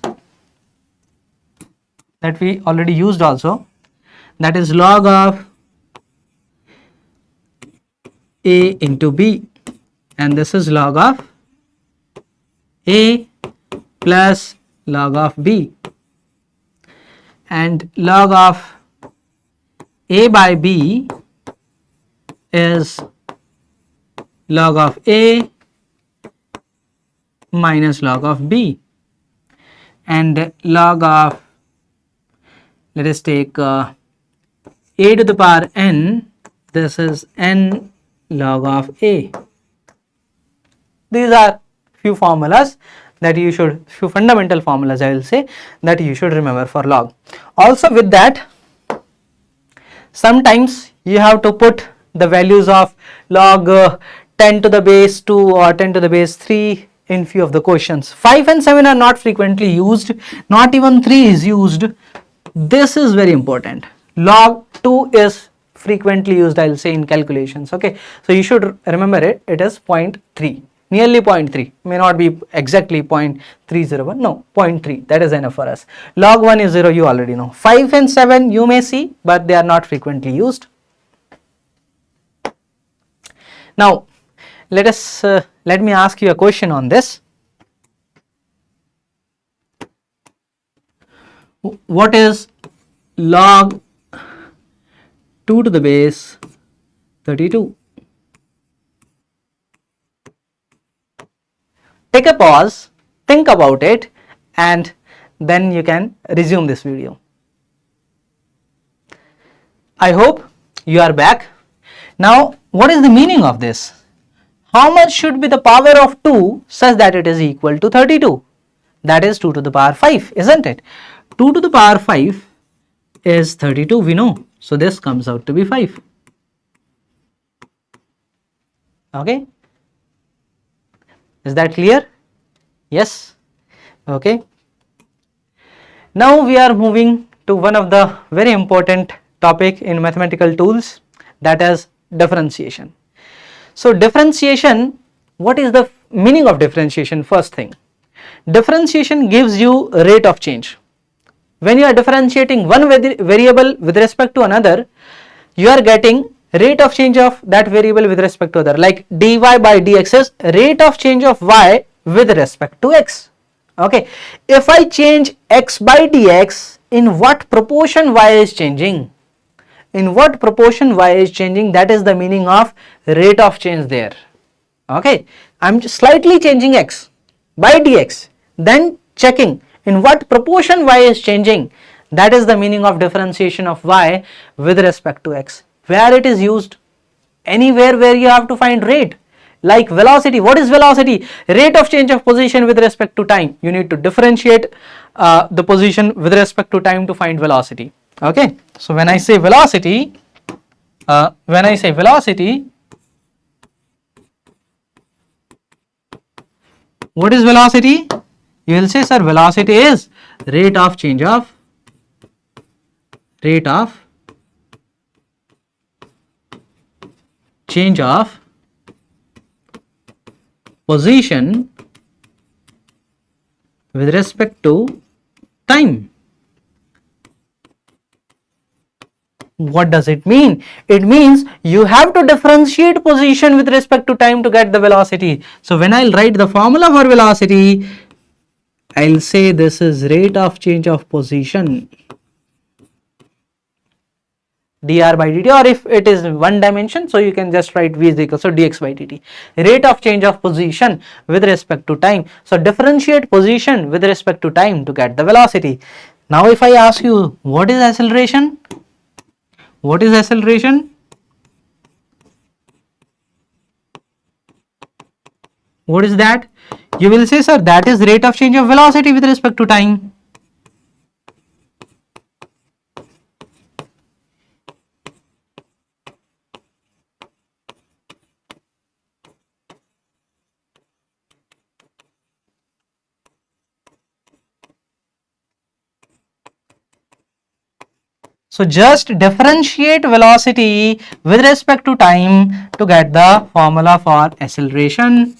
that we already used also, that is log of a into b, and this is log of a plus log of b, and log of a by b is log of a minus log of b, and log of, let us take a to the power n, this is n log of a. These are few formulas that you should, few fundamental formulas I will say, that you should remember for log. Also with that, sometimes you have to put the values of log 10 to the base 2 or 10 to the base 3 in few of the questions. 5 and 7 are not frequently used, not even 3 is used. This is very important. Log 2 is frequently used, I will say, in calculations. Okay, so you should remember it. It is 0.3, nearly 0.3, may not be exactly 0.301, no, 0.3, that is enough for us. Log 1 is 0, you already know. 5 and 7 you may see, but they are not frequently used. Now let me ask you a question on this. What is log 2 to the base 32? Take a pause, think about it, and then you can resume this video. I hope you are back. Now what is the meaning of this? How much should be the power of 2 such that it is equal to 32? That is 2 to the power 5, isn't it? 2 to the power 5 is 32, we know. So this comes out to be 5. Okay. Is that clear? Yes. Okay. Now we are moving to one of the very important topic in mathematical tools, that is differentiation. So differentiation what is the meaning of differentiation? First thing, differentiation gives you rate of change. When you are differentiating one variable with respect to another, you are getting rate of change of that variable with respect to other, like dy by dx is rate of change of y with respect to x. Okay, if I change x by dx, in what proportion y is changing? In what proportion y is changing, that is the meaning of rate of change there. Okay, I'm slightly changing x by dx, then checking in what proportion y is changing, that is the meaning of differentiation of y with respect to x. Where it is used? Anywhere where you have to find rate, like velocity. What is velocity? Rate of change of position with respect to time. You need to differentiate the position with respect to time to find velocity. Okay, so when I say velocity, what is velocity? You will say, sir, velocity is rate of change of position with respect to time. What does it mean? It means you have to differentiate position with respect to time to get the velocity. So when I'll write the formula for velocity, I'll say this is rate of change of position dr by dt, or if it is one dimension, so you can just write v is equal to dx by dt, rate of change of position with respect to time. So differentiate position with respect to time to get the velocity. Now if I ask you, what is acceleration? What is acceleration? What is that? You will say, sir, that is rate of change of velocity with respect to time. So just differentiate velocity with respect to time to get the formula for acceleration.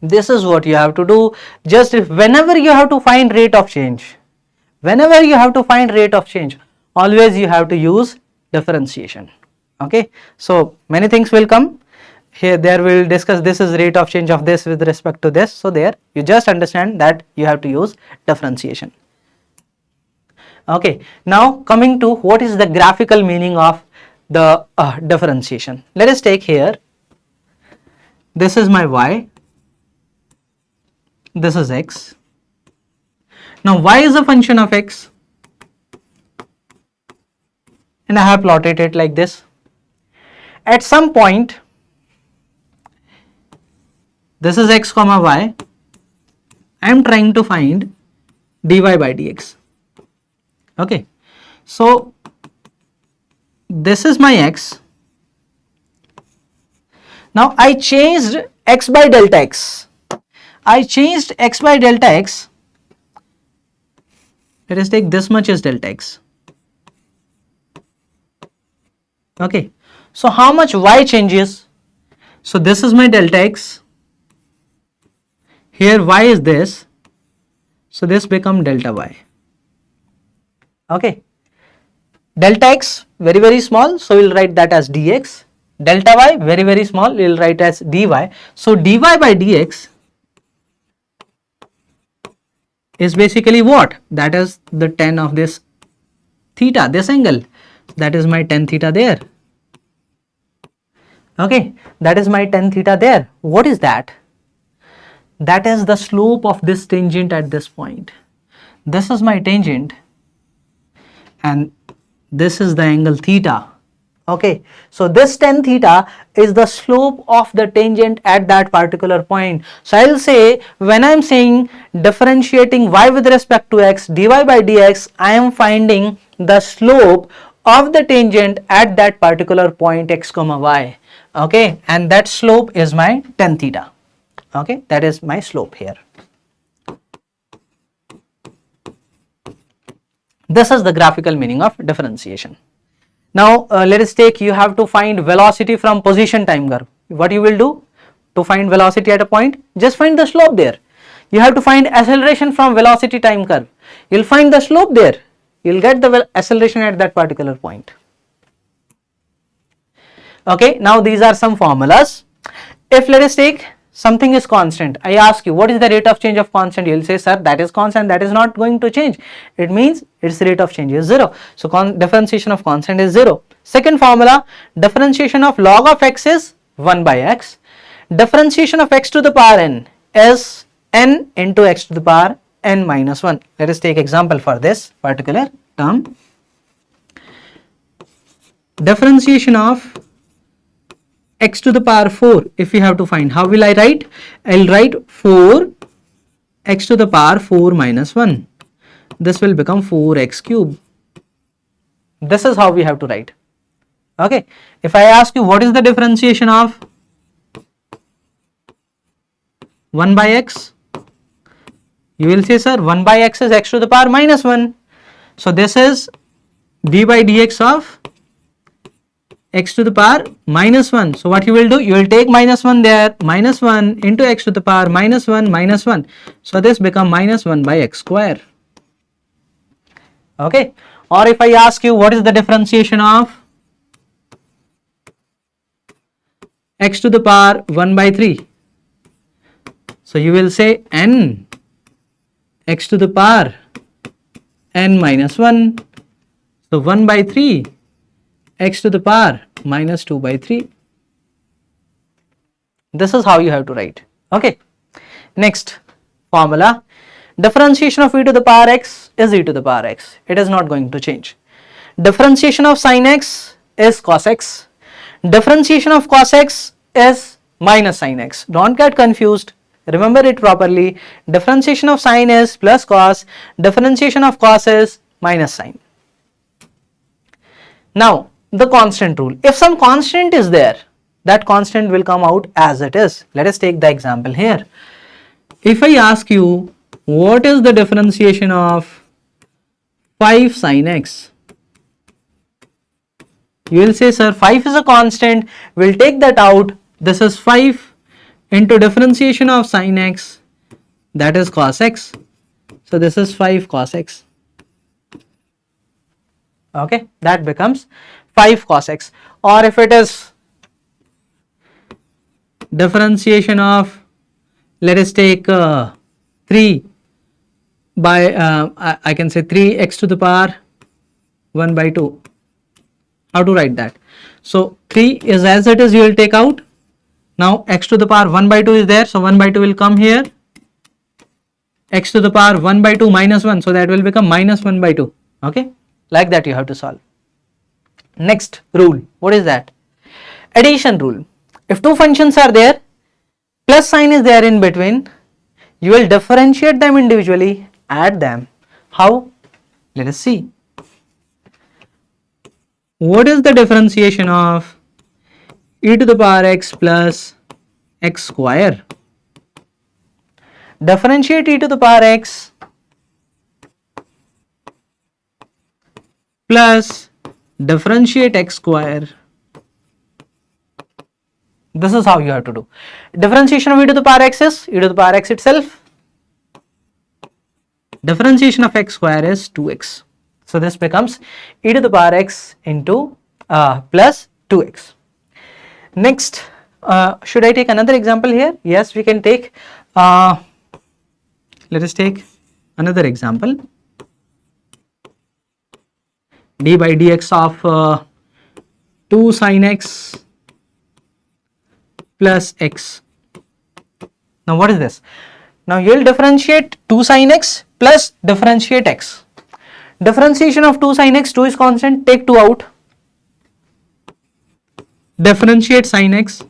This is what you have to do. Just whenever you have to find rate of change, always you have to use differentiation. Okay, so many things will come. Here there we'll discuss this is rate of change of this with respect to this. So there you just understand that you have to use differentiation. Okay, now coming to what is the graphical meaning of the differentiation. Let us take here, this is my y, this is x. Now y is a function of x and I have plotted it like this. At some point, this is x comma y, I am trying to find dy by dx. Okay, so this is my x. Now I changed x by delta x. Let us take this much as delta x. Okay, so how much y changes? So this is my delta x. Here y is this, so this become delta y. Okay, delta x very small, so we'll write that as dx. Delta y very small, we'll write as dy. So dy by dx is basically what? That is the tan of this theta, this angle. That is my tan theta there. Okay, that is my tan theta there. What is that? That is the slope of this tangent at this point. This is my tangent and this is the angle theta. Okay, so this tan theta is the slope of the tangent at that particular point. So I'll say, when I'm saying differentiating y with respect to x, dy by dx, I am finding the slope of the tangent at that particular point x comma y. Okay, and that slope is my tan theta. Okay, that is my slope here. This is the graphical meaning of differentiation. Now let us take, you have to find velocity from position time curve. What you will do to find velocity at a point? Just find the slope there. You have to find acceleration from velocity time curve. You will find the slope there. You will get the acceleration at that particular point. Okay, now these are some formulas. If let us take something is constant, I ask you what is the rate of change of constant, you will say sir that is constant, that is not going to change. It means its rate of change is 0. So differentiation of constant is 0. Second formula, differentiation of log of x is 1 by x. Differentiation of x to the power n is n into x to the power n minus 1. Let us take example for this particular term. Differentiation of x to the power 4, if we have to find, how will I write? I will write 4 x to the power 4 minus 1. This will become 4x cube. This is how we have to write. Okay, if I ask you what is the differentiation of 1 by x, you will say sir 1 by x is x to the power minus 1. So this is d by dx of x to the power minus 1. So what you will do, you will take minus 1 there, minus 1 into x to the power minus 1 minus 1. So this become minus 1 by x square. Okay, or if I ask you what is the differentiation of x to the power 1 by 3. So you will say n x to the power n minus 1. So 1 by 3 x to the power minus 2 by 3. This is how you have to write. Okay. Next formula, differentiation of e to the power x is e to the power x. It is not going to change. Differentiation of sin x is cos x. Differentiation of cos x is minus sin x. Don't get confused. Remember it properly. Differentiation of sin is plus cos. Differentiation of cos is minus sin. Now the constant rule. If some constant is there, that constant will come out as it is. Let us take the example here. If I ask you what is the differentiation of 5 sin x, you will say sir 5 is a constant, we will take that out. This is 5 into differentiation of sin x, that is cos x. So this is 5 cos x. Okay, that becomes 5 cos x. Or if it is differentiation of, let us take 3 by I can say 3x to the power 1 by 2. How to write that? So 3 is as it is, you will take out. Now x to the power 1 by 2 is there, so 1 by 2 will come here. X to the power 1 by 2 minus 1, so that will become minus 1 by 2. Okay, like that you have to solve. Next rule, what is that? Addition rule. If two functions are there, plus sign is there in between, you will differentiate them individually, add them. How? Let us see. What is the differentiation of e to the power x plus x square? Differentiate e to the power x plus differentiate x square. This is how you have to do. Differentiation of e to the power x is e to the power x itself. Differentiation of x square is 2x. So this becomes e to the power x into plus 2x. Next, should I take another example here? Yes, we can take, let us take another example. D by dx of 2 sin x plus x. Now what is this? Now you will differentiate 2 sin x plus differentiate x. Differentiation of 2 sin x, 2 is constant, take 2 out. Differentiate sin x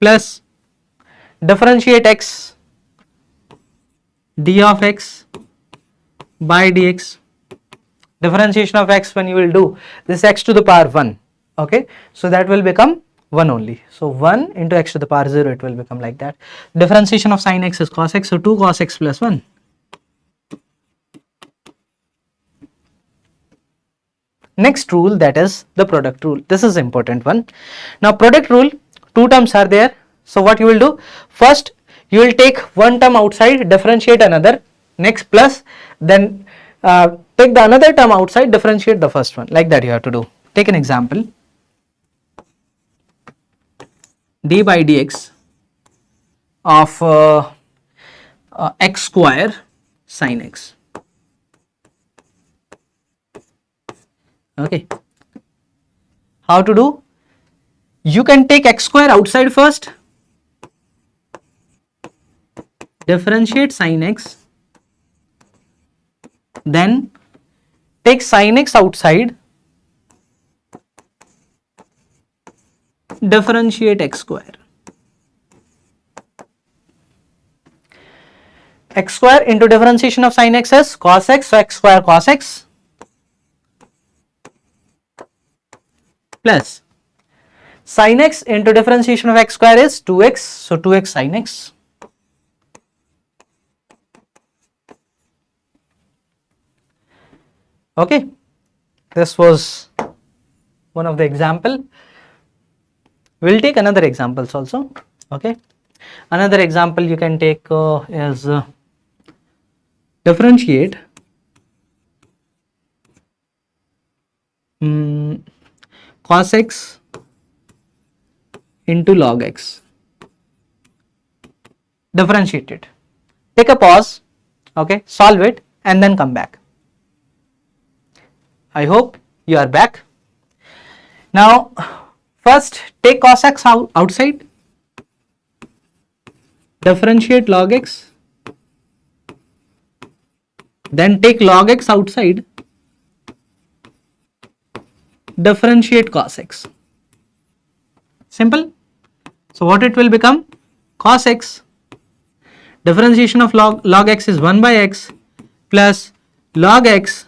plus differentiate x, d of x by dx. Differentiation of x, when you will do this, x to the power 1. Okay, so that will become 1 only. So 1 into x to the power 0, it will become like that. Differentiation of sin x is cos x, so 2 cos x plus 1. Next rule, that is the product rule. This is important one. Now product rule, two terms are there. So what you will do, first you will take one term outside, differentiate another, next plus, then take the another term outside, differentiate the first one, like that you have to do. Take an example, d by dx of x square sin x. Okay, how to do? You can take x square outside first, differentiate sin x, then take sin x outside, differentiate x square. X square into differentiation of sin x is cos x, so x square cos x plus sin x into differentiation of x square is 2x, so 2x sin x. Okay, this was one of the example. We'll take another examples also. Okay, another example you can take is differentiate cos x into log x. Differentiate it. Take a pause, okay, solve it and then come back. I hope you are back. Now first take cos x outside, differentiate log x, then take log x outside, differentiate cos x. Simple. So what it will become? Cos x, differentiation of log x is 1 by x plus log x,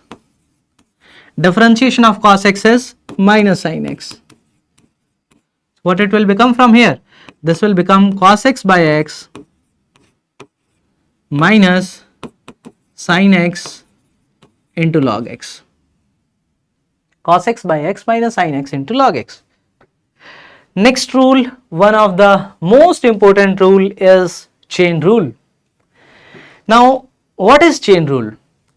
differentiation of cos x is minus sin x. What it will become from here? This will become cos x by x minus sin x into log x. Cos x by x minus sin x into log x. Next rule, one of the most important rule is chain rule. Now what is chain rule?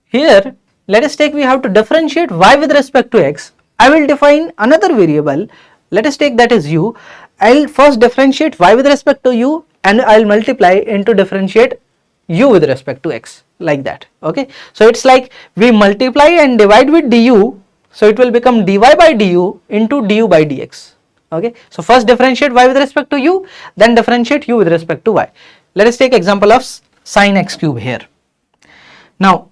Here let us take, we have to differentiate y with respect to x. I will define another variable, let us take that is u. I will first differentiate y with respect to u and I will multiply into differentiate u with respect to x, like that. Okay, so it's like we multiply and divide with du, so it will become dy by du into du by dx. Okay, so first differentiate y with respect to u, then differentiate u with respect to y. Let us take example of sin x cube here. Now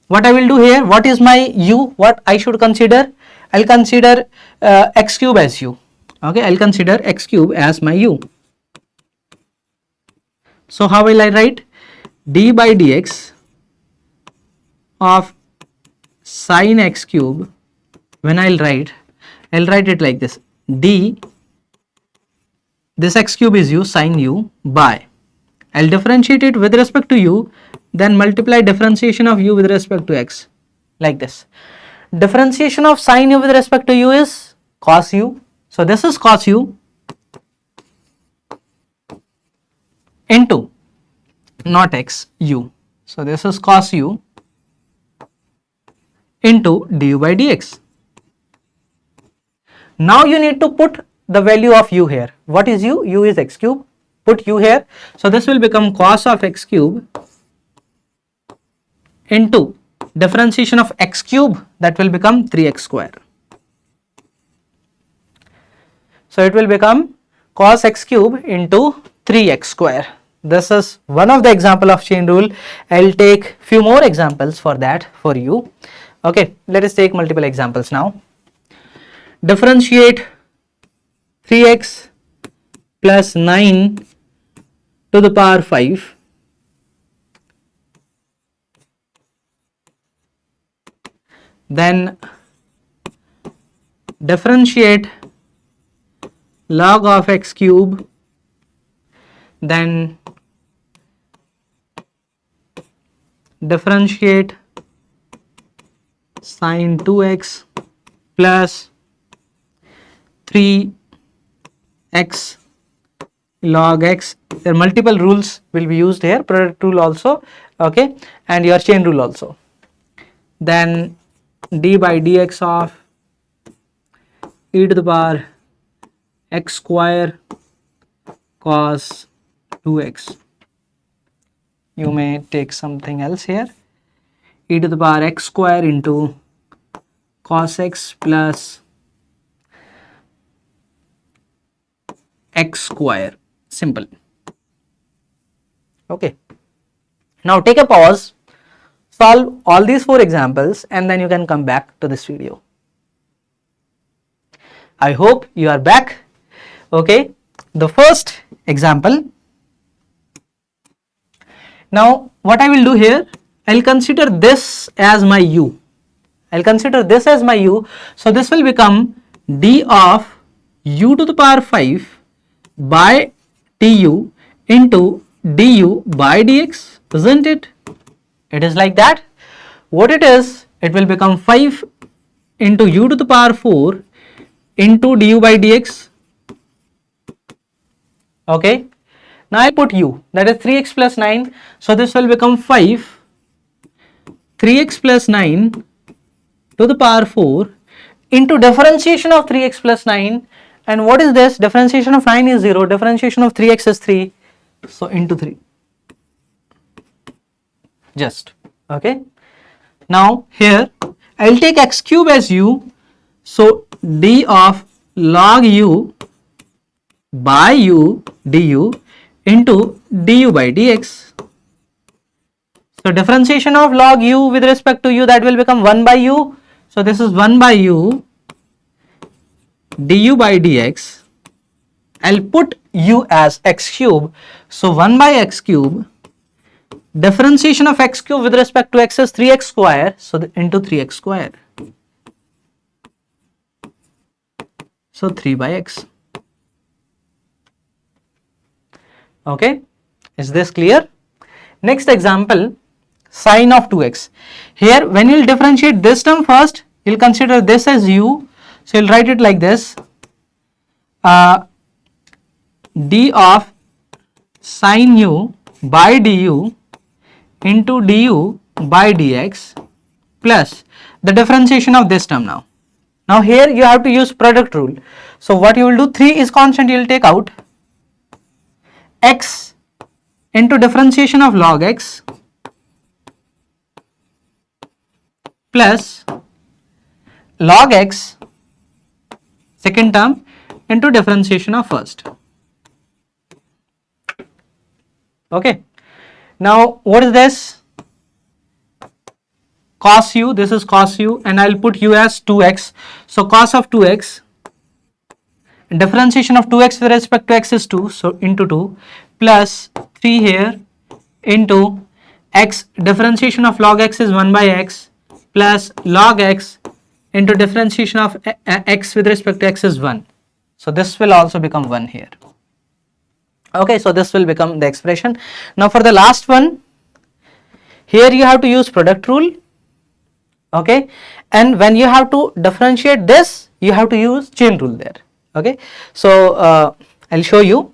what I will do here, what is my u, what I should consider? I will consider x cube as u. Okay, I will consider x cube as my u. So how will I write? D by dx of sin x cube, when I will write it like this, d, this x cube is u, sin u, by, I will differentiate it with respect to u, then multiply differentiation of u with respect to x, like this. Differentiation of sin u with respect to u is cos u, so this is cos u into not x, u, so this is cos u into du by dx. Now you need to put the value of u here. What is u? U is x cube, put u here, so this will become cos of x cube into differentiation of x cube, that will become 3x square. So it will become cos x cube into 3x square. This is one of the example of chain rule. I will take few more examples for that for you. Okay, let us take multiple examples now. Differentiate 3x plus 9 to the power 5 then differentiate log of x cube, then differentiate sine 2x plus 3x log x. There are multiple rules will be used here, product rule also, okay, and your chain rule also. Then d by dx of e to the power x square cos 2x. You may take something else here, e to the power x square into cos x plus x square, simple. Okay, now take a pause, solve all these 4 examples, and then you can come back to this video. I hope you are back. Okay, the first example. Now what I will do here, I'll consider this as my u. I'll consider this as my u. So this will become d of u to the power 5 by du into du by dx, isn't it? It is like that. What it is, it will become 5 into u to the power 4 into du by dx. Okay, now I put u, that is 3x plus 9. So this will become 5 3x plus 9 to the power 4 into differentiation of 3x plus 9. And what is this? Differentiation of 9 is 0, differentiation of 3x is 3, so into 3, just. Okay, now here I will take x cube as u, so d of log u by u du into du by dx. So differentiation of log u with respect to u, that will become 1 by u, so this is 1 by u du by dx. I'll put u as x cube, so 1 by x cube, differentiation of x cube with respect to x is 3x square, so into 3x square, so 3 by x. Okay, is this clear? Next example, sine of 2x. Here when you will differentiate this term first, you will consider this as u, so you will write it like this, d of sine u by du into du by dx plus the differentiation of this term now. Now here you have to use product rule. So what you will do, 3 is constant, you will take out, x into differentiation of log x plus log x second term into differentiation of first. Okay, now what is this? Cos u, this is cos u, and I will put u as 2x, so cos of 2x, differentiation of 2x with respect to x is 2, so into 2 plus 3 here into x, differentiation of log x is 1 by x plus log x into differentiation of x with respect to x is 1, so this will also become 1 here. Okay, so this will become the expression. Now for the last one, here you have to use product rule. Okay, and when you have to differentiate this, you have to use chain rule there. Okay, so I'll show you,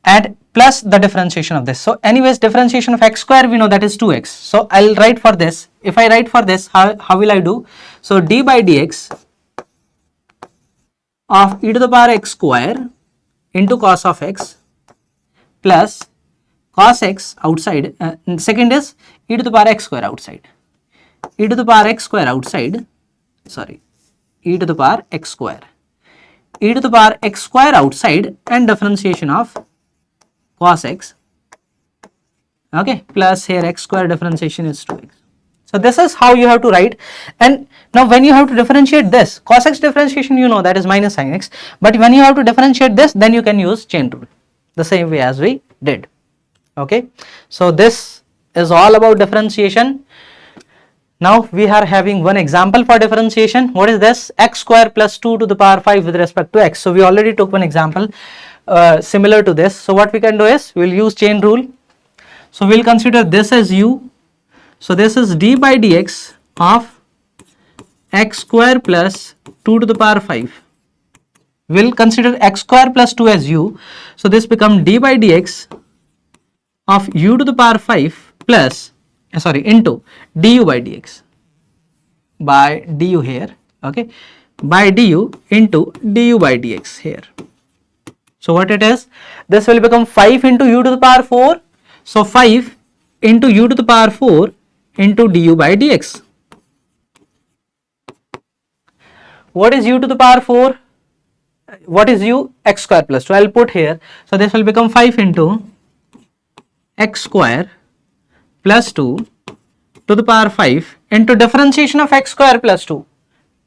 and plus the differentiation of this. So anyways, differentiation of x square we know that is 2x, so I'll write for this. If I write for this, how will I do? So d by dx of e to the power x square into cos of x plus cos x outside, second is e to the power x square outside, e to the power x square outside, sorry, e to the power x square, e to the power x square outside, and differentiation of cos x, okay, plus here x square differentiation is 2x. So this is how you have to write. And now when you have to differentiate this, cos x differentiation you know that is minus sin x, but when you have to differentiate this, then you can use chain rule the same way as we did. Okay, so this is all about differentiation. Now we are having one example for differentiation. What is this? X square plus 2 to the power 5 with respect to x. So we already took one example similar to this. So what we can do is we will use chain rule. So we will consider this as u. So this is d by dx of x square plus 2 to the power 5. We'll consider x square plus 2 as u. So this become d by dx of u to the power 5 plus, into du by dx, by du here, okay, by du into du by dx here. So what it is, this will become 5 into u to the power 4. So 5 into u to the power 4 into du by dx. What is u to the power 4? What is u? X square plus 2. I will put here. So this will become 5 into x square plus 2 to the power 5 into differentiation of x square plus 2.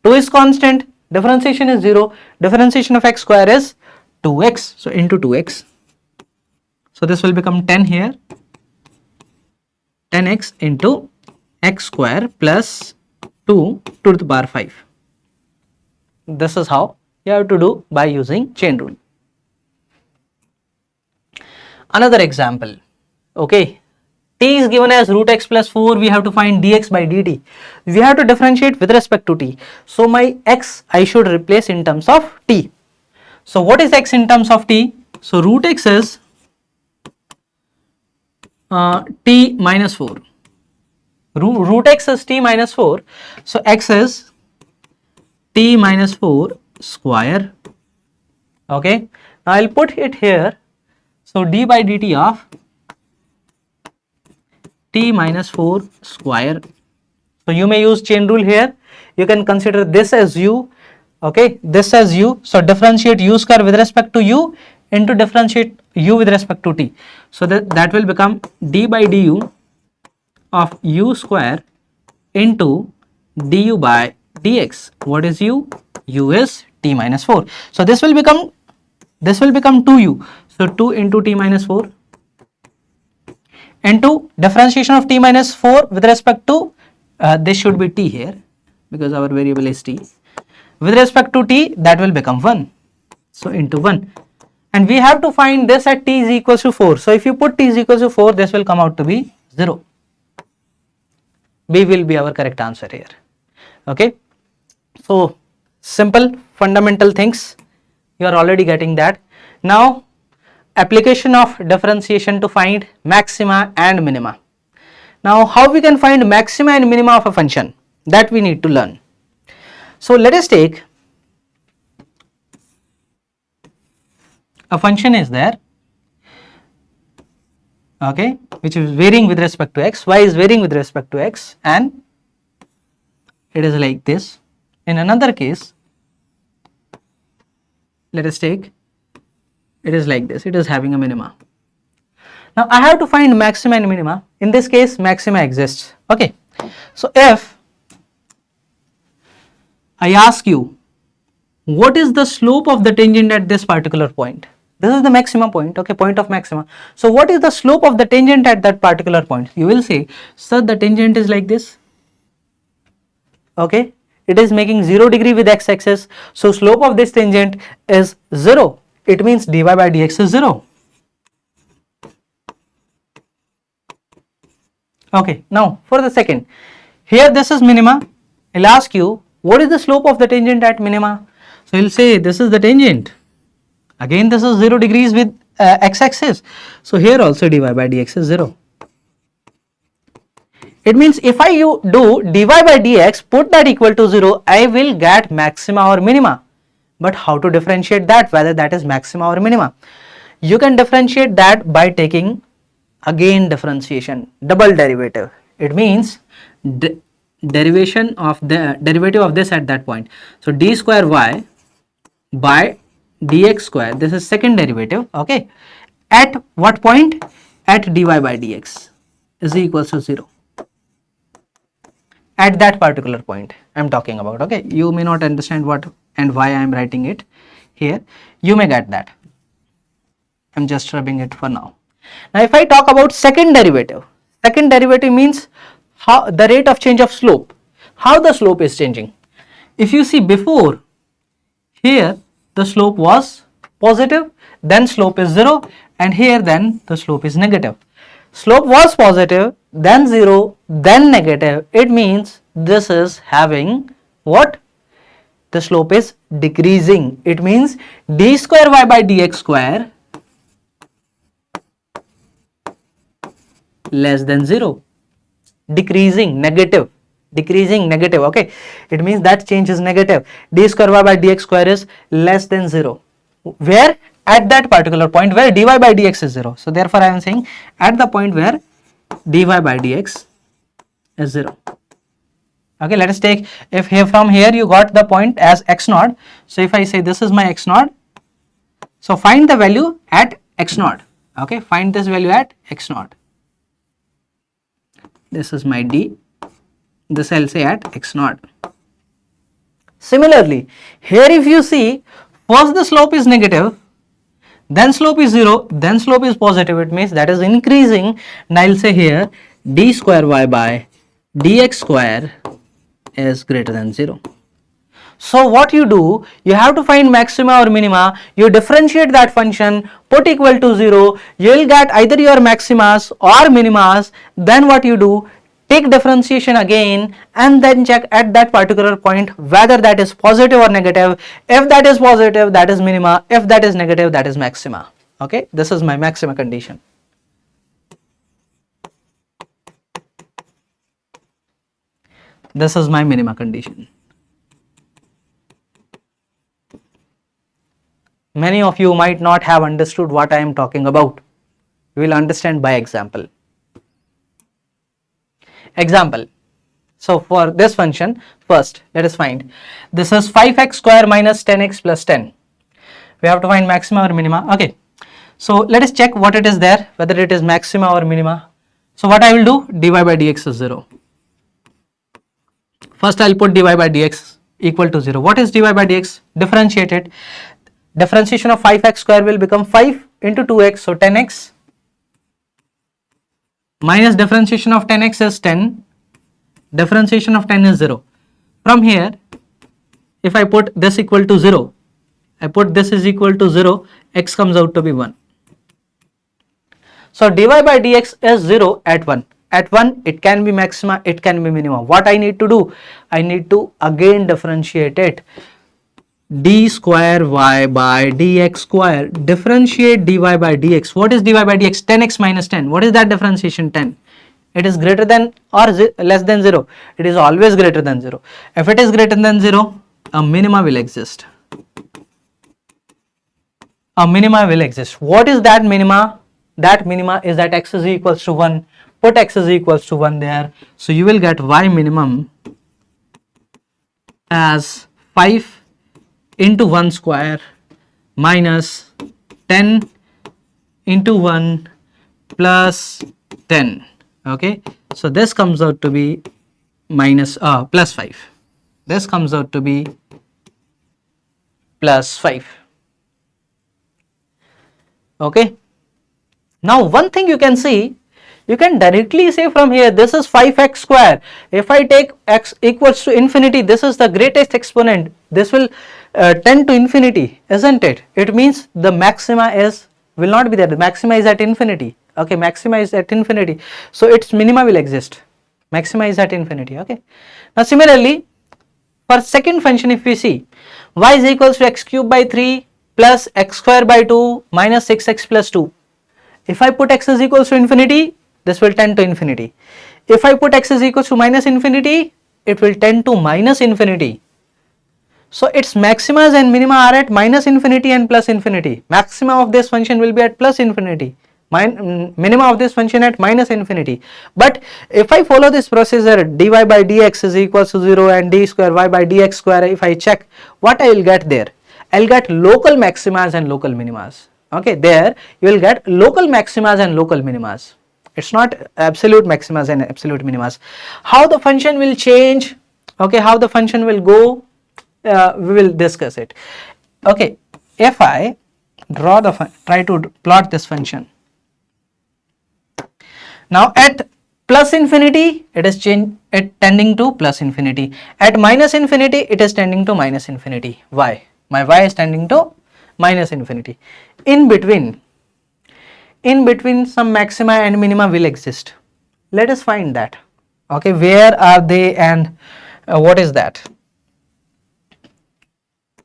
2 is constant, differentiation is 0, differentiation of x square is 2x. So into 2x. So this will become 10 here, 10x into x square plus 2 to the power 5. This is how you have to do by using chain rule. Another example, okay, t is given as root x plus 4, we have to find dx by dt. We have to differentiate with respect to t. So my x I should replace in terms of t. So what is x in terms of t? So root x is t minus 4. Root x is t minus 4. So x is t minus 4 square. Okay. Now I'll put it here. So d by dt of t minus 4 square. So you may use chain rule here. You can consider this as u. Okay, this as u. So differentiate u square with respect to u into differentiate u with respect to t. So that will become d by du of u square into du by dx. What is u? U is t minus 4. So this will become 2u. So 2 into t minus 4 into differentiation of t minus 4 with respect to this should be t here because our variable is t. With respect to t, that will become 1. So into 1. And we have to find this at t is equals to 4. So if you put t is equals to 4, this will come out to be 0. B will be our correct answer here. Okay. So simple fundamental things, you are already getting that. Now application of differentiation to find maxima and minima. Now how we can find maxima and minima of a function, that we need to learn. So let us take a function is there, okay, which is varying with respect to x, y is varying with respect to x, and it is like this. In another case, let us take, it is like this, it is having a minima. Now I have to find maxima and minima. In this case, maxima exists. Okay. So if I ask you, what is the slope of the tangent at this particular point? This is the maxima point, okay, point of maxima. So what is the slope of the tangent at that particular point? You will say, sir, the tangent is like this. Okay, it is making 0 degree with x-axis. So slope of this tangent is 0. It means dy by dx is 0. Okay, now for the second, here this is minima. I'll ask you, what is the slope of the tangent at minima? So you'll say this is the tangent. Again, this is 0 degrees with x-axis. So here also dy by dx is 0. It means if I do dy by dx, put that equal to 0, I will get maxima or minima. But how to differentiate that, whether that is maxima or minima? You can differentiate that by taking again differentiation, double derivative. It means derivative of this at that point. So d square y by dx square, this is second derivative, okay, at what point? At dy by dx is equals to 0. At that particular point I am talking about, okay. You may not understand what and why I am writing it here. You may get that. I am just rubbing it for now. Now if I talk about second derivative means how the rate of change of slope, how the slope is changing. If you see before, here the slope was positive, then slope is 0, and here then the slope is negative. slope was positive, then 0, then negative, it means this is having what? The slope is decreasing. It means d square y by dx square less than 0. Decreasing, negative. Decreasing, negative. Okay, it means that change is negative. D square y by dx square is less than 0. Where? At that particular point where dy by dx is 0. So therefore I am saying at the point where dy by dx is 0. Okay, let us take, if here from here you got the point as x naught. So if I say this is my x naught, so find the value at x naught. Okay, find this value at x naught. This is my d, this I'll say at x naught. Similarly, here if you see, first the slope is negative, then slope is 0, then slope is positive, it means that is increasing, and I'll say here d square y by dx square is greater than 0. So what you do, you have to find maxima or minima, you differentiate that function, put equal to 0, you will get either your maximas or minimas. Then what you do, take differentiation again and then check at that particular point whether that is positive or negative. If that is positive, that is minima. If that is negative, that is maxima. Okay, this is my maxima condition. This is my minima condition. Many of you might not have understood what I am talking about. We will understand by example. Example. So for this function, first let us find, this is 5x square minus 10x plus 10. We have to find maxima or minima. Okay. So let us check what it is there, whether it is maxima or minima. So what I will do, dy by dx is 0. First I will put dy by dx equal to 0. What is dy by dx? Differentiate it. Differentiation of 5x square will become 5 into 2x, so 10x, minus differentiation of 10x is 10, differentiation of 10 is 0. From here, if I put this equal to 0, I put this is equal to 0, x comes out to be 1. So dy by dx is 0 at 1. At 1 it can be maxima, it can be minima. What I need to do? I need to again differentiate it. D square y by dx square, differentiate dy by dx. What is dy by dx? 10x minus 10. What is that differentiation? 10. It is greater than or less than 0. It is always greater than 0. If it is greater than 0, a minima will exist. A minima will exist. What is that minima? That minima is that x is equals to 1. Put x is equals to 1 there. So you will get y minimum as 5 into 1 square minus 10 into 1 plus 10. Okay, so this comes out to be minus plus 5. This comes out to be plus 5. Okay, now one thing you can see, you can directly say from here, this is 5x square. If I take x equals to infinity, this is the greatest exponent. This will tend to infinity, isn't it? It means the maxima will not be there. The maxima is at infinity. Okay, maxima is at infinity. So its minima will exist. Maxima is at infinity. Okay. Now similarly, for second function, if we see y is equals to x cube by 3 plus x square by 2 minus 6x plus 2. If I put x is equals to infinity, this will tend to infinity. If I put x is equals to minus infinity, it will tend to minus infinity. So its maximas and minima are at minus infinity and plus infinity. Maxima of this function will be at plus infinity. Minima of this function at minus infinity. But if I follow this procedure, dy by dx is equals to 0 and d square y by dx square, if I check, what I will get there? I will get local maximas and local minimas. Okay, there you will get local maximas and local minimas. It's not absolute maximas and absolute minimas. How the function will change, okay, how the function will go, we will discuss it. Okay, if I draw try to plot this function. Now at plus infinity, it is tending to plus infinity. At minus infinity, it is tending to minus infinity. Why? My y is tending to minus infinity. In between, in between some maxima and minima will exist. Let us find that. Okay, where are they and what is that?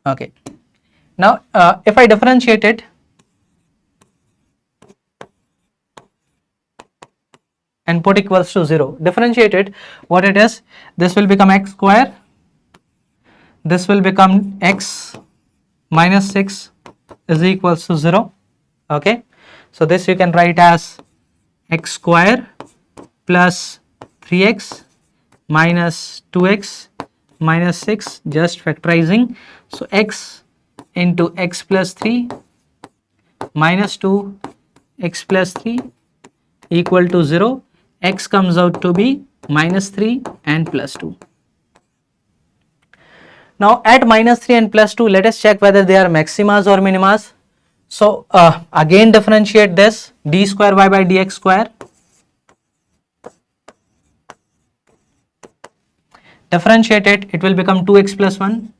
Okay, now if I differentiate it and put equals to 0, differentiate it, what it is, this will become x square, this will become x minus 6 is equals to 0. Okay, so this you can write as x square plus 3x minus 2x minus 6, just factorizing. So x into x plus 3 minus 2 x plus 3 equal to 0. X comes out to be minus 3 and plus 2. Now at minus 3 and plus 2, let us check whether they are maximas or minimas. So again differentiate this, d square y by dx square. Differentiate it, it will become 2x plus 1.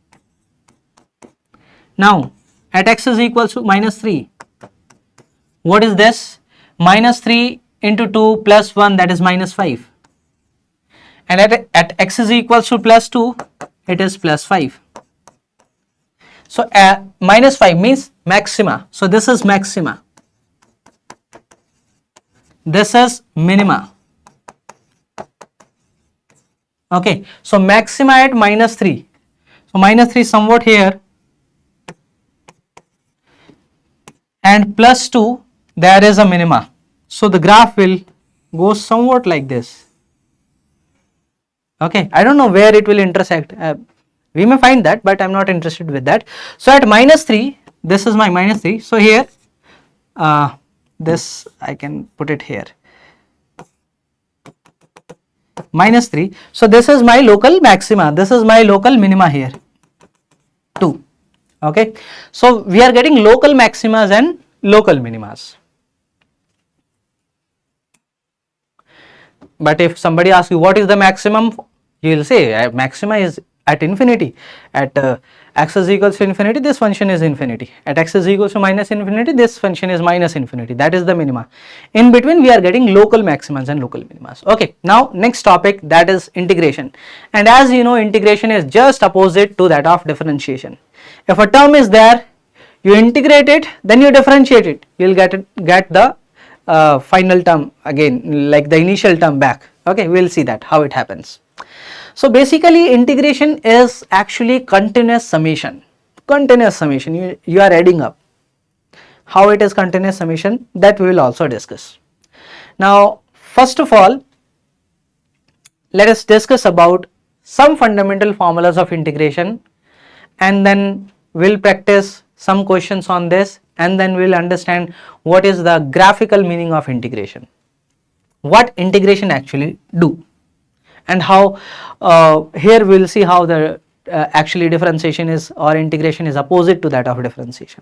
Now at x is equals to minus 3, what is this? Minus 3 into 2 plus 1, that is minus 5. And at x is equals to plus 2, it is plus 5. So minus 5 means maxima. So this is maxima. This is minima. Okay, so maxima at minus 3. So minus 3 somewhat here, and plus 2 there is a minima. So the graph will go somewhat like this. Okay, I don't know where it will intersect. We may find that, but I am not interested with that. So at minus 3, this is my minus 3. So here, this I can put it here. Minus 3. So this is my local maxima. This is my local minima here. 2. Okay. So we are getting local maximas and local minimas. But if somebody asks you what is the maximum, you will say maxima is at infinity. At x is equals to infinity, this function is infinity. At x is equals to minus infinity, this function is minus infinity. That is the minima. In between, we are getting local maximas and local minimas. Okay, now next topic, that is integration. And as you know, integration is just opposite to that of differentiation. If a term is there, you integrate it, then you differentiate it. You will get the final term again, like the initial term back. Okay, we will see that how it happens. So basically integration is actually continuous summation. Continuous summation, you are adding up. How it is continuous summation, that we will also discuss. Now first of all, let us discuss about some fundamental formulas of integration, and then we'll practice some questions on this, and then we'll understand what is the graphical meaning of integration, what integration actually do, and how here we'll see how the actually differentiation is or integration is opposite to that of differentiation.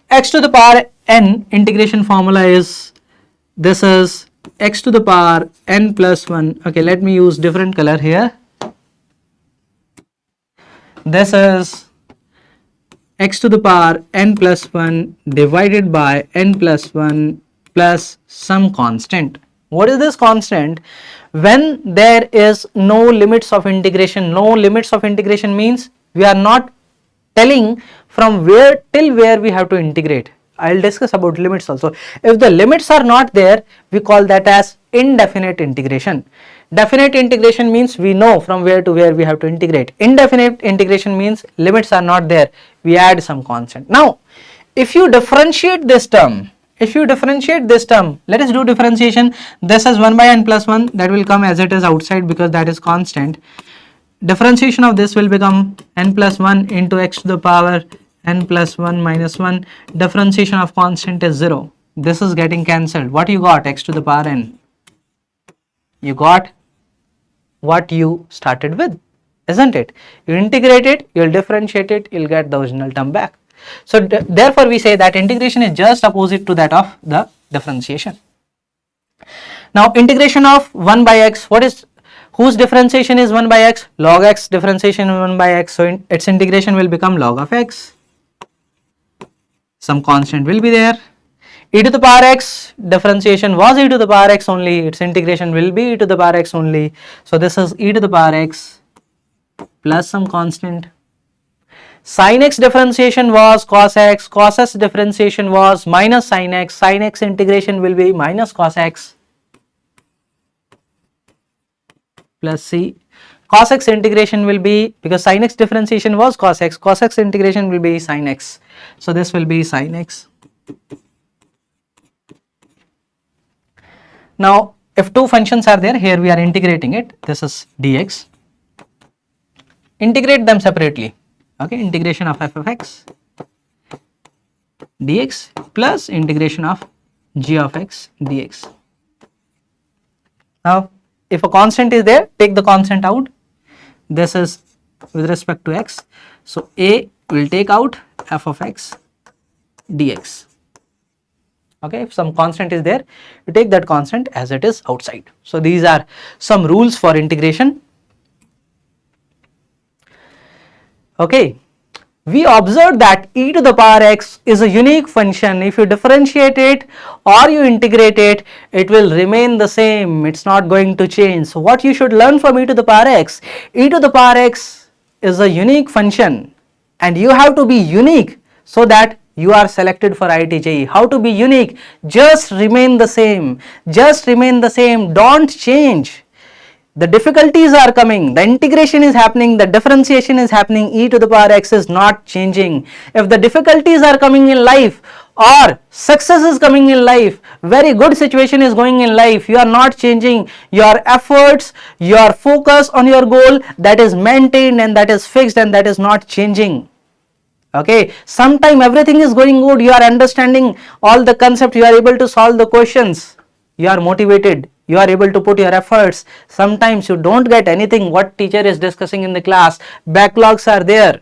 X to the power n integration formula is, this is x to the power n plus 1. Okay, let me use different color here. This is x to the power n plus 1 divided by n plus 1 plus some constant. What is this constant? When there is no limits of integration, no limits of integration means we are not telling from where till where we have to integrate. I will discuss about limits also. If the limits are not there, we call that as indefinite integration. Definite integration means we know from where to where we have to integrate. Indefinite integration means limits are not there, we add some constant. Now, if you differentiate this term, let us do differentiation. This is 1 by n plus 1, that will come as it is outside because that is constant. Differentiation of this will become n plus 1 into x to the power n plus 1 minus 1. Differentiation of constant is 0. This is getting cancelled. What you got? X to the power n. You got what you started with, isn't it? You integrate it, you will differentiate it, you will get the original term back. So therefore we say that integration is just opposite to that of the differentiation. Now integration of 1 by x, what is, whose differentiation is 1 by x? Log x differentiation is 1 by x, so its integration will become log of x. Some constant will be there. e to the power x, differentiation was e to the power x only, its integration will be e to the power x only. So this is e to the power x plus some constant. Sin x differentiation was cos x differentiation was minus sin x integration will be minus cos x plus c. Cos x integration will be, because sin x differentiation was cos x integration will be sin x. So this will be sin x. Now if two functions are there, here we are integrating it, this is dx. Integrate them separately. Okay, integration of f of x dx plus integration of g of x dx. Now if a constant is there, take the constant out. This is with respect to x, so a will take out f of x dx. Okay, if some constant is there, you take that constant as it is outside. So these are some rules for integration. Okay, we observed that e to the power x is a unique function. If you differentiate it or you integrate it, it will remain the same, it's not going to change. So what you should learn from e to the power x, e to the power x is a unique function and you have to be unique so that you are selected for IIT JEE. How to be unique? Just remain the same, don't change. The difficulties are coming, the integration is happening, the differentiation is happening, e to the power x is not changing. If the difficulties are coming in life or success is coming in life, very good situation is going in life, you are not changing, your efforts, your focus on your goal, that is maintained and that is fixed and that is not changing. Okay, sometime everything is going good, you are understanding all the concept, you are able to solve the questions, you are motivated, you are able to put your efforts. Sometimes you don't get anything what teacher is discussing in the class, backlogs are there.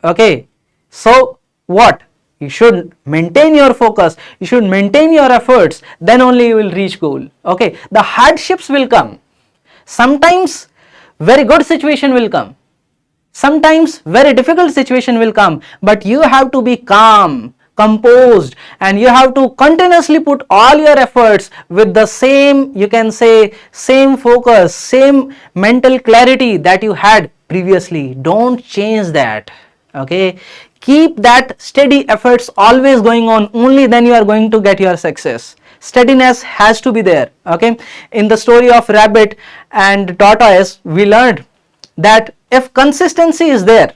Okay, so what? You should maintain your focus, you should maintain your efforts, then only you will reach goal. Okay, the hardships will come, sometimes very good situation will come, sometimes very difficult situation will come, but you have to be calm, composed, and you have to continuously put all your efforts with the same, you can say, same focus, same mental clarity that you had previously. Don't change that. Okay, keep that steady efforts always going on, only then you are going to get your success. Steadiness has to be there. Okay, in the story of rabbit and tortoise, we learned that if consistency is there,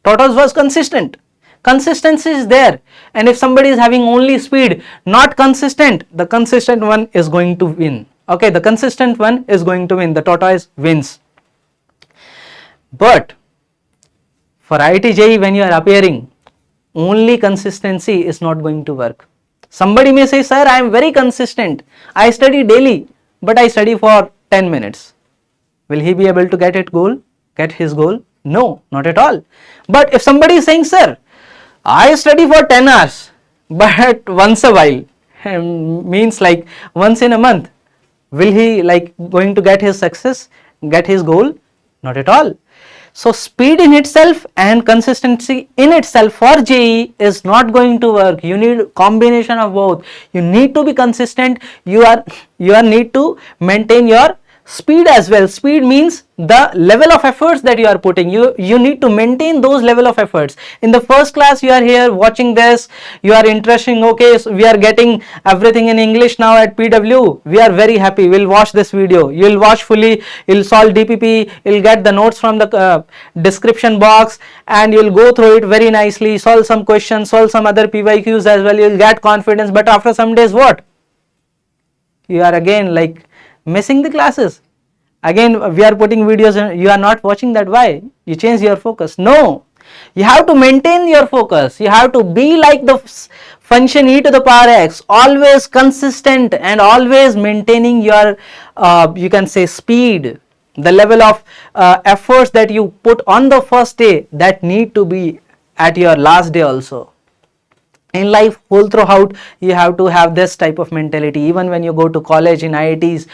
tortoise was consistent, consistency is there, and if somebody is having only speed, not consistent, the consistent one is going to win. Okay, the consistent one is going to win, the tortoise wins. But for IIT JEE, when you are appearing, only consistency is not going to work. Somebody may say, sir, I am very consistent, I study daily, but I study for 10 minutes. Will he be able to get his goal? No, not at all. But if somebody is saying, sir, I study for 10 hours, but once a while, means like once in a month, will he like going to get his success, get his goal? Not at all. So speed in itself and consistency in itself for JEE is not going to work. You need combination of both. You need to be consistent. You need to maintain your speed as well. Speed means the level of efforts that you are putting. You need to maintain those level of efforts. In the first class, you are here watching this, you are interested. Okay, so we are getting everything in English now at PW. We are very happy. We'll watch this video. You'll watch fully. You'll solve DPP. You'll get the notes from the description box, and you'll go through it very nicely. Solve some questions. Solve some other PYQs as well. You'll get confidence. But after some days, what? You are again like missing the classes. Again we are putting videos and you are not watching that. Why? You change your focus. No, you have to maintain your focus. You have to be like the function e to the power x, always consistent and always maintaining your you can say speed, the level of efforts that you put on the first day, that need to be at your last day also. In life, whole throughout, you have to have this type of mentality. Even when you go to college, in IITs,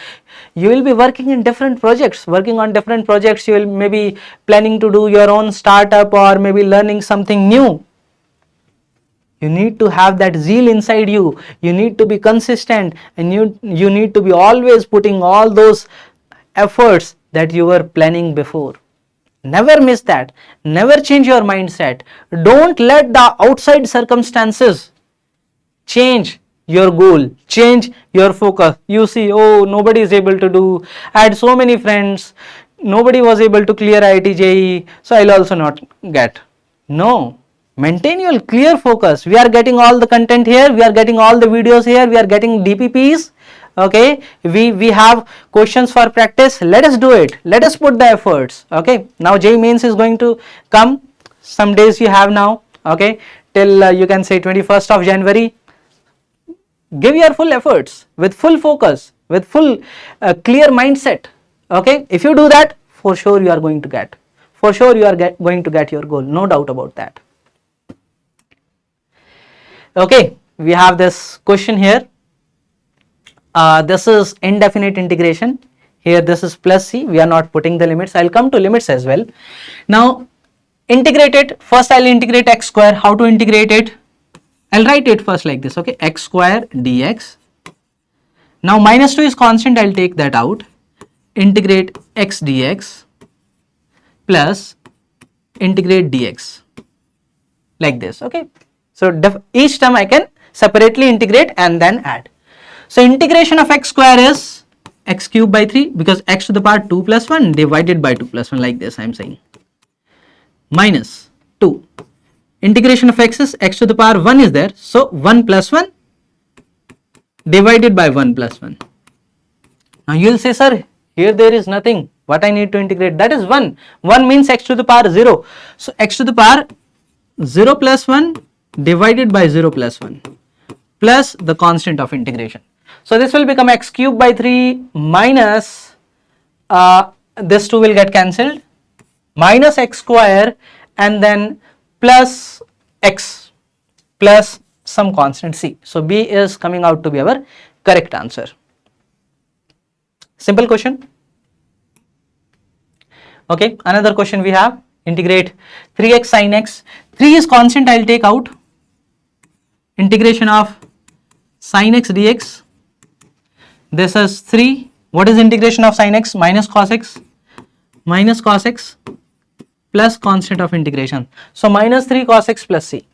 you will be working in different projects, you will maybe planning to do your own startup or maybe learning something new. You need to have that zeal inside you. You need to be consistent, and you need to be always putting all those efforts that you were planning before. Never miss that. Never change your mindset. Don't let the outside circumstances change your goal, change your focus. You see, oh, nobody is able to do. I had so many friends, nobody was able to clear IIT JEE, so I'll also not get. No, maintain your clear focus. We are getting all the content here, we are getting all the videos here, we are getting DPPs. Okay, we have questions for practice. Let us do it. Let us put the efforts. Okay, now JEE Mains is going to come. Some days you have now. Okay, till you can say 21st of January. Give your full efforts with full focus, with full clear mindset. Okay, if you do that, for sure you are going to get. For sure you are going to get your goal. No doubt about that. Okay, we have this question here. This is indefinite integration. Here this is plus c. We are not putting the limits. I'll come to limits as well. Now integrate it. First I'll integrate x square. How to integrate it? I'll write it first like this. Okay, x square dx. Now minus 2 is constant. I'll take that out. Integrate x dx plus integrate dx like this. Okay, so each term I can separately integrate and then add. So integration of x square is x cube by 3, because x to the power 2 plus 1 divided by 2 plus 1, like this I am saying, minus 2. Integration of x is x to the power 1 is there, so 1 plus 1 divided by 1 plus 1. Now you will say, sir, here there is nothing. What I need to integrate? That is 1. 1 means x to the power 0. So x to the power 0 plus 1 divided by 0 plus 1 plus the constant of integration. So this will become x cube by 3 minus this 2 will get cancelled, minus x square and then plus x plus some constant c. So B is coming out to be our correct answer. Simple question. Okay, another question we have. Integrate 3x sin x. 3 is constant, I will take out. Integration of sin x dx. This is 3. What is integration of sin x? Minus cos x. Minus cos x plus constant of integration. So minus 3 cos x plus c.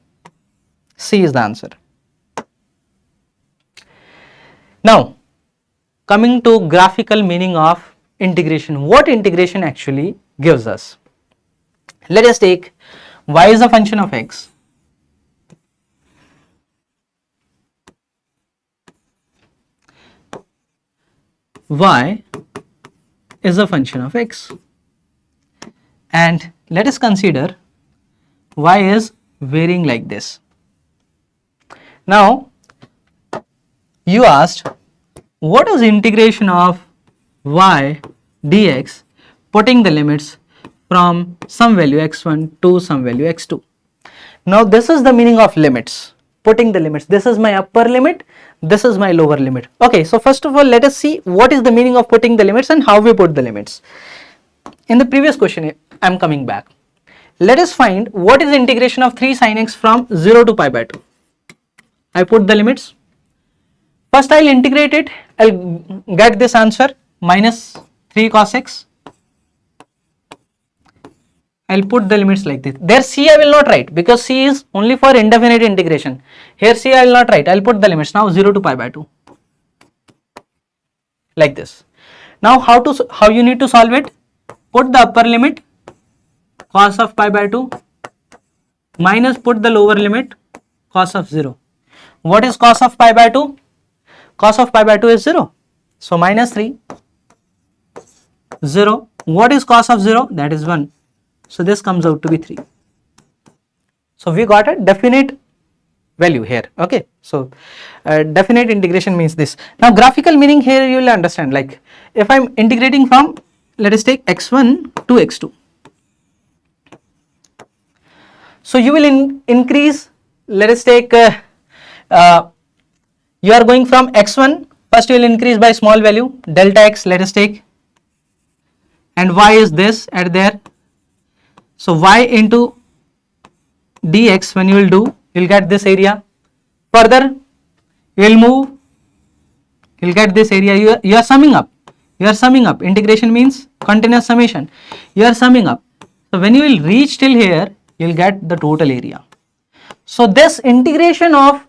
C is the answer. Now coming to graphical meaning of integration. What integration actually gives us? Let us take y is a function of x. Y is a function of x, and let us consider y is varying like this. Now you asked, what is integration of y dx putting the limits from some value x1 to some value x2. Now this is the meaning of limits, putting the limits. This is my upper limit, this is my lower limit. Okay, so first of all let us see what is the meaning of putting the limits and how we put the limits. In the previous question I am coming back. Let us find what is integration of 3 sin x from 0 to pi by 2. I put the limits. First I will integrate it, I will get this answer, minus 3 cos x. I will put the limits like this. There c I will not write because c is only for indefinite integration. Here c I will not write, I will put the limits now 0 to pi by 2 like this. Now how you need to solve it? Put the upper limit cos of pi by 2 minus put the lower limit cos of 0. What is cos of pi by 2? Cos of pi by 2 is 0. So minus 3, 0. What is cos of 0? That is 1. So this comes out to be 3. So we got a definite value here. Okay. So definite integration means this. Now graphical meaning here you will understand, like if I am integrating from, let us take x1 to x2. So you will increase, let us take you are going from x1, first you will increase by small value, delta x let us take, and y is this at there. So y into dx when you will do, you'll get this area. Further, you'll move, you'll get this area. You are summing up. You are summing up. Integration means continuous summation. You are summing up. So when you will reach till here, you'll get the total area. So this integration of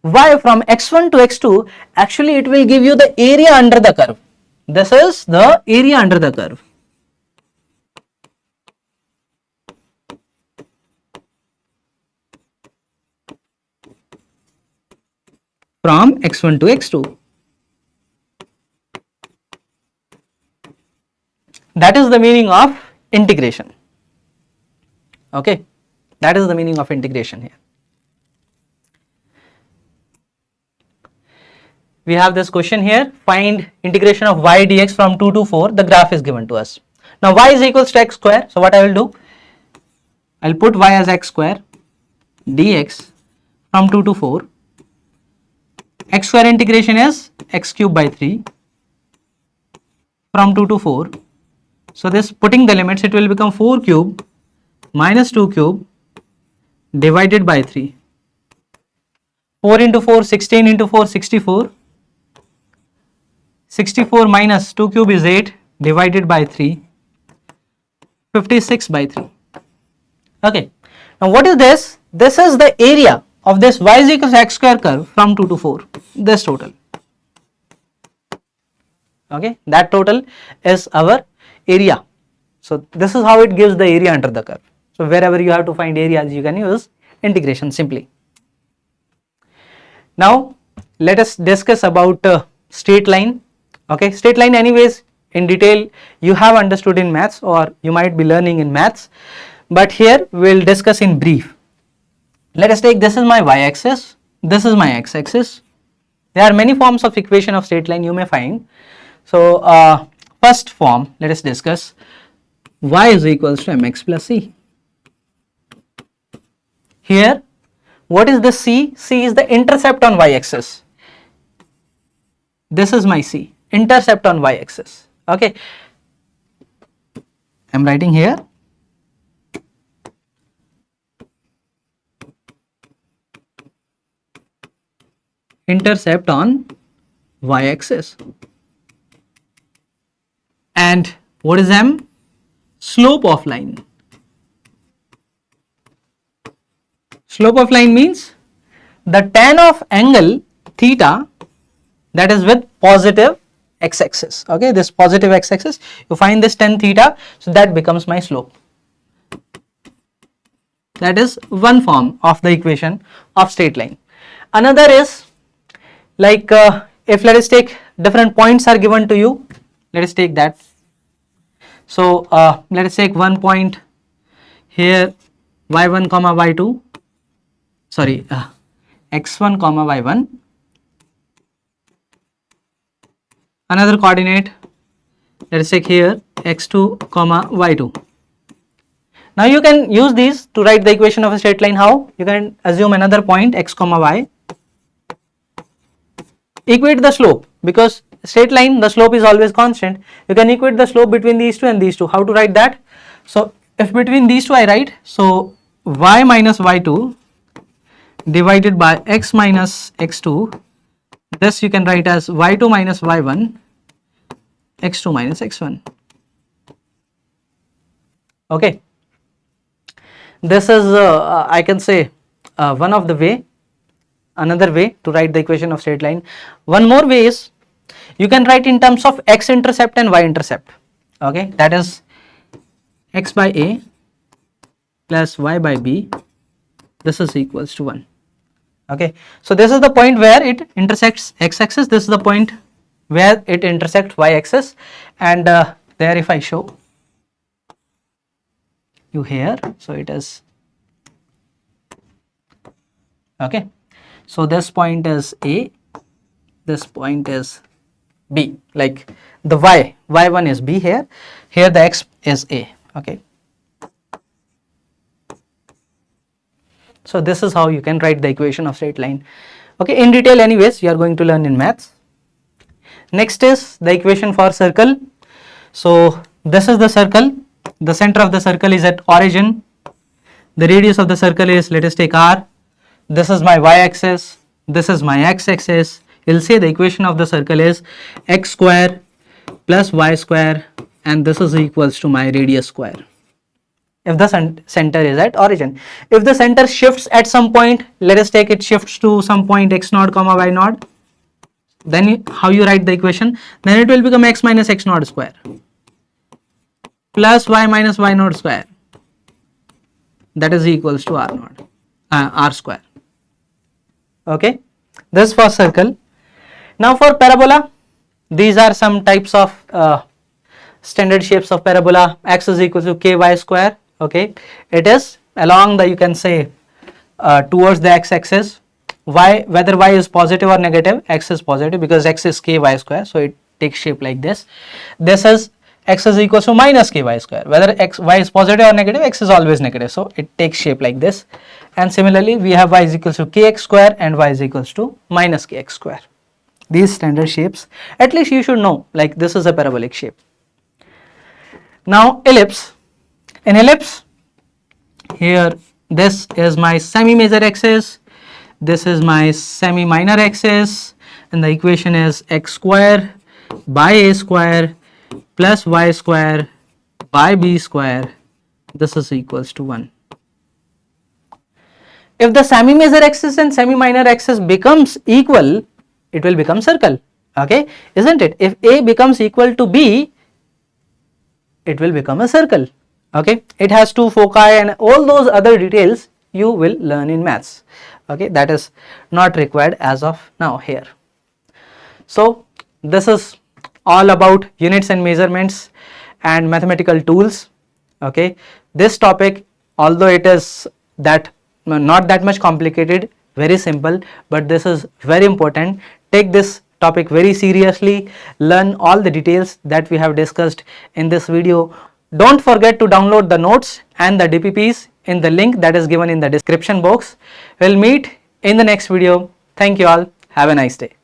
y from x1 to x2, actually it will give you the area under the curve. This is the area under the curve. From x1 to x2. That is the meaning of integration. Okay, that is the meaning of integration here. We have this question here, find integration of y dx from 2 to 4, the graph is given to us. Now y is equals to x square, so what I will do, I will put y as x square dx from 2 to 4, x square integration is x cube by 3 from 2 to 4, so this putting the limits, it will become 4 cube minus 2 cube divided by 3, 4 into 4, 16 into 4, 64, 64 minus 2 cube is 8 divided by 3, 56 by 3. Okay, now what is this? This is the area of this y is equals to x square curve from 2 to 4, this total. Okay, that total is our area. So this is how it gives the area under the curve. So wherever you have to find areas, you can use integration simply. Now let us discuss about straight line. Okay, straight line anyways in detail you have understood in maths, or you might be learning in maths, but here we will discuss in brief. Let us take, this is my y-axis, this is my x-axis. There are many forms of equation of straight line you may find. So first form, let us discuss, y is equals to mx plus c. Here what is the c? C is the intercept on y-axis. This is my c, intercept on y-axis. Okay, I am writing here intercept on y-axis. And what is m? Slope of line. Slope of line means the tan of angle theta that is with positive x-axis. Okay, this positive x-axis, you find this tan theta, so that becomes my slope. That is one form of the equation of straight line. Another is like if let us take different points are given to you, let us take that. So let us take one point here, y1 comma y2, sorry x1 comma y1, another coordinate, let us take here x2 comma y2. Now you can use these to write the equation of a straight line. How? You can assume another point x comma y, equate the slope, because straight line the slope is always constant. You can equate the slope between these two and these two. How to write that? So if between these two I write, so y minus y2 divided by x minus x2, this you can write as y2 minus y1, x2 minus x1. Okay, this is I can say one of the way. Another way to write the equation of straight line. One more way is you can write in terms of x-intercept and y-intercept. Okay, that is x by a plus y by b, this is equals to 1. Okay, so this is the point where it intersects x-axis, this is the point where it intersects y-axis, and there if I show you here, so it is, okay, so this point is a, this point is b, like the y1 is b here, here the x is a. Okay, so this is how you can write the equation of straight line. Okay, in detail anyways you are going to learn in maths. Next is the equation for circle. So this is the circle, the center of the circle is at origin, the radius of the circle is, let us take r, this is my y-axis, this is my x-axis. You'll say the equation of the circle is x square plus y square, and this is equals to my radius square. If the center is at origin. If the center shifts at some point, let us take it shifts to some point x naught comma y naught, then how you write the equation? Then it will become x minus x naught square plus y minus y naught square, that is equals to r naught, r square. Okay, this for circle. Now for parabola, these are some types of standard shapes of parabola. X is equal to ky square. Okay, it is along the, you can say, towards the x-axis. Y, whether y is positive or negative, x is positive because x is ky square, so it takes shape like this. This is x is equal to minus ky square. Whether y is positive or negative, x is always negative, so it takes shape like this. And similarly, we have y is equal to kx square and y is equals to minus kx square. These standard shapes, at least you should know, like this is a parabolic shape. Now ellipse. In ellipse, here this is my semi-major axis, this is my semi-minor axis, and the equation is x square by a square plus y square by b square, this is equals to 1. If the semi-major axis and semi-minor axis becomes equal, it will become circle. Okay, isn't it? If a becomes equal to b, it will become a circle. Okay, it has two foci and all those other details you will learn in maths. Okay, that is not required as of now here. So this is all about units and measurements and mathematical tools. Okay, this topic, although it is that not that much complicated, very simple, but this is very important. Take this topic very seriously, learn all the details that we have discussed in this video. Don't forget to download the notes and the DPPs in the link that is given in the description box. We'll meet in the next video. Thank you all. Have a nice day.